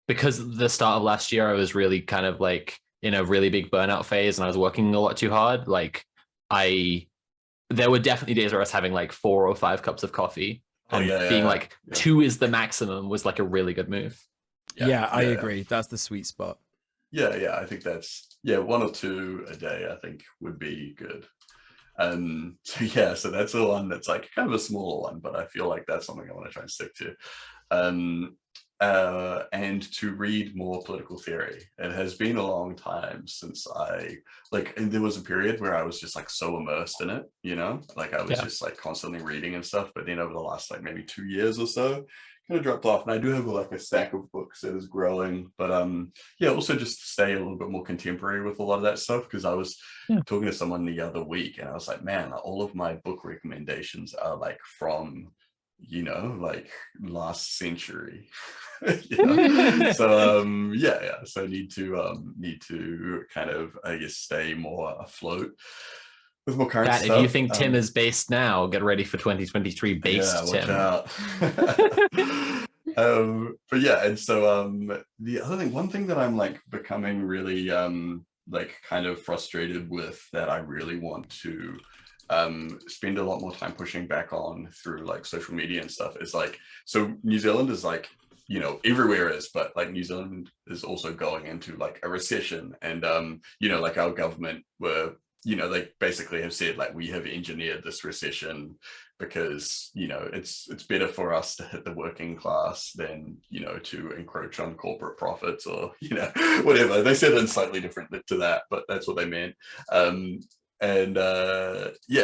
because the start of last year I was really kind of like in a really big burnout phase, and I was working a lot too hard. Like there were definitely days where I was having like 4 or 5 cups of coffee, and being like 2 is the maximum was like a really good move. I agree. That's the sweet spot. I think that's 1 or 2 a day I think would be good. So that's the one that's like kind of a smaller one, but I feel like that's something I want to try and stick to. And to read more political theory. It has been a long time since and there was a period where I was just like so immersed in it, like I was just like constantly reading and stuff, but then over the last like maybe 2 years or so, kind of dropped off. And I do have like a stack of books that is growing, but also just to stay a little bit more contemporary with a lot of that stuff, because I was talking to someone the other week and I was like, man, all of my book recommendations are like from like last century. So so need to kind of, I guess, stay more afloat with more current stuff. If you think Tim is based now, get ready for 2023 based Tim. Out. And so the other thing, one thing that I'm like becoming really like kind of frustrated with, that I really want to spend a lot more time pushing back on through like social media and stuff, is like, so New Zealand is like, everywhere is, but like New Zealand is also going into like a recession, and like our government were, they basically have said like, we have engineered this recession because it's better for us to hit the working class than to encroach on corporate profits, or whatever. They said it slightly different to that, but that's what they meant.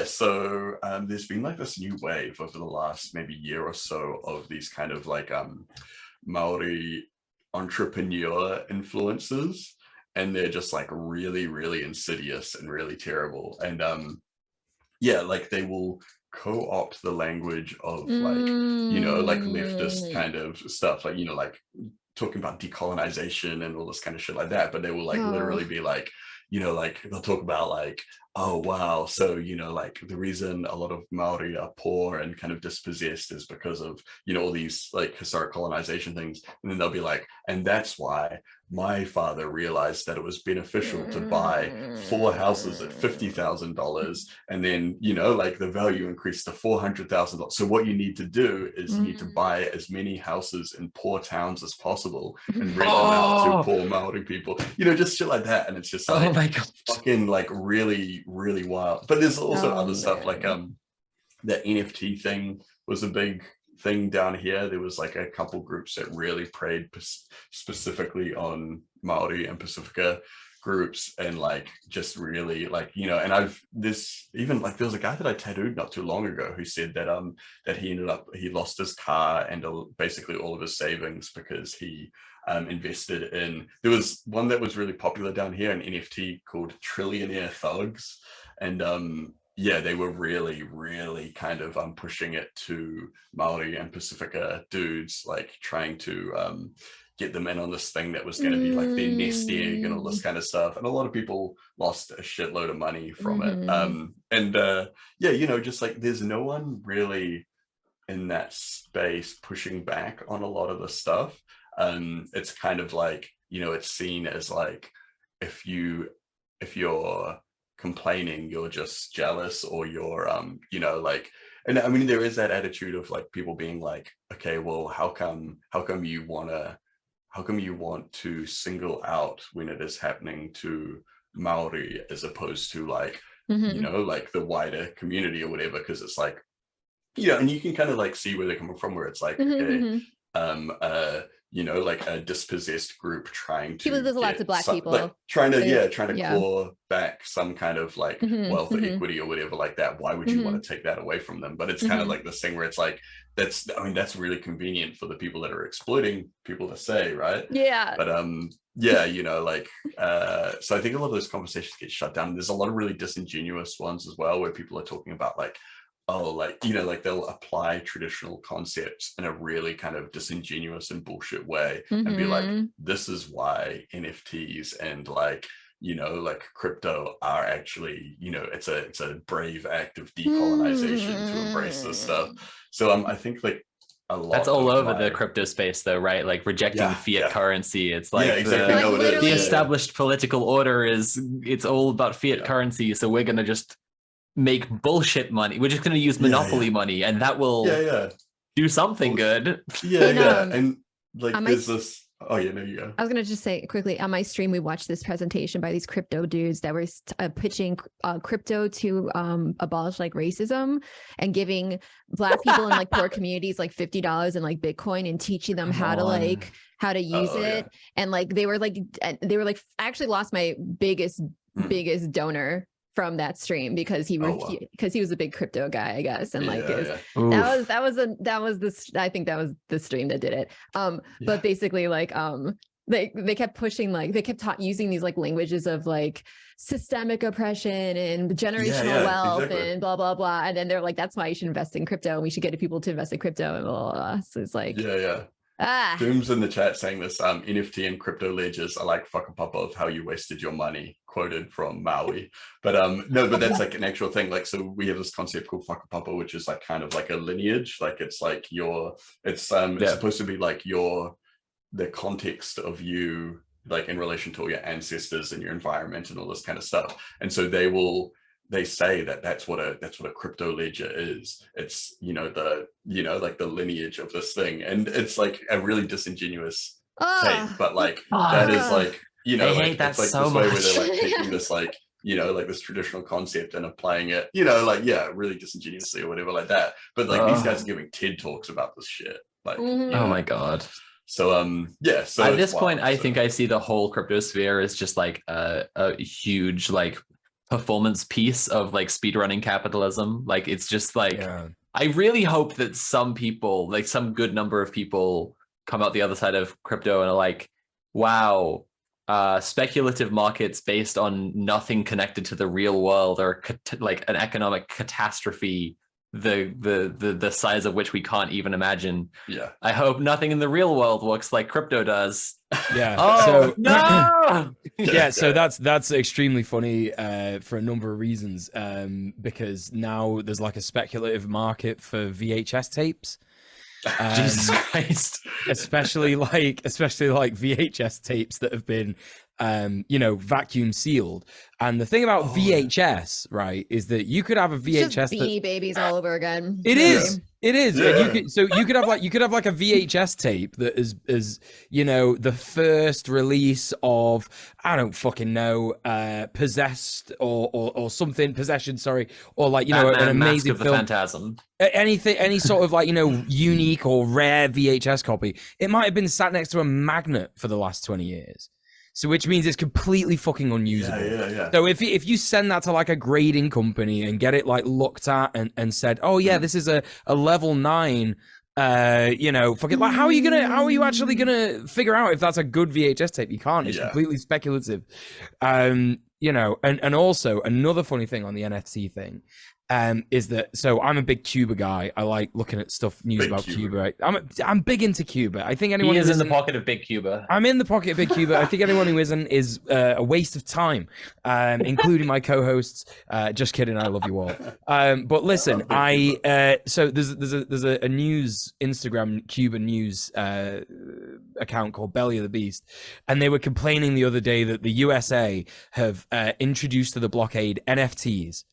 So there's been like this new wave over the last maybe year or so of these kind of like Maori entrepreneur influencers, and they're just like really, really insidious and really terrible. And like they will co-opt the language of like like leftist kind of stuff, like like talking about decolonization and all this kind of shit like that, but they will like literally be like, like they'll talk about like, oh wow, so like the reason a lot of Maori are poor and kind of dispossessed is because of all these like historic colonization things, and then they'll be like, and that's why my father realized that it was beneficial to buy 4 houses at $50,000, and then like the value increased to $400,000. So what you need to do is you need to buy as many houses in poor towns as possible and rent them out to poor Maori people, just shit like that. And it's just like, oh my God, fucking like really, really wild. But there's also other stuff like the NFT thing was a big thing down here. There was like a couple groups that really preyed specifically on Maori and Pacifica groups, and like just really like and there's even like, there was a guy that I tattooed not too long ago who said that he lost his car and basically all of his savings because he invested in. There was one that was really popular down here, an NFT called Trillionaire Thugs, and yeah, they were really, really kind of pushing it to Maori and Pacifica dudes, like trying to get them in on this thing that was going to be like their nest egg and all this kind of stuff. And a lot of people lost a shitload of money from it. Yeah, you know, just like there's no one really in that space pushing back on a lot of the stuff. It's kind of like, you know, it's seen as like, if you're complaining, you're just jealous, or you're you know, like, and I mean there is that attitude of like people being like, okay, well, how come you want to single out when it is happening to Maori as opposed to like you know, like the wider community or whatever, because it's like, you know, and you can kind of like see where they're coming from, where it's like, okay, you know, like a dispossessed group trying to there's lots of black people like, trying to claw back some kind of like wealth or equity or whatever like that. Why would you want to take that away from them? But it's kind of like this thing where it's like, that's really convenient for the people that are exploiting people to say, right? Yeah. But yeah, you know, like so I think a lot of those conversations get shut down. There's a lot of really disingenuous ones as well, where people are talking about like, oh, like, you know, like they'll apply traditional concepts in a really kind of disingenuous and bullshit way and be like, this is why NFTs and like, you know, like crypto are actually, you know, it's a brave act of decolonization to embrace this stuff. So I think like a lot that's all over the crypto space though, right? Like rejecting fiat currency. It's like the established political order it's all about fiat currency. So we're gonna just make bullshit money. We're just going to use monopoly money, and that will do something good. And like there's this. Oh yeah, no, you go. I was going to just say quickly, on my stream, we watched this presentation by these crypto dudes that were pitching crypto to abolish like racism and giving black people in like poor communities like $50 in like Bitcoin and teaching them how to use it. And like they were like I actually lost my biggest donor from that stream because he was a big crypto guy, I guess, and like that was the stream that did it. But basically like they kept pushing, like they kept using these like languages of like systemic oppression and generational wealth and blah blah blah, and then they're like, that's why you should invest in crypto and we should get people to invest in crypto and blah blah blah. So it's like Doom's in the chat saying this, NFT and crypto ledgers are like whakapapa of how you wasted your money, quoted from Maui. But no, but that's like an actual thing. Like, so we have this concept called whakapapa, which is like kind of like a lineage. Like it's like it's supposed to be like the context of you, like in relation to all your ancestors and your environment and all this kind of stuff. And so they say that that's what a crypto ledger is. It's, you know, like the lineage of this thing, and it's like a really disingenuous take, but like that is like, you know, like, it's like this way where they're like taking this like, you know, like this traditional concept and applying it, you know, like really disingenuously or whatever like that. But like these guys are giving TED Talks about this shit. Like, oh my god. So so at this point, I think I see the whole crypto sphere as just like a huge like performance piece of like speedrunning capitalism. Like it's just like I really hope that some people, like some good number of people, come out the other side of crypto and are like, wow, speculative markets based on nothing connected to the real world are like an economic catastrophe, the size of which we can't even imagine. I hope nothing in the real world works like crypto does. So that's extremely funny for a number of reasons, because now there's like a speculative market for VHS tapes. Jesus Christ. especially like VHS tapes that have been you know, vacuum sealed. And the thing about VHS, right, is that you could have a VHS, just Beanie Babies all over again. It is. And you could have like a VHS tape that is you know, the first release of, I don't fucking know, Possessed or something, Possession, sorry, or like, you know, an amazing Mask of film, the Phantasm, any sort of like, you know, unique or rare VHS copy. It might have been sat next to a magnet for the last 20 years. So which means it's completely fucking unusable. So if you send that to like a grading company and get it like looked at and said, oh yeah, this is a level 9 You know, fucking like, how are you actually gonna figure out if that's a good VHS tape? You can't. It's completely speculative. You know, and also another funny thing on the NFT thing, is that, so I'm a big Cuba guy. I like looking at news about Cuba. I'm big into Cuba. I think anyone he is in the pocket of Big Cuba. I'm in the pocket of Big Cuba. I think anyone who isn't is a waste of time, including my co-hosts. Just kidding. I love you all. But listen, so there's a news Instagram Cuban news account called Belly of the Beast, and they were complaining the other day that the USA have introduced to the blockade NFTs.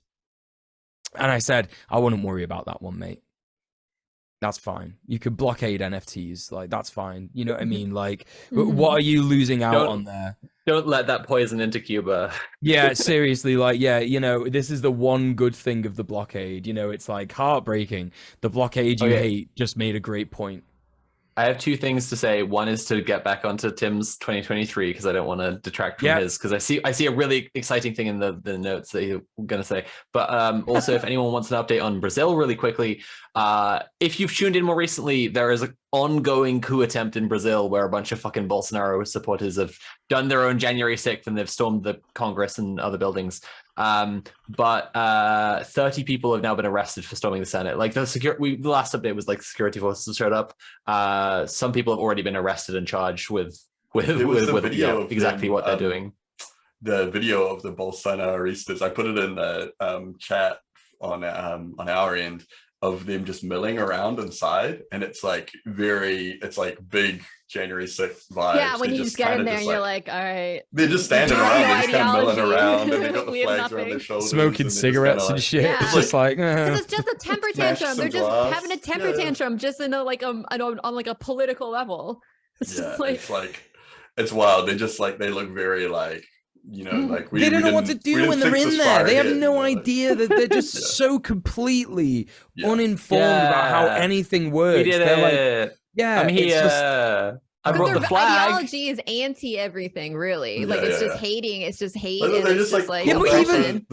And I said, I wouldn't worry about that one, mate. That's fine. You could blockade NFTs. Like, that's fine. You know what I mean? Like, what are you losing out on there? Don't let that poison into Cuba. Yeah, seriously. Like, yeah, you know, this is the one good thing of the blockade. You know, it's like heartbreaking. The blockade you hate just made a great point. I have two things to say. One is to get back onto Tim's 2023 because I don't want to detract from his, because I see a really exciting thing in the notes that you're going to say. But also, if anyone wants an update on Brazil really quickly, if you've tuned in more recently, there is an ongoing coup attempt in Brazil where a bunch of fucking Bolsonaro supporters have done their own January 6th and they've stormed the Congress and other buildings. But 30 people have now been arrested for storming the Senate. Like the last update was like security forces showed up. Some people have already been arrested and charged with exactly what they're doing. The video of the Bolsonaristas, I put it in the chat on our end, of them just milling around inside, and it's like big January 6th vibes. Yeah, when you just get in there and you're like, all right. They're just standing around, they're just kind of milling around, and they got the flags around their shoulders. Smoking cigarettes and shit. Yeah. It's just like, it's just a temper tantrum. They're just having a temper tantrum just in on like a political level. It's just like, it's wild. They just like, they look very like, you know, like they don't know what to do when they're in there. They have no idea that they're just so completely uninformed about how anything works. They're like, I'm here. I brought the flag. Ideology is anti everything, really. Like it's just hating. It's just hate. They're just like but even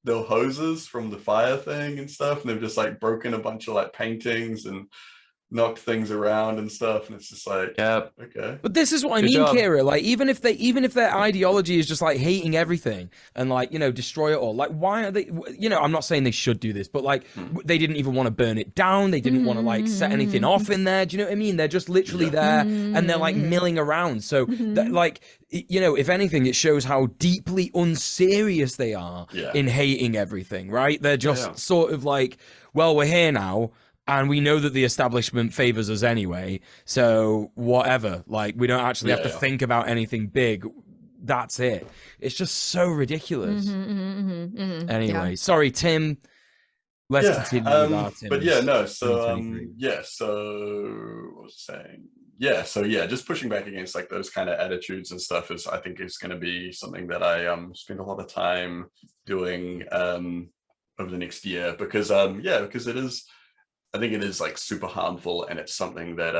the hoses from the fire thing and stuff, and they've just like broken a bunch of like paintings and knocked things around and stuff, and it's just like, okay. But this is what I mean, Kira. Like, even if their ideology is just like hating everything and like, you know, destroy it all, like, why are they, you know, I'm not saying they should do this, but like they didn't even want to burn it down. They didn't want to like set anything off in there. Do you know what I mean? They're just literally there and they're like milling around. So like, you know, if anything, it shows how deeply unserious they are in hating everything, right? They're just sort of like, well, we're here now, and we know that the establishment favors us anyway, so whatever. Like, we don't actually have to think about anything big. That's it. It's just so ridiculous. Anyway, sorry, Tim. Let's continue with our Tim. But so what was I saying? So just pushing back against like those kind of attitudes and stuff I think is going to be something that I spend a lot of time doing over the next year, because because it is, I think it is like super harmful, and it's something that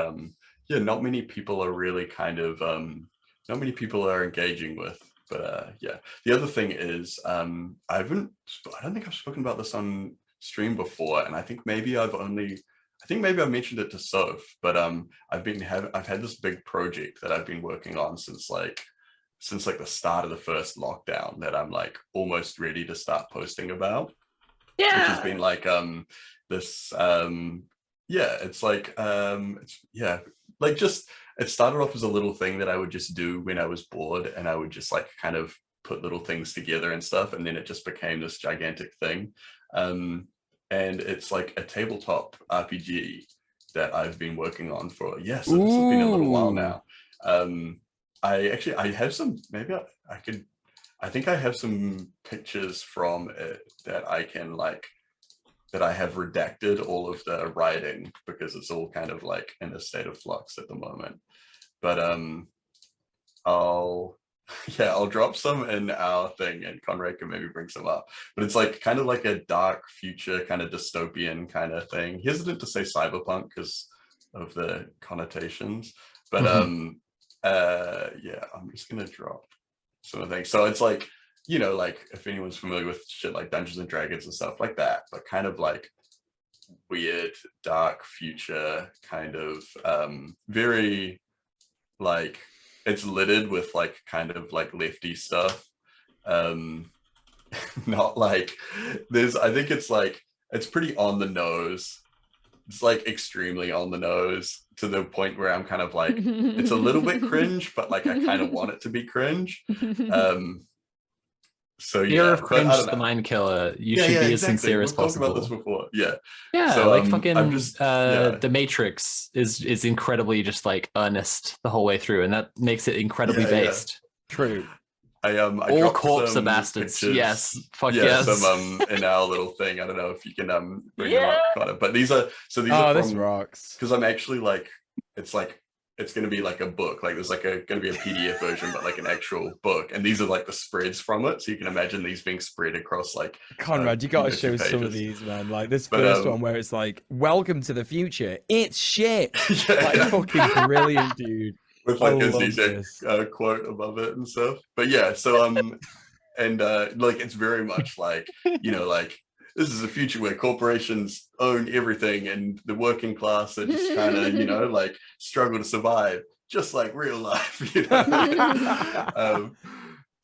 not many people are really kind of not many people are engaging with. But the other thing is I don't think I've spoken about this on stream before, and I think maybe I've mentioned it to Soph, but I've had this big project that I've been working on since the start of the first lockdown that I'm like almost ready to start posting about. Which has been like this it started off as a little thing that I would just do when I was bored, and I would just like kind of put little things together and stuff, and then it just became this gigantic thing, and it's like a tabletop RPG that I've been working on for so this has been a little while now. I have some, I think I have some pictures from it that I can that I have redacted all of the writing, because it's all kind of like in a state of flux at the moment. But I'll drop some in our thing, and Conrad can maybe bring some up. But it's like kind of like a dark future, kind of dystopian kind of thing. Hesitant to say cyberpunk because of the connotations. But I'm just gonna drop some of the things. So it's like, you know, like if anyone's familiar with shit like Dungeons and Dragons and stuff like that, but kind of like weird, dark future kind of very like it's littered with like kind of like lefty stuff. Not like I think it's like it's pretty on the nose. It's like extremely on the nose to the point where I'm kind of like it's a little bit cringe, but like I kind of want it to be cringe. So Fear yeah, of cringe is the mind killer. You should be as sincere as possible. We've talked about this before. Yeah. Yeah, So, like fucking I'm just, The Matrix is incredibly just like earnest the whole way through, and that makes it incredibly based. True. I all corpse are bastards. Pictures. Yes. Fuck yeah, yes. Some in our little thing. I don't know if you can bring them up, Connor. But these are are this rocks. Because I'm actually like it's going to be like a book, like there's like going to be a PDF version, but like an actual book, and these are like the spreads from it, so you can imagine these being spread across like Conrad, you got to show some of these, man. Like this first one where it's like welcome to the future, it's shit. Like fucking brilliant, dude, with like a Zizek quote above it and stuff. But yeah, so and like it's very much like, you know, like this is a future where corporations own everything and the working class are just kind of, you know, like struggle to survive, just like real life, you know.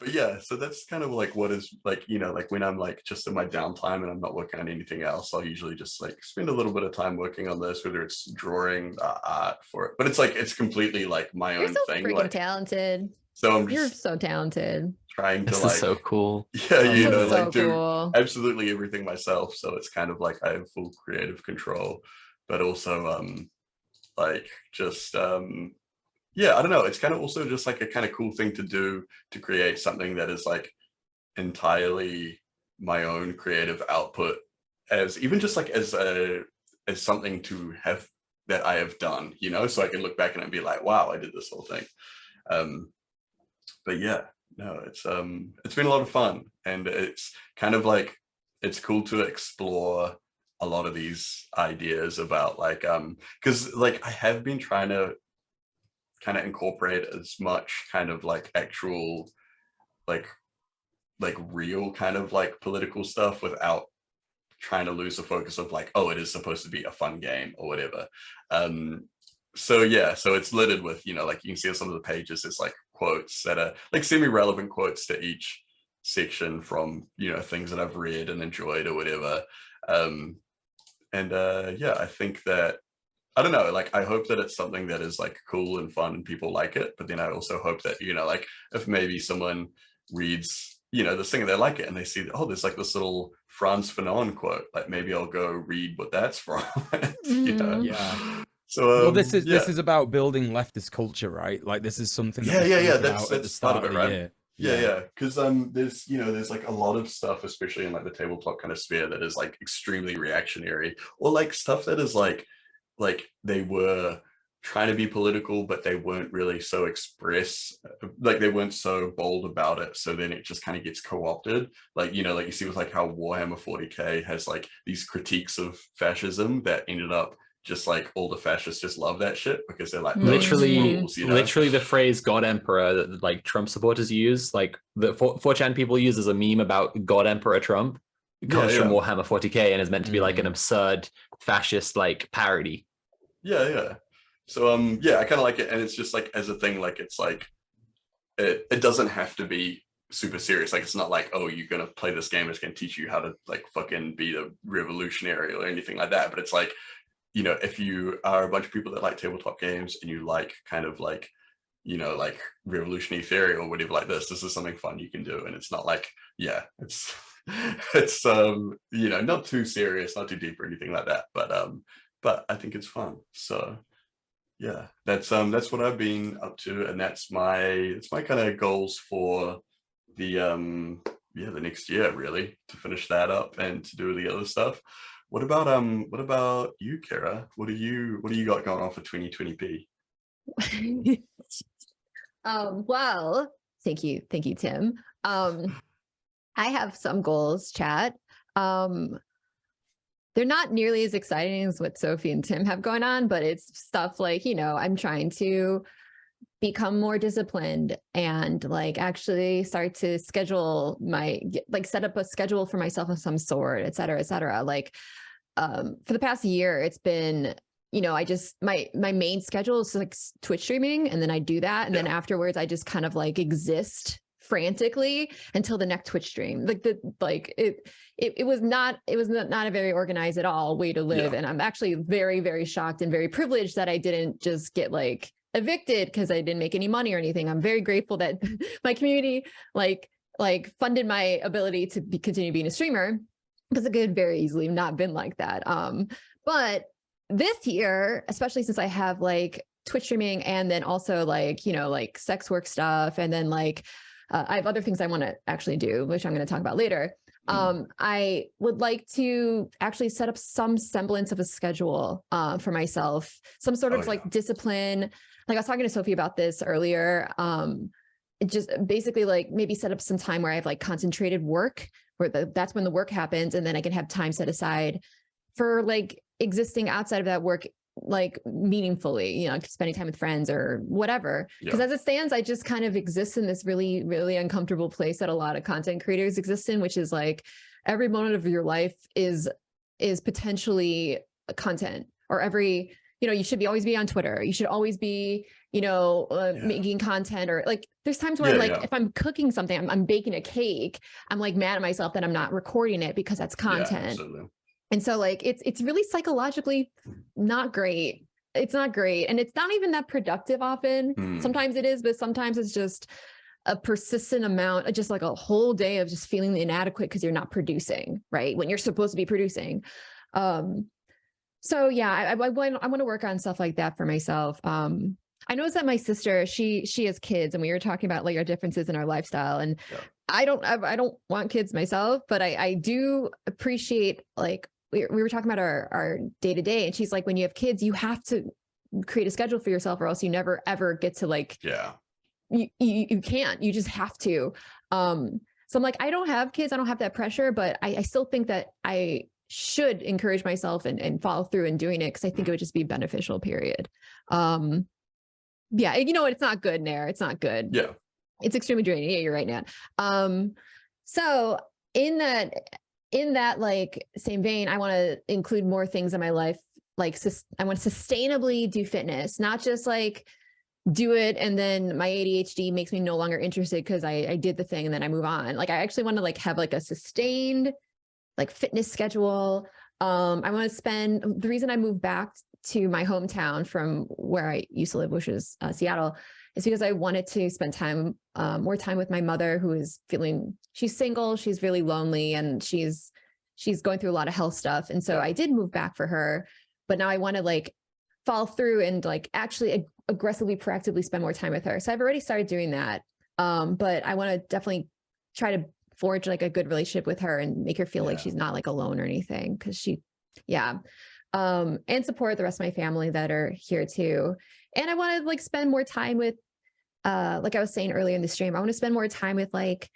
But yeah, so that's kind of like what is like, you know, like when I'm like just in my downtime and I'm not working on anything else, I'll usually just like spend a little bit of time working on this, whether it's drawing art for it. But it's like it's completely like my own thing. Freaking like talented. So You're so talented. Trying to this like is so cool. Yeah, you know, so like do cool. absolutely everything myself. So it's kind of like I have full creative control, but also like just yeah, I don't know. It's kind of also just like a kind of cool thing to do to create something that is like entirely my own creative output, as even just like as something to have that I have done, you know, so I can look back and be like, wow, I did this whole thing. But yeah, no, it's been a lot of fun, and it's kind of like it's cool to explore a lot of these ideas about like because like I have been trying to kind of incorporate as much kind of like actual like real kind of like political stuff without trying to lose the focus of like, oh, it is supposed to be a fun game or whatever. So yeah, so it's littered with, you know, like you can see on some of the pages, it's like quotes that are like semi-relevant quotes to each section from, you know, things that I've read and enjoyed or whatever. Yeah, I think that, I don't know, like I hope that it's something that is like cool and fun and people like it, but then I also hope that, you know, like if maybe someone reads, you know, this thing and they like it and they see that, oh, there's like this little Frantz Fanon quote, like maybe I'll go read what that's from. You know? Yeah. So well, this is about building leftist culture, right? Like this is something that's at the start of the right? year. Yeah, because there's like a lot of stuff, especially in like the tabletop kind of sphere, that is like extremely reactionary, or like stuff that is like they were trying to be political, but they weren't really so like they weren't so bold about it, so then it just kind of gets co-opted, like, you know, like you see with like how Warhammer 40k has like these critiques of fascism that ended up just like all the fascists just love that shit because they're like literally rules, you know? Literally the phrase God Emperor that like Trump supporters use, like the 4chan people use as a meme about God Emperor Trump, comes from Warhammer 40k and is meant to be like an absurd fascist like parody. Yeah. So yeah, I kind of like it, and it's just like as a thing, like it's like it doesn't have to be super serious. Like it's not like, oh, you're gonna play this game, it's gonna teach you how to like fucking be a revolutionary or anything like that. But it's like, you know, if you are a bunch of people that like tabletop games and you like kind of like, you know, like revolutionary theory or whatever like this is something fun you can do. And it's not like, yeah, it's you know, not too serious, not too deep or anything like that. But I think it's fun. So yeah, that's what I've been up to, and that's my kind of goals for the next year, really, to finish that up and to do the other stuff. What about you, Kara? What do you got going on for 2020p? Well, thank you, Tim. I have some goals, chat. They're not nearly as exciting as what Sophie and Tim have going on, but it's stuff like, you know, I'm trying to become more disciplined and like actually start to schedule set up a schedule for myself of some sort, et cetera, et cetera. Like, for the past year, it's been, you know, I just, my main schedule is like Twitch streaming, and then I do that. And then afterwards I just kind of like exist frantically until the next Twitch stream. It was not a very organized at all way to live. And I'm actually very, very shocked and very privileged that I didn't just get like evicted because I didn't make any money or anything. I'm very grateful that my community like funded my ability to continue being a streamer, because it could very easily not been like that. But this year, especially since I have like Twitch streaming and then also like, you know, like sex work stuff, and then like I have other things I want to actually do, which I'm going to talk about later. I would like to actually set up some semblance of a schedule for myself, some sort of like discipline. Like I was talking to Sophie about this earlier. It just basically like maybe set up some time where I have like concentrated work, where that's when the work happens, and then I can have time set aside for like existing outside of that work, like meaningfully, you know, spending time with friends or whatever. Because as it stands, I just kind of exist in this really, really uncomfortable place that a lot of content creators exist in, which is like every moment of your life is potentially content, or every, you know, you should always be on Twitter. You should always be, you know, making content, or like there's times where if I'm cooking something, I'm baking a cake, I'm like mad at myself that I'm not recording it because that's content. And so like, it's really psychologically not great. It's not great. And it's not even that productive often. Sometimes it is, but sometimes it's just a persistent amount, just like a whole day of just feeling inadequate because you're not producing, right? When you're supposed to be producing. So yeah, I want to work on stuff like that for myself. I noticed that my sister, she has kids, and we were talking about like our differences in our lifestyle, and I don't want kids myself, but I do appreciate, like, we were talking about our day-to-day, and she's like, when you have kids, you have to create a schedule for yourself, or else you never ever get to like, you can't, you just have to. So I'm like, I don't have kids, I don't have that pressure, but I still think that I should encourage myself and follow through in doing it, because I think it would just be beneficial, period. Yeah, you know what, it's not good, Nair, it's not good. Yeah, it's extremely draining. Yeah, you're right, Nat. So in that like same vein, I want to include more things in my life. Like I want to sustainably do fitness, not just like do it and then my ADHD makes me no longer interested because I did the thing and then I move on. Like I actually want to like have like a sustained like fitness schedule. I want to spend, the reason I moved back to my hometown from where I used to live, which is Seattle, is because I wanted to spend time, more time with my mother, who is she's single, she's really lonely, and she's going through a lot of health stuff. And so I did move back for her, but now I want to like follow through and like actually aggressively, proactively spend more time with her. So I've already started doing that. But I want to definitely try to forge like a good relationship with her and make her feel like she's not like alone or anything. Cause and support the rest of my family that are here too. And I want to like spend more time with, like I was saying earlier in the stream, I want to spend more time with like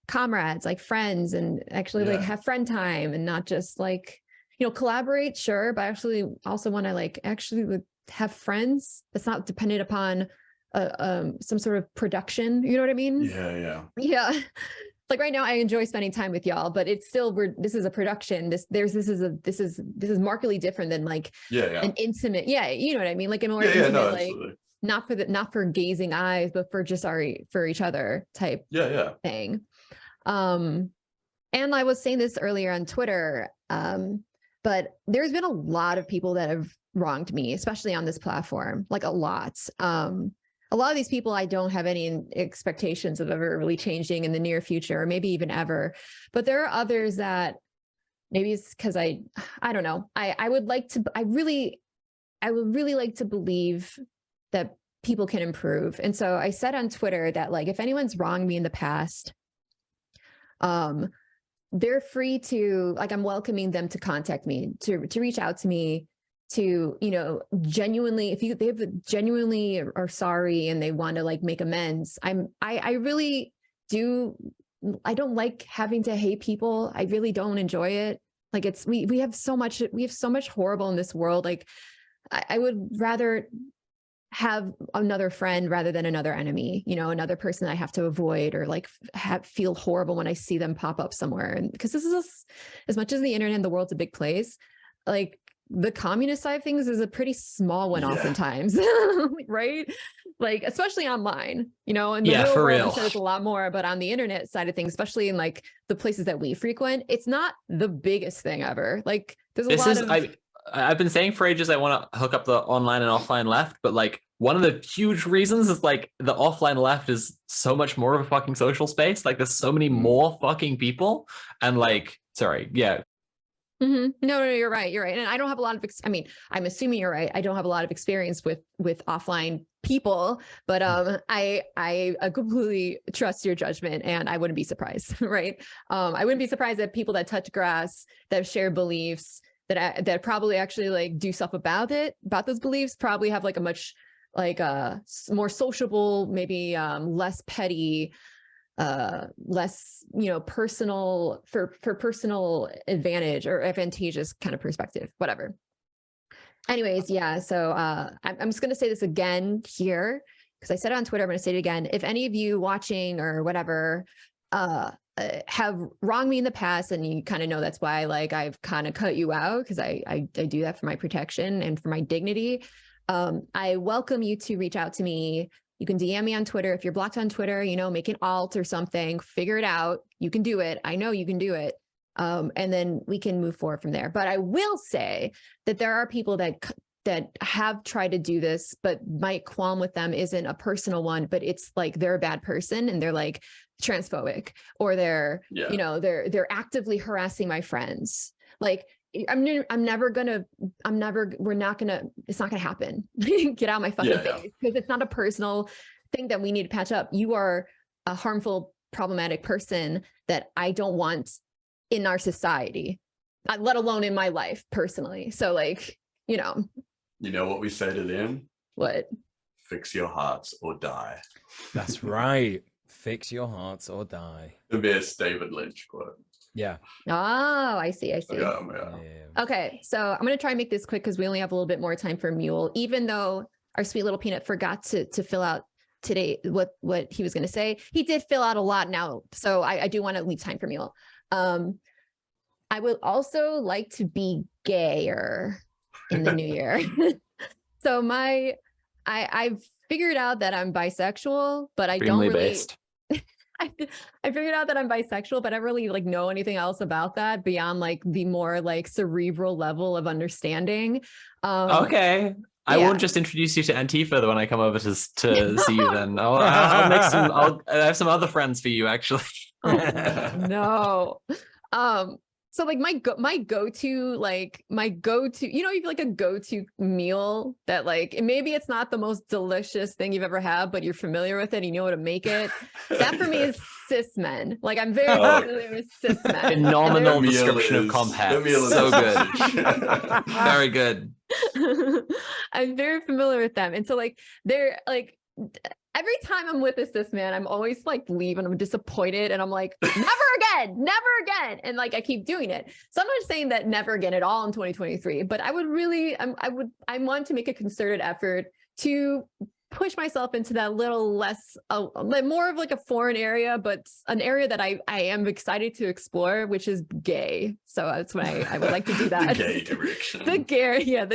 comrades, like friends, and actually like have friend time, and not just like, you know, collaborate, sure, but actually also want to like actually have friends that's not dependent upon some sort of production. You know what I mean? Yeah. Like right now, I enjoy spending time with y'all, but it's still, this is a production. This is markedly different than like an intimate. Yeah, you know what I mean? Like a more intimate, like not for gazing eyes, but for just for each other type thing. And I was saying this earlier on Twitter, but there's been a lot of people that have wronged me, especially on this platform, like a lot. A lot of these people, I don't have any expectations of ever really changing in the near future, or maybe even ever. But there are others that maybe it's because I don't know. I would really like to believe that people can improve. And so I said on Twitter that like, if anyone's wronged me in the past, they're free to, like, I'm welcoming them to contact me, to reach out to me, to, you know, genuinely, if they genuinely are sorry and they want to like make amends. I really do. I don't like having to hate people. I really don't enjoy it. Like we have so much horrible in this world. Like I would rather have another friend rather than another enemy, you know, another person I have to avoid, or like feel horrible when I see them pop up somewhere. And because this is as much as the internet and the world's a big place, like the communist side of things is a pretty small one oftentimes, right? Like, especially online, you know, in the real for world, real. I'm sure there's a lot more, but on the internet side of things, especially in like the places that we frequent, it's not the biggest thing ever. Like there's a lot of... I've been saying for ages I want to hook up the online and offline left, but like one of the huge reasons is like the offline left is so much more of a fucking social space. Like there's so many more fucking people, and like, sorry, yeah. No, you're right. You're right. And I don't have a lot of, I mean, I'm assuming you're right. I don't have a lot of experience with offline people, but I completely trust your judgment, and I wouldn't be surprised, right? I wouldn't be surprised that people that touch grass, that share beliefs, that probably actually like do stuff about those beliefs, probably have like a much like more sociable, maybe less petty, less, you know, personal for personal advantage or advantageous kind of perspective, whatever. Anyways, yeah. So I'm just going to say this again here, because I said it on Twitter. I'm going to say it again. If any of you watching or whatever have wronged me in the past, and you kind of know that's why, like, I've kind of cut you out, because I do that for my protection and for my dignity. I welcome you to reach out to me. You can DM me on Twitter. If you're blocked on Twitter, you know, make an alt or something, figure it out. You can do it. I know you can do it. And then we can move forward from there. But I will say that there are people that have tried to do this, but my qualm with them isn't a personal one, but it's like they're a bad person and they're like transphobic, or they're, you know, they're actively harassing my friends. Like, we're not gonna, it's not gonna happen. Get out of my fucking face, because it's not a personal thing that we need to patch up. You are a harmful, problematic person that I don't want in our society, let alone in my life personally. So like, you know what we say to them? What? Fix your hearts or die. That's right. Fix your hearts or die. The best David Lynch quote. Yeah. Oh, I see. Yeah. Okay, so I'm going to try and make this quick because we only have a little bit more time for Mule, even though our sweet little peanut forgot to fill out today what he was going to say. He did fill out a lot now, so I do want to leave time for Mule. I would also like to be gayer in the new year. So I've figured out that I'm bisexual, but I don't really... Based. I figured out that I'm bisexual, but I don't really like know anything else about that beyond like the more like cerebral level of understanding. Okay. I won't just introduce you to Antifa when I come over to see you then. I'll have some other friends for you, actually. Oh, no. So like my go-to, you know, you like a go-to meal that like, maybe it's not the most delicious thing you've ever had, but you're familiar with it and you know how to make it. That for me is cis men. Like I'm very familiar with cis men. Phenomenal description of Compaq. So good. Very good. I'm very familiar with them. And so like, they're like, every time I'm with a cis man, I'm always like leaving. I'm disappointed. And I'm like, never again. And like, I keep doing it. So I'm not saying that never again at all in 2023, but I would really, I want to make a concerted effort to push myself into that little less, more of like a foreign area, but an area that I am excited to explore, which is gay. So that's why I would like to do that. The gay direction. The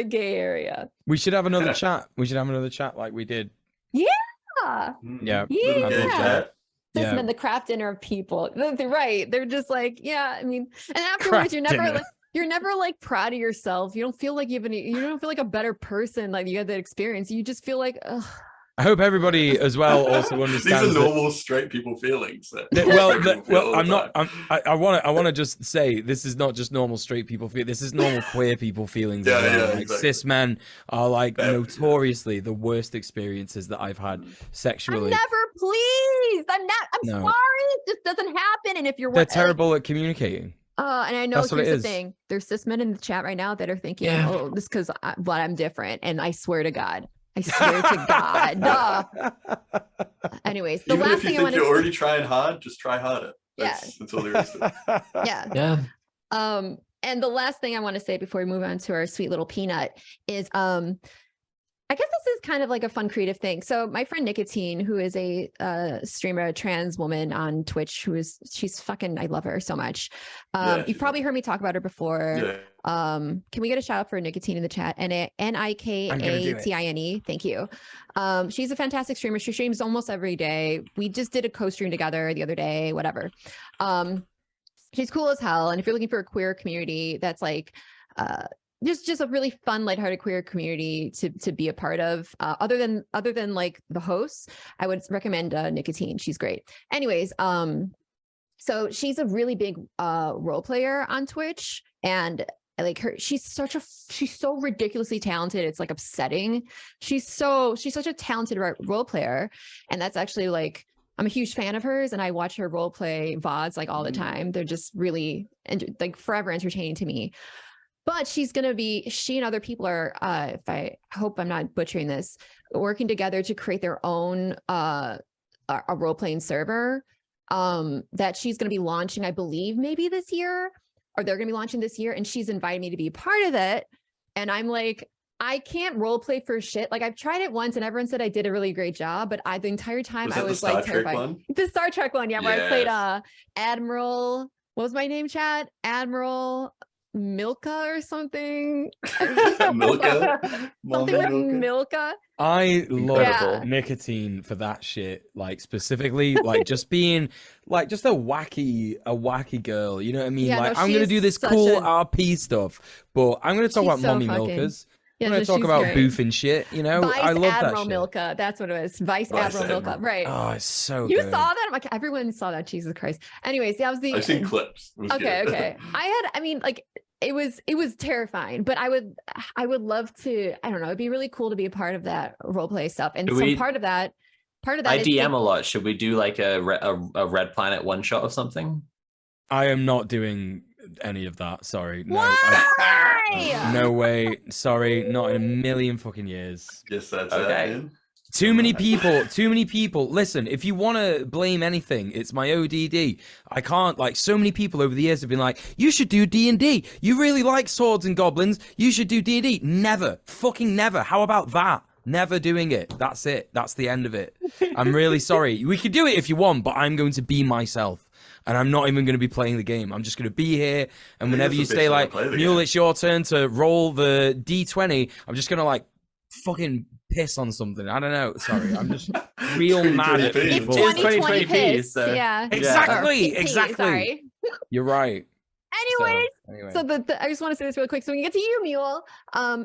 gay area. We should have another chat. Like we did. Yeah. Yeah. Cis men, the craft dinner of people. They're right. They're just like, yeah, I mean, and afterwards you're never like proud of yourself. You don't feel like you don't feel like a better person. Like you had that experience. You just feel like, ugh. I hope everybody as well also understands. These are normal straight people feelings. I want to just say this is not just normal straight people feel. This is normal queer people feelings. Like exactly. Cis men are like notoriously the worst experiences that I've had sexually. I'm sorry, it just doesn't happen. And if you're they're terrible at communicating. And I know here's the thing. There's cis men in the chat right now that are thinking, oh, this because I'm different. And I swear to God. Anyways, the Even last if you thing think you're already trying hard, just try harder. That's all there is to it. Yeah. And the last thing I want to say before we move on to our sweet little peanut is I I guess this is kind of like a fun creative thing. So my friend Nicotine, who is a streamer, a trans woman on Twitch, she's fucking, I love her so much. You've probably heard me talk about her before. Yeah. Can we get a shout out for Nicotine in the chat? Nikatine. Thank you. She's a fantastic streamer. She streams almost every day. We just did a co-stream together the other day, whatever. She's cool as hell. And if you're looking for a queer community that's like, just a really fun, lighthearted queer community to be a part of. Other than like the hosts, I would recommend Nicotine. She's great. Anyways, so she's a really big role player on Twitch, and like her, she's so ridiculously talented. It's like upsetting. She's such a talented role player, and that's actually like, I'm a huge fan of hers, and I watch her role play VODs like all the time. They're just really like forever entertaining to me. But she and other people are, I hope I'm not butchering this, working together to create their own a role-playing server that she's going to be launching, I believe, maybe this year, or they're going to be launching this year. And she's invited me to be part of it. And I'm like, I can't role play for shit. Like, I've tried it once and everyone said I did a really great job, but the entire time I was like terrified. The Star Trek one, yeah, where I played Admiral, what was my name, Chad? Admiral Milka or something. Milka? Something with Milka. I love Nicotine for that shit. Like, specifically, like just being like just a wacky girl. You know what I mean? Yeah, like, no, I'm gonna do this cool RP stuff, but I'm gonna talk about mommy milkers. I'm gonna talk about boofing shit. You know, Vice I love Admiral that shit. Milka. That's what it was. Vice Admiral Milka. Right. Oh, it's so You good. saw that? I'm like, everyone saw that. Jesus Christ. Anyways, that was the. I've seen clips. Okay. I mean, like, it was terrifying, but I would love to, I don't know, it'd be really cool to be a part of that role play stuff. And part of that I DM a lot. Should we do like a Red Planet one shot or something? I am not doing any of that. Sorry. No. Why? No way. Sorry. Not in a million fucking years. Yes, that's okay. It, Too many people. Listen, if you want to blame anything, it's my ODD. I can't, like, so many people over the years have been like, you should do D&D. You really like swords and goblins. You should do D&D. Never. Fucking never. How about that? Never doing it. That's it. That's the end of it. I'm really sorry. We could do it if you want, but I'm going to be myself. And I'm not even going to be playing the game. I'm just going to be here. And whenever you say, like, Mule, it's your turn to roll the D20, I'm just going to, like, fucking piss on something. I don't know. Sorry. I'm just real mad at people. It's 2020 piss. So. Yeah. Exactly. Exactly. Sorry. You're right. Anyways, anyway. So I just want to say this really quick. So we can get to you, Mule.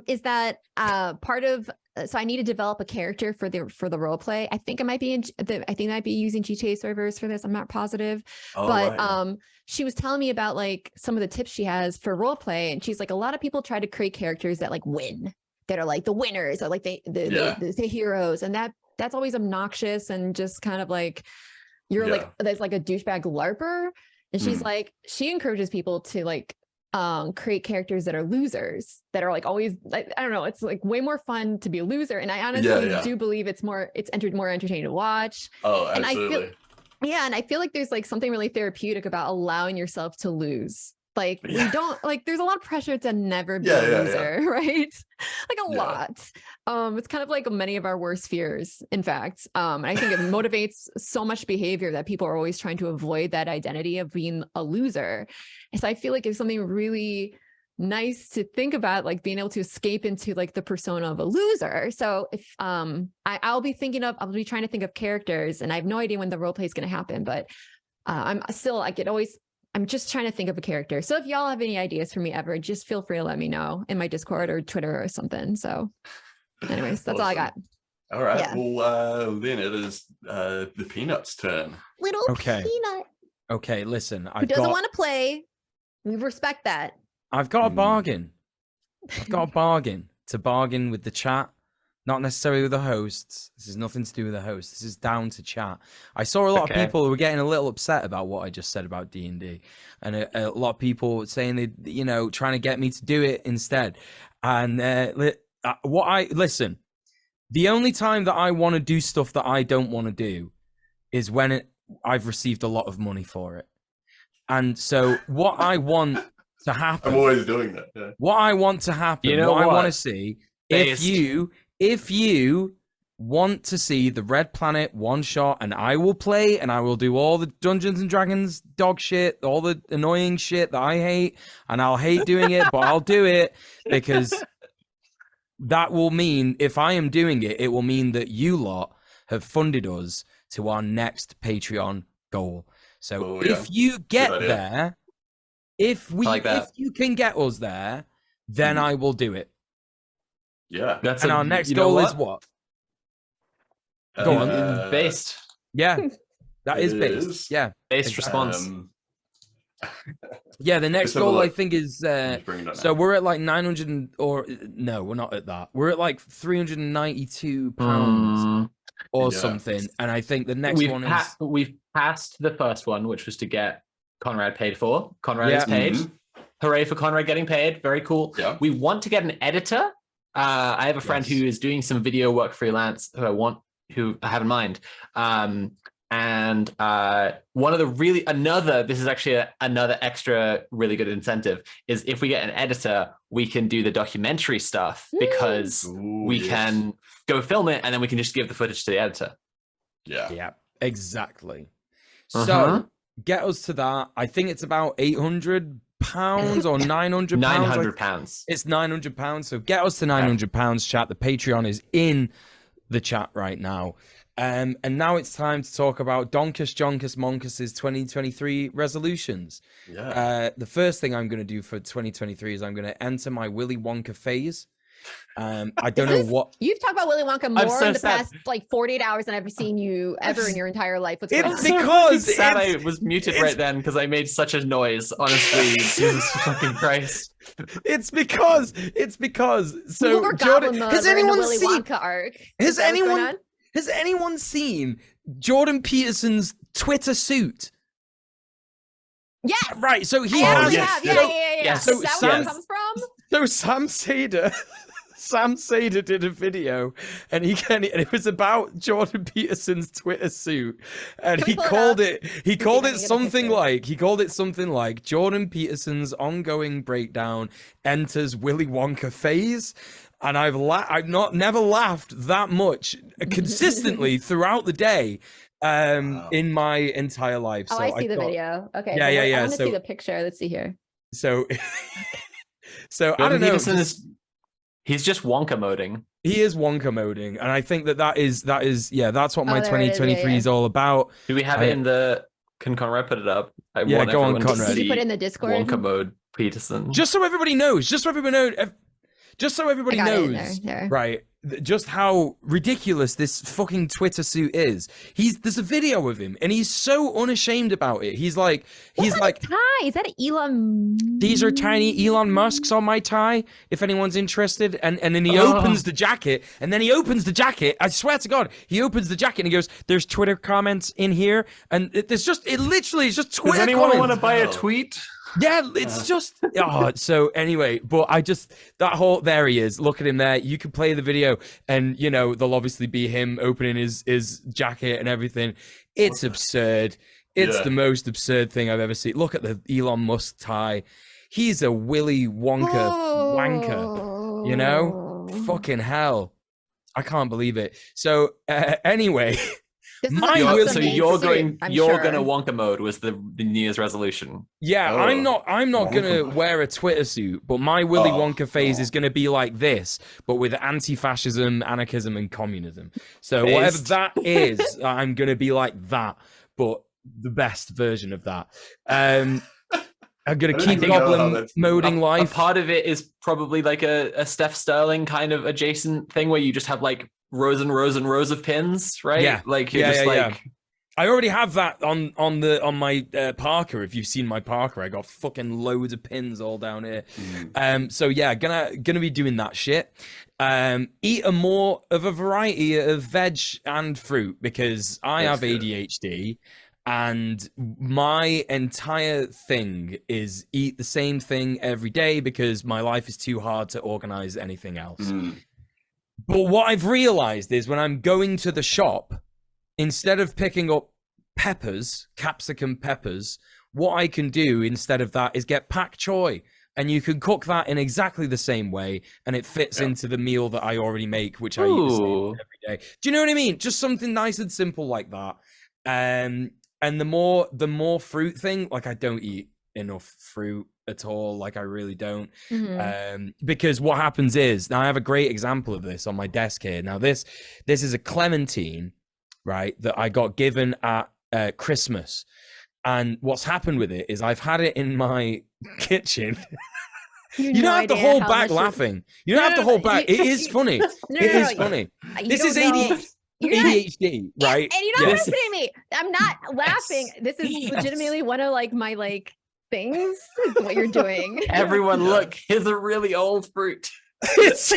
Is that part of? So I need to develop a character for the role play. I think I might be using GTA servers for this. I'm not positive, but right. She was telling me about like some of the tips she has for role play, and she's like, a lot of people try to create characters that like win, that are like the winners, or like the heroes, and that's always obnoxious and just kind of like like there's like a douchebag LARPer. And she's like, she encourages people to like create characters that are losers, that are like always like, I don't know, it's like way more fun to be a loser. And I honestly do believe it's more entertaining to watch. Oh, absolutely. And I feel like there's like something really therapeutic about allowing yourself to lose. Like we don't like, there's a lot of pressure to never be a loser, right? Like a lot. It's kind of like many of our worst fears, in fact. And I think it motivates so much behavior that people are always trying to avoid that identity of being a loser. And so I feel like it's something really nice to think about, like being able to escape into like the persona of a loser. So if I'll be trying to think of characters, and I have no idea when the role play is going to happen, but I'm just trying to think of a character. So if y'all have any ideas for me ever, just feel free to let me know in my Discord or Twitter or something. So anyways, that's all I got. All right. Yeah. Well, then it is the Peanut's turn. Little Peanut. Okay, listen. Who doesn't want to play? We respect that. I've got a bargain. I've got a bargain to bargain with the chat. Not necessarily with the hosts. This has nothing to do with the hosts. This is down to chat. I saw a lot of people who were getting a little upset about what I just said about D&D. And a lot of people saying they, trying to get me to do it instead. And listen, the only time that I want to do stuff that I don't want to do is when I've received a lot of money for it. And so what I want to happen. I'm always doing that. Yeah. What I want to happen, what I want to see, if you if you want to see the Red Planet one shot, and I will play and I will do all the Dungeons and Dragons dog shit, all the annoying shit that I hate, and I'll hate doing it, but I'll do it because that will mean, if I am doing it, it will mean that you lot have funded us to our next Patreon goal. So if you get there, if you can get us there, then I will do it. Yeah. And our next goal is what? Go on. Based. Yeah, that is based. Yeah. Based response. Yeah, the next goal I think is so we're at like 900 or no, we're not at that. We're at like 392 pounds or something, and I think the next one is we've passed the first one, which was to get Conrad paid for. Conrad is paid. Hooray for Conrad getting paid. Very cool. Yeah. We want to get an editor. I have a friend who is doing some video work freelance who I have in mind. And one of the this is actually another extra really good incentive is if we get an editor, we can do the documentary stuff because we can go film it and then we can just give the footage to the editor. Yeah, exactly. So get us to that. I think it's about 800 pounds or 900 pounds. 900 pounds. It's 900 pounds. So get us to 900 pounds, chat. The Patreon is in the chat right now. And now it's time to talk about Donkus Jonkus Monkus's 2023 resolutions. The first thing I'm going to do for 2023 is I'm going to enter my Willy Wonka phase. I don't know what you've talked about Willy Wonka more in the past like 48 hours than I've seen you ever in your entire life. What's going on? Because sad I was muted right then because I made such a noise. Honestly, Jesus fucking Christ! It's because so Jordan, has anyone seen Wonka arc? Has anyone seen Jordan Peterson's Twitter suit? Yes. Right. So he has. Yes. So is that where it comes from? So Sam Sader did a video, and it was about Jordan Peterson's Twitter suit, and he called it something like Jordan Peterson's ongoing breakdown enters Willy Wonka phase. And I've never laughed that much consistently throughout the day in my entire life. Oh, so I see the video. Okay. Yeah. I want to see the picture. Let's see here. So I don't know. He's just Wonka moding. He is Wonka moding, and I think that's what my 2023 is all about. Do we have it in the? Can Conrad put it up? Go on, Conrad. Did you put it in the Discord? Wonka mode Peterson. Just so everybody knows. Right, just how ridiculous this fucking Twitter suit is. There's a video of him, and he's so unashamed about it. He's like, tie? Is that Elon? These are tiny Elon Musks on my tie. If anyone's interested, and then he opens the jacket, I swear to God, he opens the jacket and he goes, "There's Twitter comments in here," and it literally is just Twitter. Does anyone comments. want to buy a tweet? Yeah, it's just so anyway, but there he is. Look at him there. You can play the video and there'll obviously be him opening his jacket and everything. It's absurd. It's the most absurd thing I've ever seen. Look at the Elon Musk tie. He's a Willy Wonka wanker. Fucking hell. I can't believe it. So anyway, you're going to Wonka mode was the New Year's resolution. Yeah, I'm not gonna wear a Twitter suit, but my Willy Wonka phase is gonna be like this, but with anti-fascism, anarchism, and communism. So whatever that is, I'm gonna be like that, but the best version of that. I'm gonna keep goblin moding life. A part of it is probably like a Steph Sterling kind of adjacent thing where you just have like rows and rows and rows of pins, right? Yeah. Like you're I already have that on my Parker. If you've seen my Parker, I got fucking loads of pins all down here. So yeah, gonna be doing that shit. Eat more of a variety of veg and fruit because I have ADHD. And my entire thing is eat the same thing every day because my life is too hard to organize anything else. But what I've realized is when I'm going to the shop, instead of picking up capsicum peppers, what I can do instead of that is get pak choi and you can cook that in exactly the same way, and it fits into the meal that I already make, which I eat the same every day. Do you know what I mean? Just something nice and simple like that. And the more fruit thing, like I don't eat enough fruit at all, like I really don't. Because what happens is, now I have a great example of this on my desk here. Now this is a clementine, right, that I got given at Christmas. And what's happened with it is I've had it in my kitchen. You don't have to hold back laughing. You don't have to hold back. It is funny. It is funny. This is ADHD, right? And you don't listen to me. I'm not laughing. This is legitimately one of like my like things. Is what you're doing. Everyone, look, here's a really old fruit. It's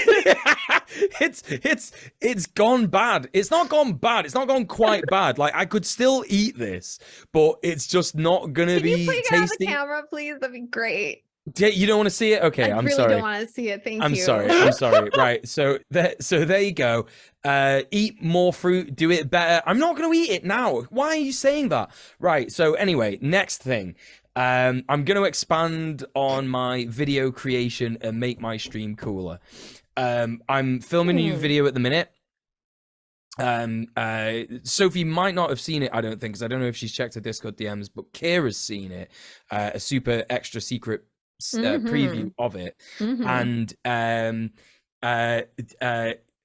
gone bad. It's not gone bad. It's not gone quite bad. Like I could still eat this, but it's just not gonna be tasty. Can you put it on the camera, please? That'd be great. You don't want to see it? Okay, I'm really sorry. Don't want to see it. Thank you. I'm sorry. Right. So there you go. Eat more fruit. Do it better. I'm not going to eat it now. Why are you saying that? Right. So anyway, next thing. I'm going to expand on my video creation and make my stream cooler. I'm filming a new video at the minute. Sophie might not have seen it, I don't think, because I don't know if she's checked her Discord DMs, but Kira's seen it. A super extra secret preview of it. And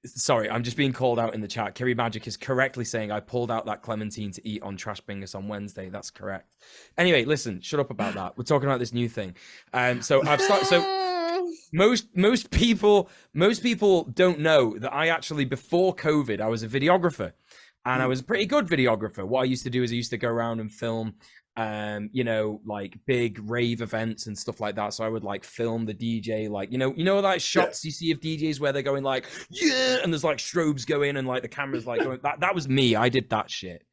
sorry, I'm just being called out in the chat. Kiri Magic is correctly saying I pulled out that clementine to eat on Trash Bingus on Wednesday. That's correct. Anyway, listen, shut up about that. We're talking about this new thing. So I've started. So most people don't know that I actually, before COVID, I was a videographer, and I was a pretty good videographer. What I used to do is I used to go around and film you know, like big rave events and stuff like that. So I would like film the DJ, like, you know, like shots you see of DJs where they're going like, yeah, and there's like strobes going and like the camera's like going, that was me. I did that shit.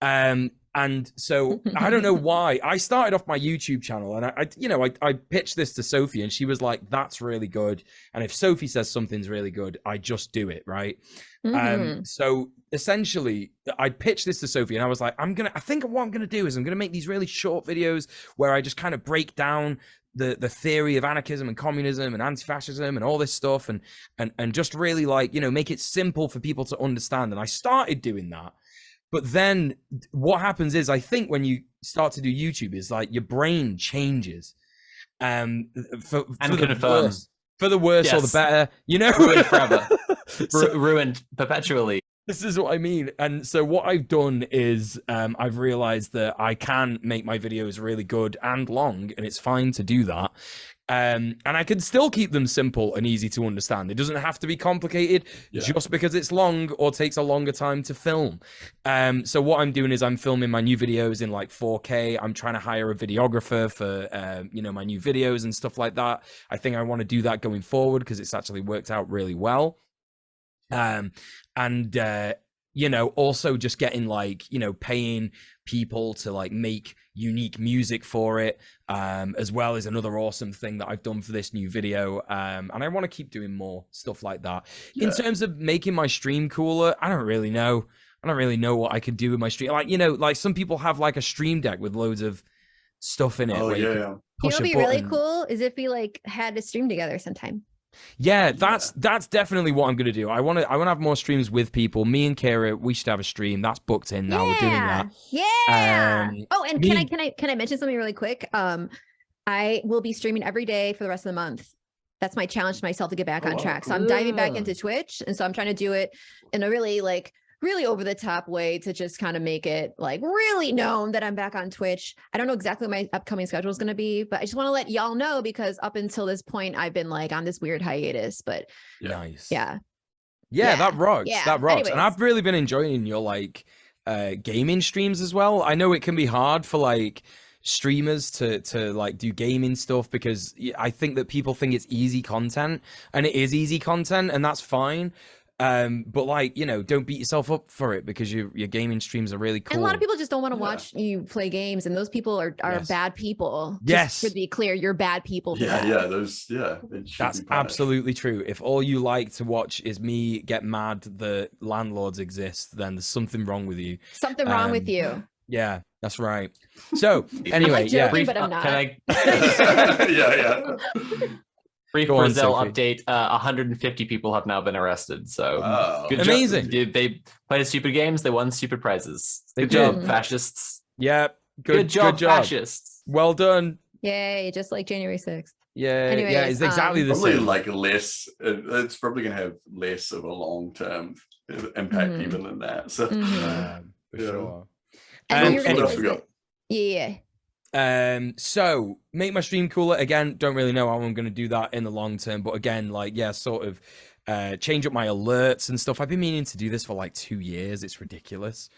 And so I don't know why I started off my YouTube channel, and I pitched this to Sophie, and she was like, that's really good. And if Sophie says something's really good, I just do it. Right. So essentially I pitched this to Sophie, and I was like, I think what I'm going to do is I'm going to make these really short videos where I just kind of break down the theory of anarchism and communism and anti-fascism and all this stuff, and just really like, you know, make it simple for people to understand. And I started doing that. But then what happens is, I think when you start to do YouTube, is like your brain changes. For the worse yes. or the better, you know? Ruined forever. Ruined perpetually. This is what I mean. And so what I've done is I've realized that I can make my videos really good and long, and it's fine to do that. And I can still keep them simple and easy to understand. It doesn't have to be complicated just because it's long or takes a longer time to film. So what I'm doing is I'm filming my new videos in like 4K. I'm trying to hire a videographer for, you know, my new videos and stuff like that. I think I want to do that going forward because it's actually worked out really well. You know, also just getting like, you know, paying people to like make unique music for it, as well as another awesome thing that I've done for this new video. And I want to keep doing more stuff like that. In terms of making my stream cooler, I don't really know. I don't really know what I could do with my stream. Like, you know, like some people have like a stream deck with loads of stuff in it. Oh, you know what'd be really cool is if we like had to stream together sometime. Yeah, that's definitely what I'm gonna do. I want to have more streams with people. Me and Kira, we should have a stream. That's booked in now. We're doing that. Yeah. Oh, and can I mention something really quick? I will be streaming every day for the rest of the month. That's my challenge to myself to get back on track. So I'm diving back into Twitch, and so I'm trying to do it in a really over the top way to just kind of make it like really known that I'm back on Twitch. I don't know exactly what my upcoming schedule is going to be, but I just want to let y'all know because up until this point, I've been like on this weird hiatus, but nice. Yeah, that rocks. Yeah. That rocks. Anyways. And I've really been enjoying your like gaming streams as well. I know it can be hard for like streamers to like do gaming stuff because I think that people think it's easy content, and it is easy content, and that's fine. But like, you know, don't beat yourself up for it because your gaming streams are really cool. And a lot of people just don't want to watch you play games, and those people are bad people. Yes. Just to be clear, you're bad people. That's absolutely true. If all you like to watch is me get mad that landlords exist, then there's something wrong with you. Something wrong with you. Yeah. That's right. So anyway, I'm joking, but I'm not. Can I? Yeah. Brief Go on, Brazil Sophie. update. 150 people have now been arrested. So Wow. good Amazing. job. They played stupid games. They won stupid prizes. They Good job, did. fascists. Yeah. Good job, fascists. Well done. Yay, just like January 6th. Yeah. Anyways, yeah. It's exactly the Probably same. like less. It's probably going to have less of a long-term impact even than that. So For Yeah. sure. And you're what gonna else we got? Yeah. So make my stream cooler again. Don't really know how I'm going to do that in the long term, but again, like, yeah, sort of change up my alerts and stuff. I've been meaning to do this for like 2 years. It's ridiculous.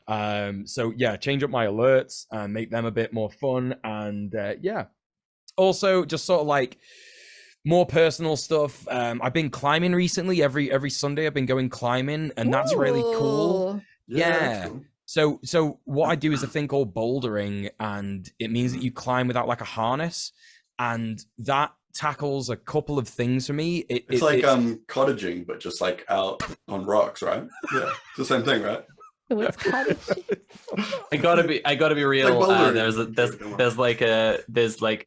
So yeah, change up my alerts and make them a bit more fun. And yeah, also just sort of like more personal stuff. I've been climbing recently. Every Sunday I've been going climbing, and that's really cool. Ooh. Yeah. That's cool. So what I do is a thing called bouldering, and it means that you climb without like a harness, and that tackles a couple of things for me. It's like cottaging, but just like out on rocks, right? Yeah, it's the same thing, right? What's cottage? I gotta be real. bouldering. There's like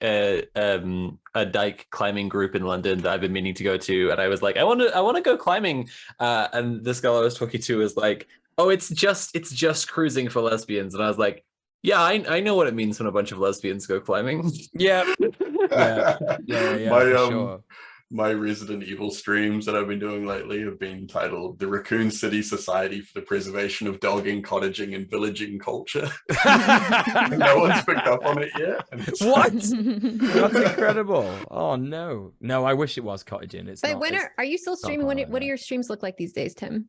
a dike climbing group in London that I've been meaning to go to, and I was like, I want to go climbing. And this girl I was talking to was like, oh, it's just cruising for lesbians, and I was like, yeah, I know what it means when a bunch of lesbians go climbing. Yeah. Yeah. My for sure. my Resident Evil streams that I've been doing lately have been titled "The Raccoon City Society for the Preservation of Dogging, Cottaging, and Villaging Culture." No one's picked up on it yet. And it's What? That's incredible. Oh no. I wish it was cottaging. It's But not. when It's- are you still streaming? quite What like do your streams look like these days, Tim?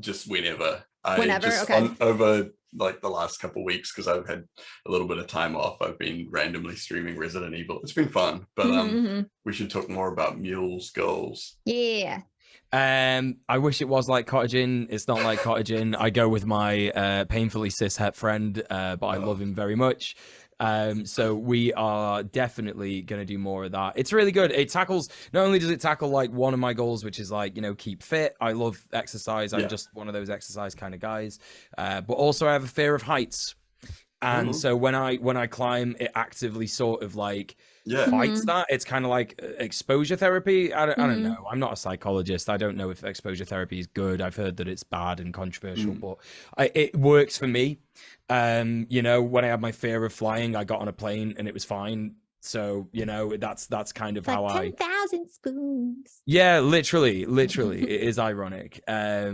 just whenever. Whenever, okay. Over like the last couple of weeks, because I've had a little bit of time off, I've been randomly streaming Resident Evil. It's been fun, but we should talk more about Mule's goals. Yeah. I wish it was like cottaging. It's not like cottaging. I go with my painfully cishet friend, but I love him very much. So we are definitely going to do more of that. It's really good. It tackles, not only does it tackle like one of my goals, which is like, keep fit. I love exercise. I'm just one of those exercise kind of guys. But also I have a fear of heights. And so when I climb, it actively sort of like fights that. It's kind of like exposure therapy. I don't know. I'm not a psychologist. I don't know if exposure therapy is good. I've heard that it's bad and controversial, but it works for me. When I had my fear of flying, I got on a plane and it was fine. So, that's kind of Like how 10,000 spoons. Yeah, literally, it is ironic. So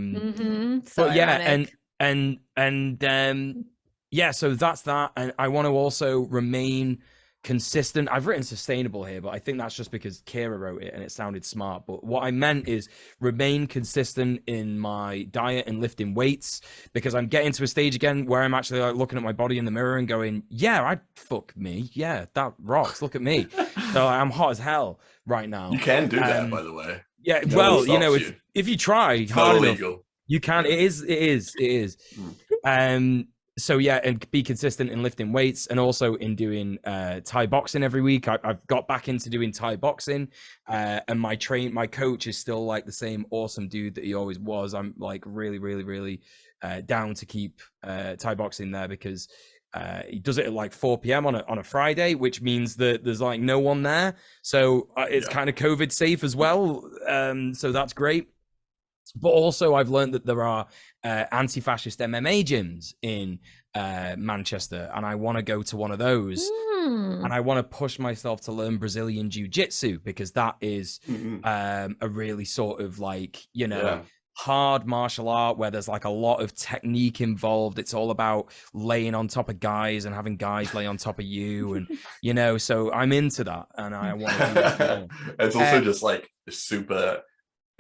but yeah, ironic. and yeah, so that's that. And I want to also remain consistent. I've written sustainable here, but I think that's just because Kira wrote it and it sounded smart. But what I meant is remain consistent in my diet and lifting weights, because I'm getting to a stage again where I'm actually like looking at my body in the mirror and going, yeah, fuck me. Yeah, that rocks. Look at me. So I'm hot as hell right now. You can do that, by the way. Yeah, No well, one stops if you try It's hard not enough, illegal. you can. It is. So yeah, and be consistent in lifting weights and also in doing Thai boxing every week. I've got back into doing Thai boxing, and my coach is still like the same awesome dude that he always was. I'm like really, really, really down to keep Thai boxing there, because he does it at like 4 p.m. on a Friday, which means that there's like no one there, so it's kind of COVID safe as well. So that's great. But also I've learned that there are anti-fascist MMA gyms in Manchester, and I want to go to one of those. And I want to push myself to learn Brazilian jiu-jitsu, because that is a really sort of like, hard martial art where there's like a lot of technique involved. It's all about laying on top of guys and having guys lay on top of you, and so I'm into that, and I want to do that. It's also just like super.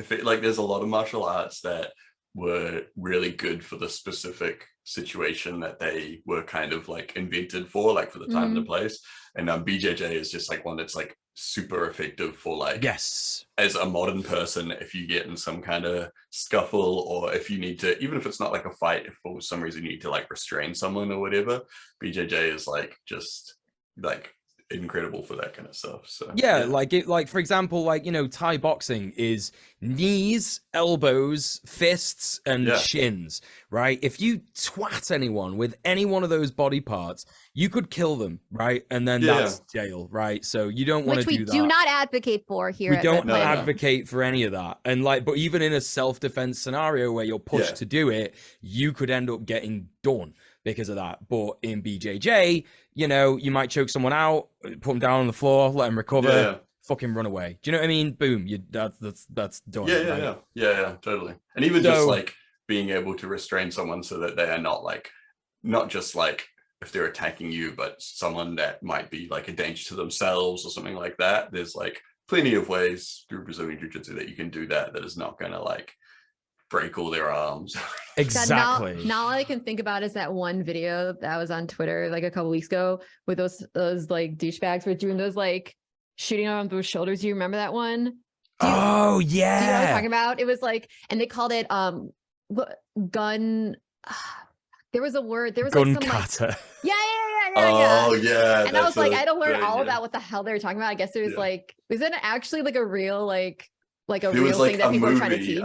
There's a lot of martial arts that were really good for the specific situation that they were kind of like invented for, like for the time and the place. And BJJ is just like one that's like super effective for like, yes, as a modern person, if you get in some kind of scuffle, or if you need to, even if it's not like a fight, if for some reason you need to like restrain someone or whatever, BJJ is like just like incredible for that kind of stuff. So yeah, like for example, like, you know, Thai boxing is knees, elbows, fists, and shins, right? If you twat anyone with any one of those body parts, you could kill them, right? And then that's jail, right? So you don't want to do that. Which we do not advocate for here. We don't advocate for any of that. And like, but even in a self-defense scenario where you're pushed to do it, you could end up getting done because of that. But in BJJ, you know, you might choke someone out, put them down on the floor, let them recover, fucking run away. Do you know what I mean? Boom, that's done. Yeah, totally. And even just like being able to restrain someone so that they are not just like if they're attacking you, but someone that might be like a danger to themselves or something like that. There's like plenty of ways through Brazilian Jiu-Jitsu that you can do that is not going to like break all their arms. Exactly. Now all I can think about is that one video that was on Twitter like a couple weeks ago with those like douchebags were doing those like shooting on those shoulders. Do you remember that one? Oh yeah. Do you know what I'm talking about? It was like, and they called it gun. There was a word. There was gun like some kata. Like, yeah. Oh yeah. And I was like, I don't learn all about what the hell they were talking about. I guess there's like, was it actually like a real like a real thing that people were trying to teach?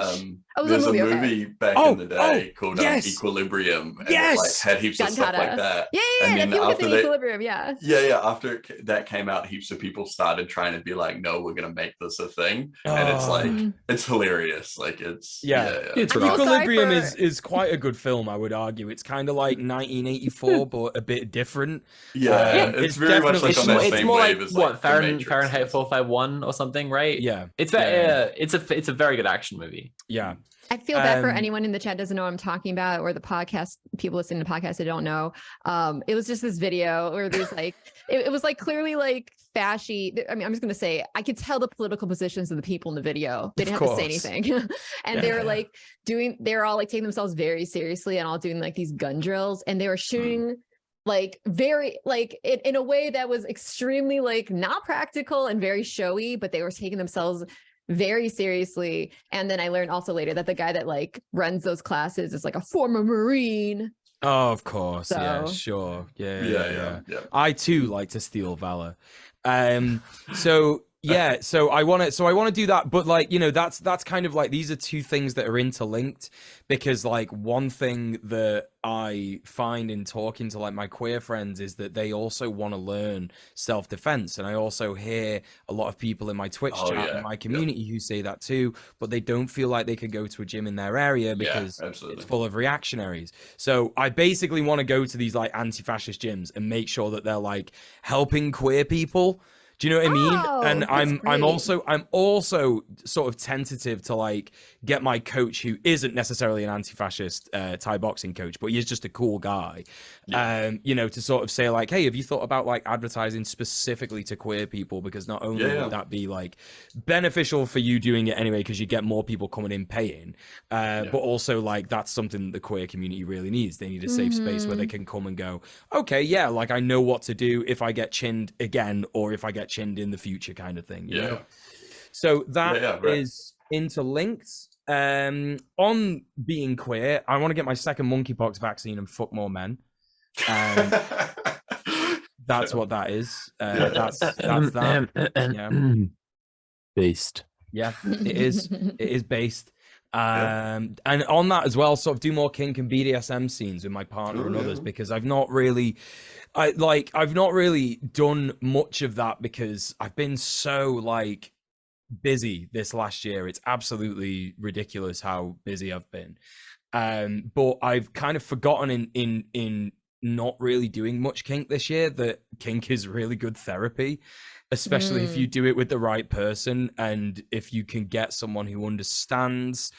There's a movie back in the day called Equilibrium. And it, like, had heaps of stuff like that. Yeah. And then after Equilibrium, after that came out, heaps of people started trying to be like, no, we're gonna make this a thing. And it's like it's hilarious. Like it's It's Equilibrium is quite a good film, I would argue. It's kind of like 1984, but a bit different. It's very much like on that same wave as what Fahrenheit 451 or something, right? It's a very good action movie. Yeah. I feel bad for anyone in the chat doesn't know what I'm talking about, or the podcast people listening to podcasts that don't know. It was just this video where there's like it was like clearly like fashy. I mean, I'm just gonna say I could tell the political positions of the people in the video. They didn't have to say anything. And they were like they're all like taking themselves very seriously and all doing like these gun drills, and they were shooting like very like in a way that was extremely like not practical and very showy, but they were taking themselves very seriously. And then I learned also later that the guy that like runs those classes is like a former Marine. Oh, of course. So. Yeah, sure. Yeah. I too like to steal valor. So I want to do that, but like, you know, that's kind of like, these are two things that are interlinked, because like one thing that I find in talking to like my queer friends is that they also want to learn self-defense. And I also hear a lot of people in my Twitch chat in my community who say that too, but they don't feel like they can go to a gym in their area because it's full of reactionaries. So I basically want to go to these like anti-fascist gyms and make sure that they're like helping queer people. Do you know what I mean? And I'm also sort of tentative to like get my coach, who isn't necessarily an anti-fascist Thai boxing coach, but he's just a cool guy. You know, to sort of say like, hey, have you thought about like advertising specifically to queer people? Because not only would that be like beneficial for you doing it anyway, because you get more people coming in paying, but also like that's something that the queer community really needs. They need a safe space where they can come and go, okay, yeah, like I know what to do if I get chinned again, or if I get chinned in the future, kind of thing. You know? So that is interlinked. On being queer, I want to get my second monkeypox vaccine and fuck more men. That's what that is. That's that. Based. Yeah, it is. It is based. And on that as well, sort of do more kink and BDSM scenes with my partner and others, because I've not really done much of that because I've been so like busy this last year. It's absolutely ridiculous how busy I've been. But I've kind of forgotten in not really doing much kink this year that kink is really good therapy, especially if you do it with the right person, and if you can get someone who understands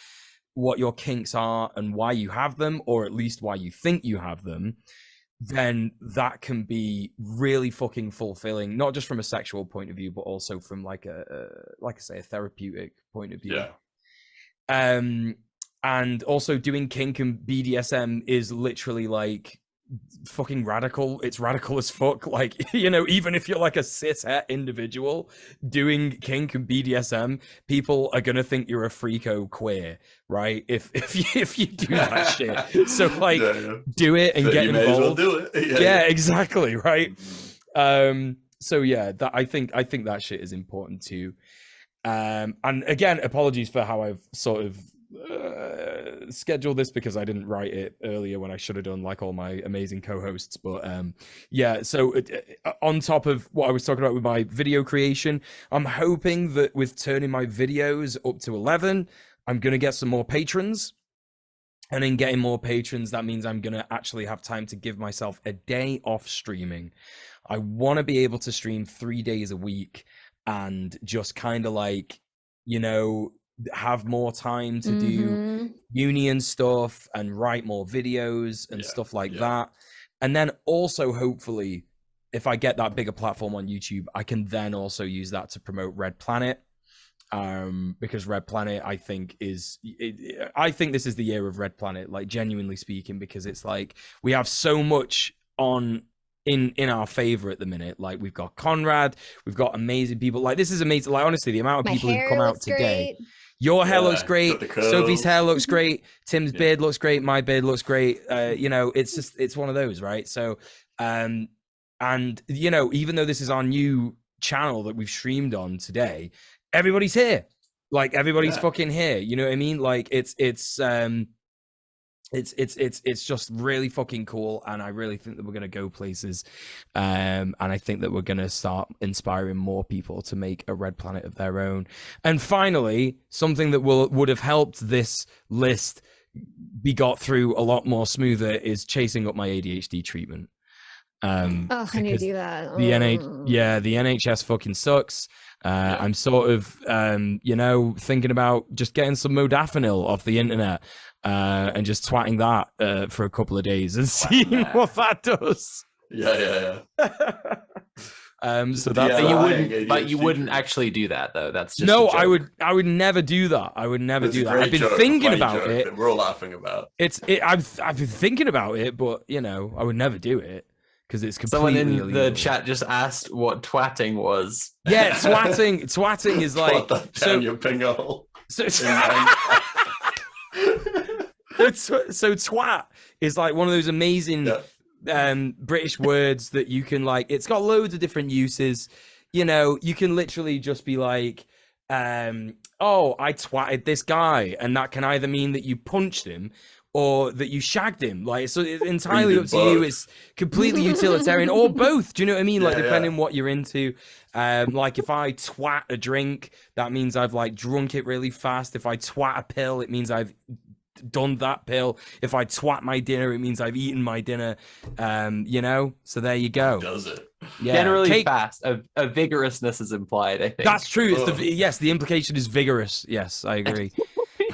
what your kinks are and why you have them, or at least why you think you have them, then that can be really fucking fulfilling, not just from a sexual point of view, but also from like a therapeutic point of view. And also doing kink and BDSM is literally like fucking radical. It's radical as fuck. Like, you know, even if you're like a cis-het individual doing kink and BDSM, people are gonna think you're a freako queer, right? If you do that shit. So like do it and get involved. May as well do it. Exactly, right? So yeah, that I think that shit is important too. And again, apologies for how I've sort of scheduled this, because I didn't write it earlier when I should have done, like all my amazing co-hosts. But yeah, so on top of what I was talking about with my video creation, I'm hoping that with turning my videos up to 11, I'm gonna get some more patrons. And in getting more patrons, that means I'm gonna actually have time to give myself a day off streaming. I want to be able to stream 3 days a week and just kind of like, you know, have more time to do union stuff and write more videos and stuff like that. And then also, hopefully, if I get that bigger platform on YouTube, I can then also use that to promote Red Planet. Because Red Planet, I think I think this is the year of Red Planet, like genuinely speaking, because it's like we have so much on in our favor at the minute. Like we've got Conrad, we've got amazing people. Like this is amazing. Like honestly, the amount of people who've come out today. Great. Your hair looks great. Sophie's hair looks great. Tim's beard looks great. My beard looks great. You know, it's one of those, right? So, and you know, even though this is our new channel that we've streamed on today, everybody's here. Like everybody's fucking here. You know what I mean? Like it's just really fucking cool, and I really think that we're gonna go places, and I think that we're gonna start inspiring more people to make a Red Planet of their own. And finally, something that would have helped this list be got through a lot more smoother is chasing up my ADHD treatment. I need to do that. The NHS fucking sucks. I'm sort of you know, thinking about just getting some modafinil off the internet and just twatting that for a couple of days and seeing what that does. Yeah. So that but you wouldn't actually do that though. That's just no. I would never do that. I would never do that. I've been thinking about it. We're all laughing about. I've been thinking about it, but you know, I would never do it. Because it's completely someone in illegal. the chat just asked what twatting was. Yeah, twatting is like down your pinghole. So twat is like one of those amazing British words that you can like. It's got loads of different uses. You know, you can literally just be like, "Oh, I twatted this guy," and that can either mean that you punched him or that you shagged him. Like, so it's entirely up to you. It's completely utilitarian, or both. Do you know what I mean? Like, depending what you're into. Like if I twat a drink, that means I've like drunk it really fast. If I twat a pill, it means I've done that pill. If I twat my dinner, it means I've eaten my dinner. You know, so there you go. Does it? Yeah. Generally fast. A vigorousness is implied, I think. That's true. It's the implication is vigorous. Yes, I agree.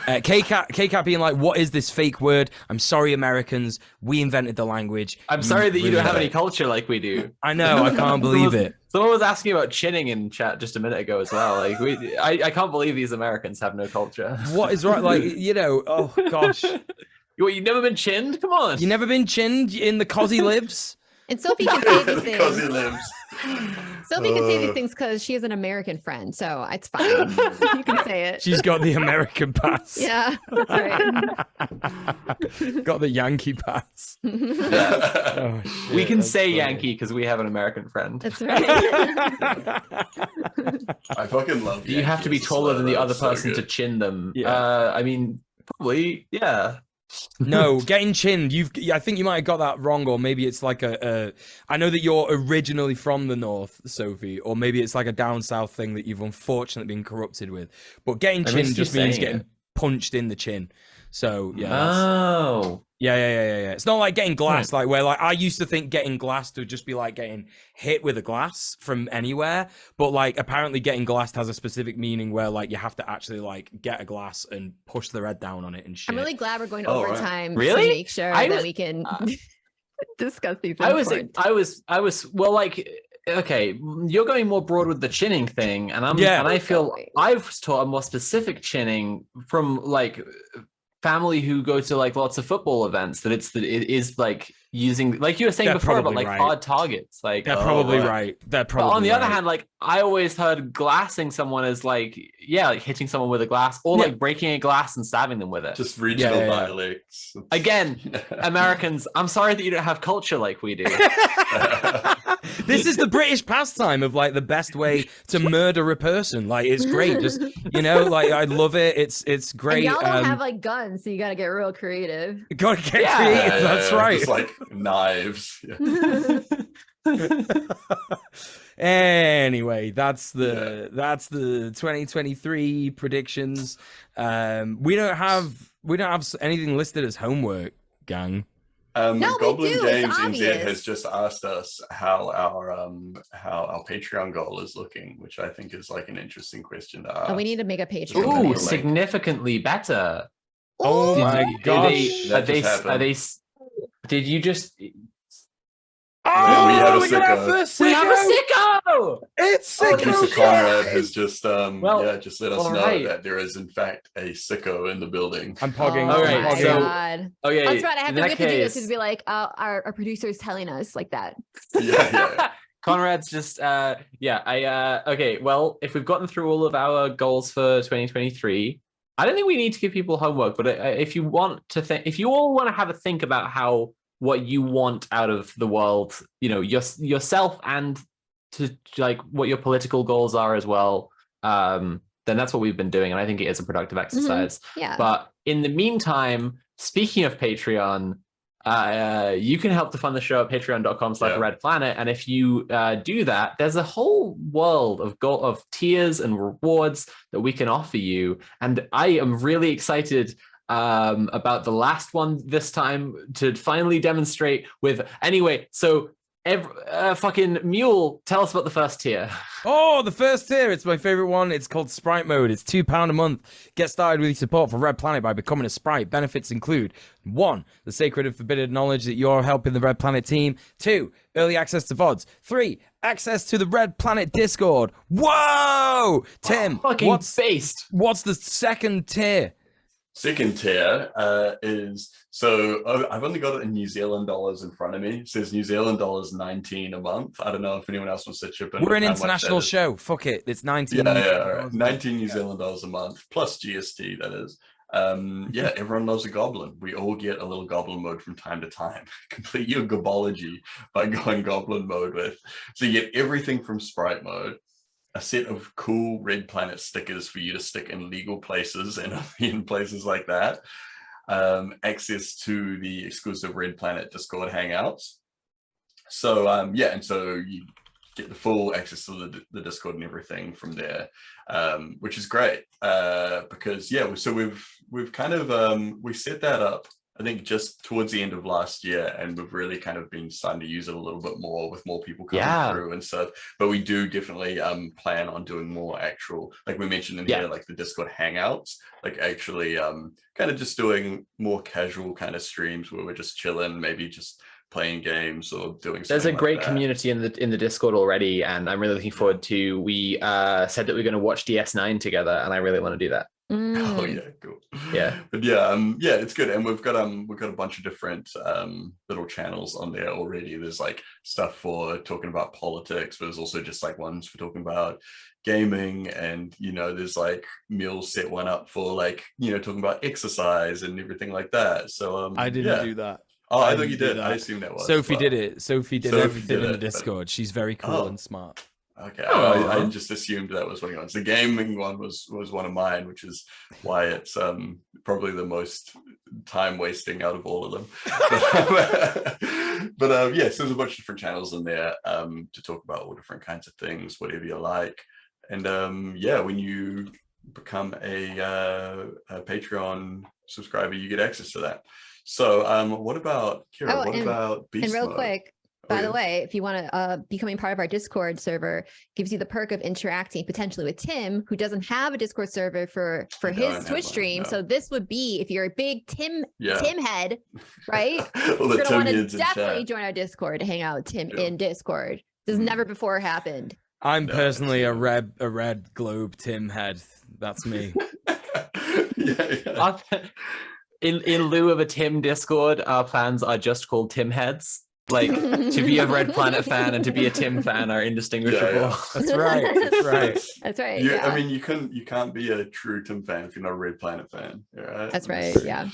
K-Cat being like, what is this fake word? I'm sorry, Americans. We invented the language. I'm sorry that you don't have any culture like we do. I know. I can't believe it. Someone was asking about chinning in chat just a minute ago as well. Like, I can't believe these Americans have no culture. What is right? Like, you know, oh gosh. You've never been chinned? Come on. You never been chinned in the Cosy Libs? And Sophie can say these things. Cosy Libs. Sophie can say these things because she has an American friend, so it's fine. You can say it. She's got the American pass. Yeah, that's right. Got the Yankee pass. Oh, shit, we can say funny. Yankee because we have an American friend. That's right. I fucking love. Do you have to be taller than the other person to chin them? Yeah. I mean, probably. Yeah. No, getting chinned. I think you might have got that wrong, or maybe it's like I know that you're originally from the north, Sophie, or maybe it's like a down south thing that you've unfortunately been corrupted with. But getting chinned just means getting punched in the chin. So yeah. Oh. Yeah. It's not like getting glassed, like where like I used to think getting glassed would just be like getting hit with a glass from anywhere, but like apparently getting glassed has a specific meaning where like you have to actually like get a glass and push the red down on it and shit. I'm really glad we're going overtime to make sure that we can discuss these. I was well, like, okay, you're going more broad with the chinning thing, and I feel I was taught a more specific chinning from like family who go to like lots of football events, that it is like using, like you were saying before about like hard targets. Like they're probably right. They're probably. But on the other hand, like I always heard glassing someone as like like hitting someone with a glass, or like breaking a glass and stabbing them with it. Just regional dialects. Again, Americans, I'm sorry that you don't have culture like we do. This is the British pastime of like the best way to murder a person. Like it's great. Just like I love it. It's great. And y'all don't have like guns, so you gotta get real creative. Gotta get creative. That's right. Just like knives. Yeah. Anyway, that's the 2023 predictions. We don't have anything listed as homework, gang. No, Goblin we do. Games It's NZ obvious. has just asked us how our Patreon goal is looking, which I think is like an interesting question to ask. Oh, we need to make a Patreon. Ooh, Like- significantly better. Oh my gosh. Are That they? just Are they? Did you just? Oh, we have a we got our sicko. first We have a sicko! sicko. It's Oh, sicko. Producer Conrad has just just let us all know right. that there is in fact a sicko in the building. I'm pogging. Oh All right, my I'm so- pogging. God. Okay. That's right. I have in to, we that have to do this case- to be like, our producer is telling us like that. Yeah. Conrad's just okay, well, if we've gotten through all of our goals for 2023, I don't think we need to give people homework, but if you want to think, if you all want to have a think about what you want out of the world, yourself, and to like what your political goals are as well, then that's what we've been doing, and I think it is a productive exercise. Yeah. But in the meantime, speaking of Patreon, you can help to fund the show at patreon.com/Red Planet. And if you do that, there's a whole world of tiers and rewards that we can offer you. And I am really excited about the last one this time to finally demonstrate with. Anyway, so fucking Mule, tell us about the first tier. Oh, the first tier. It's my favorite one. It's called Sprite Mode. It's £2 a month. Get started with your support for Red Planet by becoming a Sprite. Benefits include 1, the sacred and forbidden knowledge that you're helping the Red Planet team. 2, early access to VODs. 3, access to the Red Planet Discord. Whoa! Tim, Fucking based. what's the second tier? Second tier is I've only got it in New Zealand dollars in front of me. It says New Zealand dollars 19 a month. I don't know if anyone else wants to chip in. We're with an how much that international is. show. Fuck it. It's 19. Yeah, right. 19 New Zealand dollars a month plus GST. That is. Everyone loves a goblin. We all get a little goblin mode from time to time. Complete your gobology by going goblin mode with. So you get everything from Sprite mode. A set of cool Red Planet stickers for you to stick in legal places and in places like that. Access to the exclusive Red Planet Discord hangouts. So and so you get the full access to the Discord and everything from there, which is great because we've kind of we set that up, I think, just towards the end of last year, and we've really kind of been starting to use it a little bit more with more people coming through and stuff. But we do definitely plan on doing more actual, like we mentioned in here, like the Discord hangouts, like actually kind of just doing more casual kind of streams where we're just chilling, maybe just playing games or doing something. There's a great like that. community in the Discord already, and I'm really looking forward to. We said that we're going to watch DS9 together, and I really want to do that. Oh yeah, cool. Yeah, but it's good, and we've got a bunch of different little channels on there already. There's like stuff for talking about politics, but there's also just like ones for talking about gaming, and there's like Mills set one up for like talking about exercise and everything like that. So I didn't do that. Oh, I thought you did. I assume that was Sophie did it. Sophie did everything in the but- Discord. She's very cool and smart. Okay, I just assumed that was what he wants. The gaming one was one of mine, which is why it's probably the most time wasting out of all of them. But so there's a bunch of different channels in there to talk about all different kinds of things, whatever you like. And when you become a Patreon subscriber, you get access to that. So what about Kira? What about Beast And real Mode? quick, by the way, if you want to becoming part of our Discord server, gives you the perk of interacting potentially with Tim, who doesn't have a Discord server for his Twitch stream. No. So this would be, if you're a big Tim head, right? All the You're gonna Tim want to heads in definitely chat. join our Discord to hang out with Tim in Discord. This has never before happened. I'm No, personally a it's- red globe Tim head. That's me. yeah. in lieu of a Tim Discord, our plans are just called Tim Heads. Like, to be a Red Planet fan and to be a Tim fan are indistinguishable. Yeah. That's right. That's right. That's right. You, Yeah. I mean, you can't be a true Tim fan if you're not a Red Planet fan. Right? That's right. Yeah.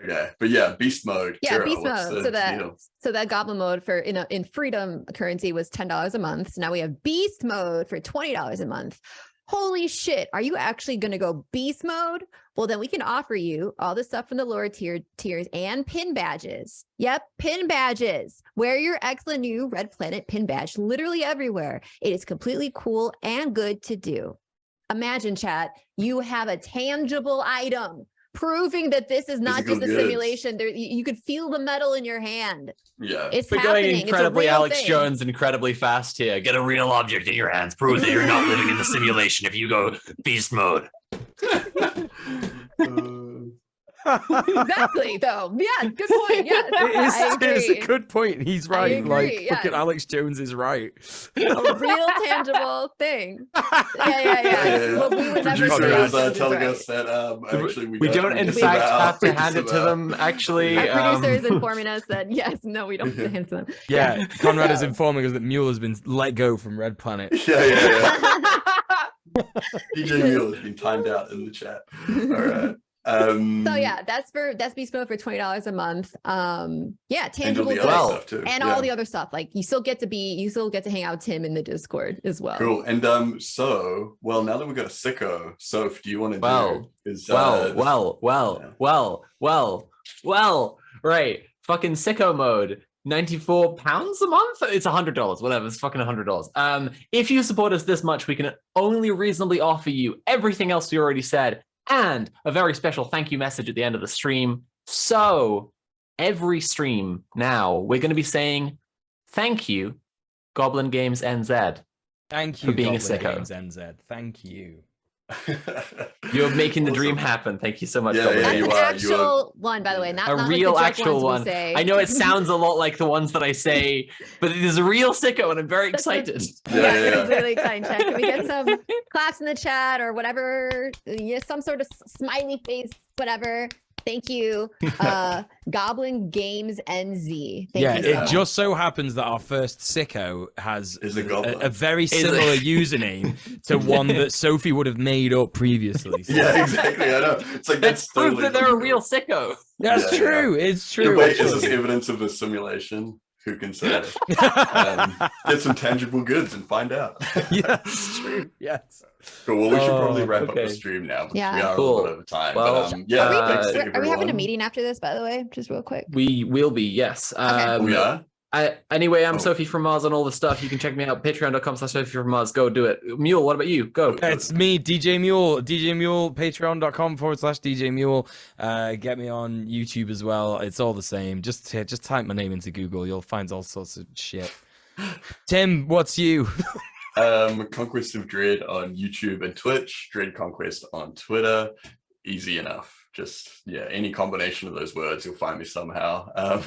Okay, but yeah, beast mode. Yeah, Kira, beast what's mode. the So that goblin mode for in freedom currency was $10 a month. So now we have beast mode for $20 a month. Holy shit. Are you actually going to go beast mode? Well, then we can offer you all the stuff from the lower tiers and pin badges. Yep, pin badges. Wear your excellent new Red Planet pin badge literally everywhere. It is completely cool and good to do. Imagine, chat, you have a tangible item proving that this is not Physical just a goods. simulation. There, you could feel the metal in your hand. Yeah. It's We're happening. going incredibly it's a real Alex thing. Jones, incredibly fast here. Get a real object in your hands. Prove that you're not living in the simulation if you go beast mode. Exactly, though. Yeah, good point. Yeah, It's a good point. He's right. agree, Like, yes. fucking Alex Jones is right. A real tangible thing. Yeah. What we would never Producer do was is telling right. us that actually We don't, in fact, have to hand it to them, actually. Our producer is informing us that yes, no, we don't have to hand it to them. Yeah, Conrad is So- informing us that Mule has been let go from Red Planet. Yeah. DJ Mule has been timed out in the chat. All right. So yeah, that's beast mode for $20 a month. Yeah, tangible and goods. all the other stuff too. And yeah. all the other stuff. Like you still get to hang out with Tim in the Discord as well. Cool. And so well, now that we've got a sicko, Soph, do you want to Right. Fucking sicko mode. £94 a month? It's $100, whatever. It's fucking $100. If you support us this much, we can only reasonably offer you everything else we already said and a very special thank you message at the end of the stream. So every stream now, we're going to be saying thank you, Goblin Games NZ. Thank you for being a Goblin sicko. Games NZ. Thank you. You're making the Awesome. dream happen. Thank you so much. Yeah, Goblin yeah, That's Games. an you are- actual one, by the way. Not A not real like the joke actual ones one. we say. I know it sounds a lot like the ones that I say, but it is a real sicko and I'm very That's excited. Yeah, Yeah. it's really exciting. Chat. Can we get some claps in the chat or whatever? Yeah, some sort of smiley face, whatever. Thank you, Goblin Games NZ. Thank Yeah, you it so much. just so happens that our first sicko has Is a goblin. a very it? similar username to one that Sophie would have made up previously. So- Yeah, exactly. I know. It's like That's that's proof totally that they're a real sicko. That's Yeah, true. It's Yeah, true. wait, is this actually. evidence of a simulation? Who can say? Get some tangible goods and find out. Yes, true. Yes. Cool. Well, we should Oh, probably wrap up the okay. stream now. Because Yeah. we are a Cool. little bit over time. Well, but yeah, are thanks we- to Are we having a everyone. meeting after this, by the way? Just real quick. We will be, yes. We are. Anyway, I'm Oh. Sophie from Mars on all the stuff. You can check me out, patreon.com/Sophie from Mars. Go do it. Mule, what about you? Go. It's me, DJ Mule. DJ Mule, patreon.com/DJ Mule. Get me on YouTube as well. It's all the same. Just type my name into Google. You'll find all sorts of shit. Tim, what's you? Conquest of Dread on YouTube and Twitch, Dread Conquest on Twitter. Easy enough. Just any combination of those words, you'll find me somehow.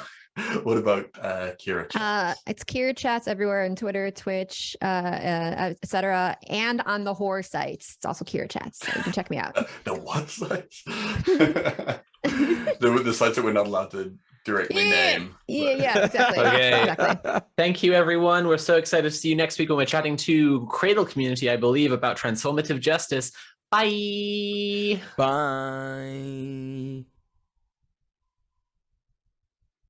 What about Kira? Chats? It's Kira Chats everywhere on Twitter, Twitch, etc., and on the horror sites. It's also Kira Chats. So you can check me out. The what sites? the sites that we're not allowed to directly name. Yeah, exactly. Okay. Exactly. Thank you, everyone. We're so excited to see you next week when we're chatting to Cradle Community, I believe, about transformative justice. Bye. Bye.